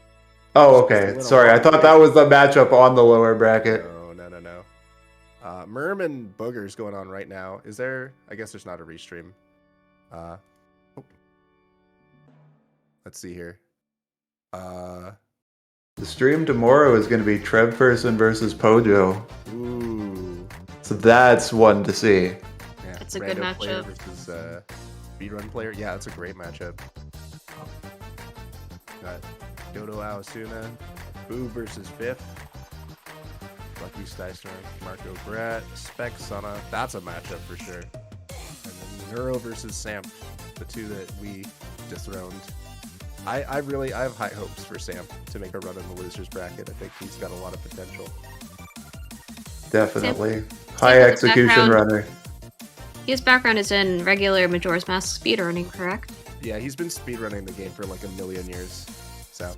Oh, okay. Sorry, I thought that was the matchup on the lower bracket. No. Merm and Booger's going on right now. Is there? I guess there's not a restream. Let's see here. The stream tomorrow is going to be Trev Person versus Pojo. Ooh. So that's one to see. Yeah. That's a good matchup. Versus speedrun player. Yeah, that's a great matchup. Got Dodo Awasuna, Boo versus Biff, Lucky Steister, Marco Brett, Spec Sana. That's a matchup for sure. And then Neuro versus Sam, the two that we dethroned. I have high hopes for Sam to make a run in the losers bracket. I think he's got a lot of potential. Definitely. High execution runner. His background is in regular Majora's Mask speedrunning, correct? Yeah, he's been speedrunning the game for like a million years. So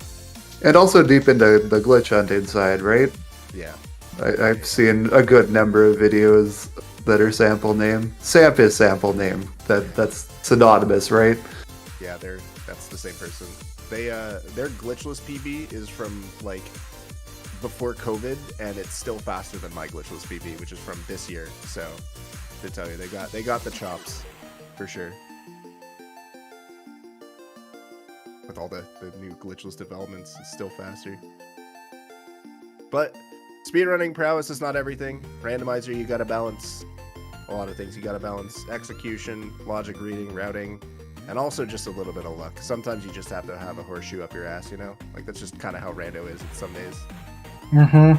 And also deep into the glitch hunting side, right? Yeah. I've seen a good number of videos that are sample name. Samp is sample name. That's synonymous, right? Yeah, that's the same person. Their glitchless PB is from like before COVID, and it's still faster than my glitchless PB, which is from this year. So to tell you, they got the chops for sure. With all the new glitchless developments, it's still faster. But speedrunning prowess is not everything. Randomizer, you gotta balance a lot of things. You gotta balance execution, logic reading, routing, and also just a little bit of luck. Sometimes you just have to have a horseshoe up your ass, you know? Like, that's just kind of how rando is some days. Yeah,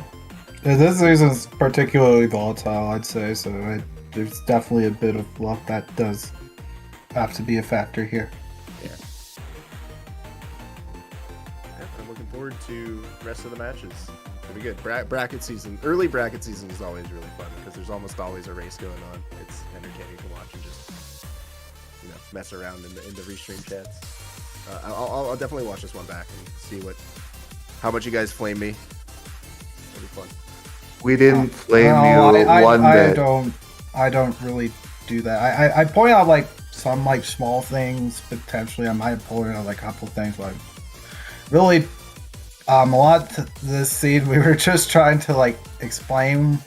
this season's particularly volatile, I'd say, so there's definitely a bit of luck that does have to be a factor here. Yeah. I'm looking forward to the rest of the matches. It'll be good. Bracket season, early bracket season is always really fun because there's almost always a race going on. It's entertaining to watch and just, you know, mess around in the restream chats. I'll definitely watch this one back and see how much you guys flame me. It'll be fun. We didn't flame No, you one bit. I don't really do that. I point out like some like small things potentially. I might point out like a couple things, but really a lot of this seed we were just trying to like explain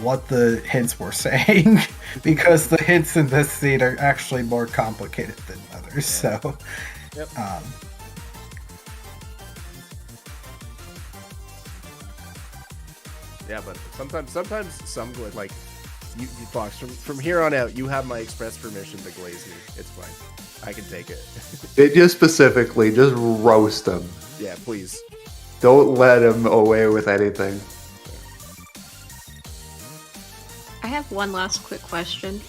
what the hints were saying because the hints in this seed are actually more complicated than others. So Yep. Yeah, but sometimes some glitch, like you Fox, from here on out, you have my express permission to glaze me. It's fine. I can take it. Vidya specifically, just roast him. Yeah, please. Don't let him away with anything. I have one last quick question.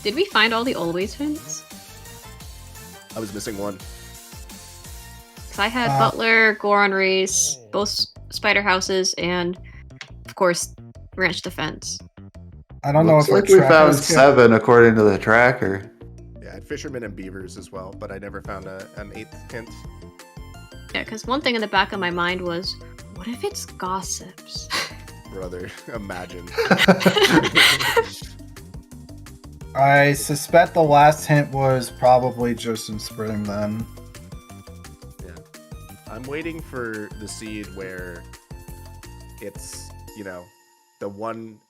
Did we find all the always hints? I was missing one. Because I had Butler, Goron Race, both Spider Houses, and of course, Ranch Defense. I don't know Looks if like we found 7 according to the tracker. Yeah, I had Fishermen and Beavers as well, but I never found an 8th hint. Yeah, because one thing in the back of my mind was, what if it's gossips? Brother, imagine. I suspect the last hint was probably just in spring then. Yeah. I'm waiting for the seed where it's, you know, the one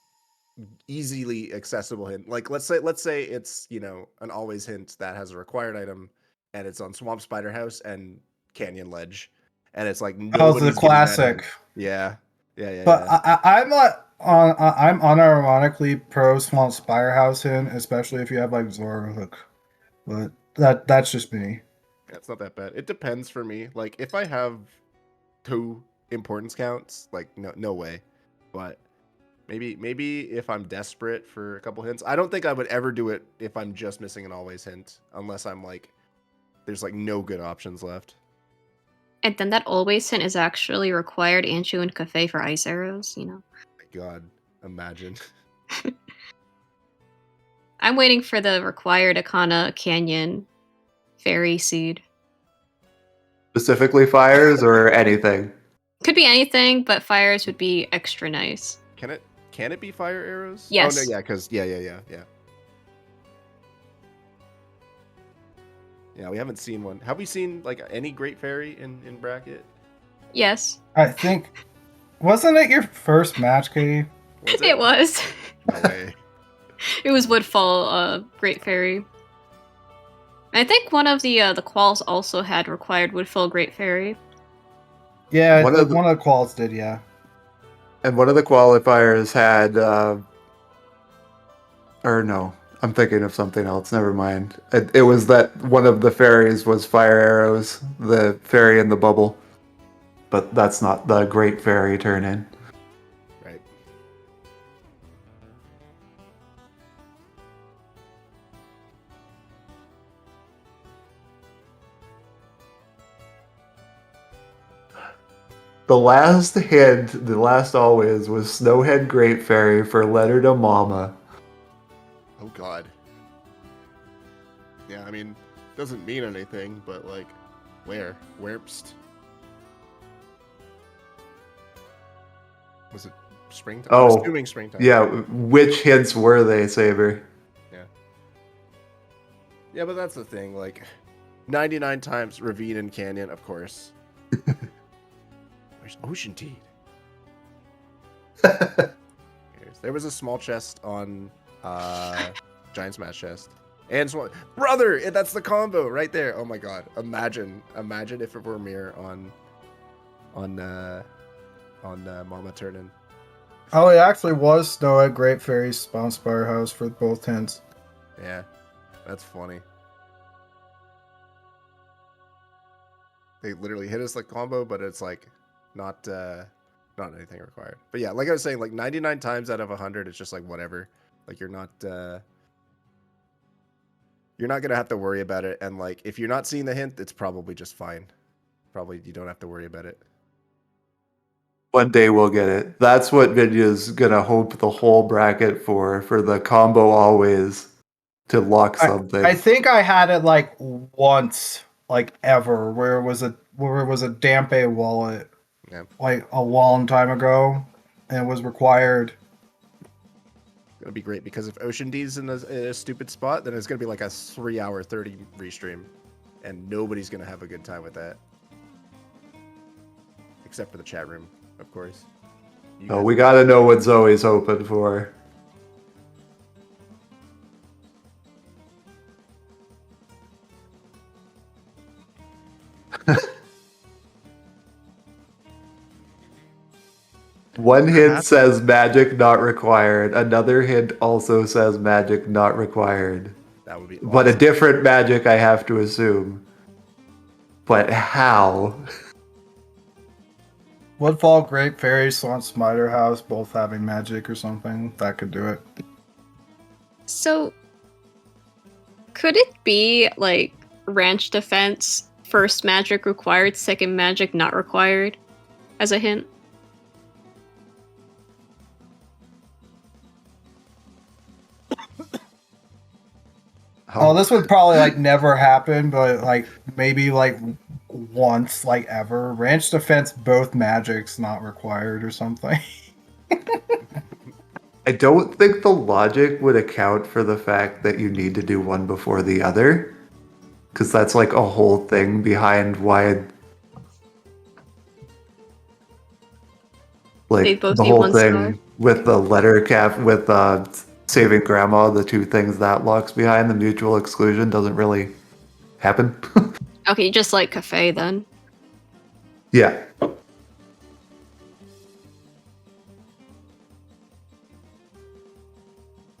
easily accessible hint. Like let's say it's, you know, an always hint that has a required item and it's on Swamp Spider House and Canyon Ledge. And it's like nobody's the classic. getting that hint. Yeah. But I'm not on. I'm unironically pro Swamp Spire House in, especially if you have like Zora Hook. But that's just me. Yeah, it's not that bad. It depends for me. Like if I have 2 importance counts, like no way. But maybe if I'm desperate for a couple hints. I don't think I would ever do it if I'm just missing an always hint, unless I'm like there's like no good options left. And then that always hint is actually required Anshu and Cafe for ice arrows, you know? My God, imagine. I'm waiting for the required Akana Canyon fairy seed. Specifically fires or anything? Could be anything, but fires would be extra nice. Can it be fire arrows? Yes. Oh no, yeah, because yeah. Yeah, we haven't seen one. Have we seen like any Great Fairy in bracket? Yes. I think. Wasn't it your first match, Katie? Was It was. No way. It was Woodfall Great Fairy. I think one of the quals also had required Woodfall Great Fairy. Yeah, One one of the- of the quals did. Yeah. And one of the qualifiers had, or no, I'm thinking of something else. Never mind. It was that one of the fairies was fire arrows, the fairy in the bubble. But that's not the great fairy turn in. Right. The last hint, the last always, was Snowhead Great Fairy for letter to Mama. Oh God. Yeah, I mean, doesn't mean anything, but like, where? Where'st? Was it springtime? Oh, I'm assuming springtime. yeah. Which hints were they, Saber? Yeah. Yeah, but that's the thing. Like, 99 times ravine and canyon, of course. There's ocean teed. There was a small chest on Giant Smash chest. And small brother, that's the combo right there. Oh my god. Imagine if it were mirror on Mama Turnin. Oh, it actually was snow at Great Fairy Spawn Spire House for both hints. Yeah. That's funny. They literally hit us like combo, but it's like not anything required. But yeah, like I was saying, like 99 times out of 100, it's just like whatever. Like you're not gonna have to worry about it. And like if you're not seeing the hint, it's probably just fine. Probably you don't have to worry about it. One day we'll get it. That's what Vidya's gonna hope the whole bracket for the combo always to lock something. I think I had it like once, like ever, where it was a Dampe wallet, Yeah. like a long time ago, and it was required. Gonna be great because if Ocean D's in a stupid spot, then it's gonna be like a 3-hour 30 restream, and nobody's gonna have a good time with that, except for the chat room, of course. Oh, we gotta know what Zoe's hoping for. One hint says magic not required. Another hint also says magic not required. That would be awesome. But a different magic, I have to assume. But how? Woodfall, Great Fairy, Swamp Spider House, both having magic or something that could do it. So, could it be like ranch defense, first magic required, second magic not required, as a hint? Oh, this would probably like never happen, but like maybe like once, like ever. Ranch defense, both magics not required or something. I don't think the logic would account for the fact that you need to do one before the other. Because that's like a whole thing behind why. They Like both the need whole one thing star. with the letter cap, with saving grandma, the two things that locks behind the mutual exclusion doesn't really happen. Okay, just like Cafe then. Yeah.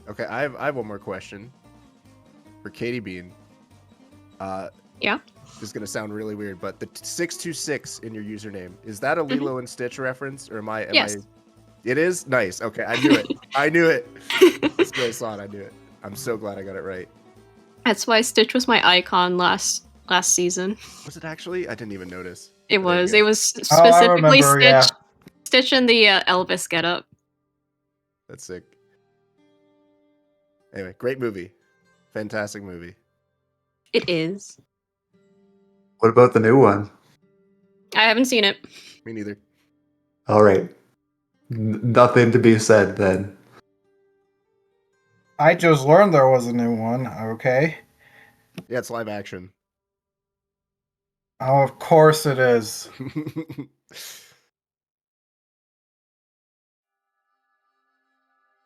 Okay, I have one more question for Katie Bean. Yeah. This is gonna sound really weird, but the 626 in your username, is that a Lilo and Stitch reference, or am I? Yes. It is? Nice. Okay, I knew it. I knew it. As soon as I saw it, I knew it. I'm so glad I got it right. That's why Stitch was my icon last season. Was it actually? I didn't even notice. It But there you was. go. It was I specifically remember, Stitch. yeah. Stitch in the Elvis getup. That's sick. Anyway, great movie. Fantastic movie. It is. What about the new one? I haven't seen it. Me neither. All right. Nothing to be said then. I just learned there was a new one. Okay. Yeah, it's live action. Oh, of course it is.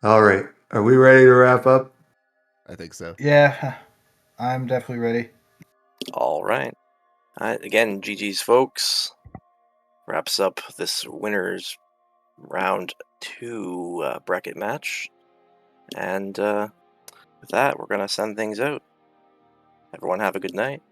All right. Are we ready to wrap up? I think so. Yeah, I'm definitely ready. All right. Again, GG's folks. Wraps up this winner's round 2 bracket match. And with that, we're going to send things out. Everyone have a good night.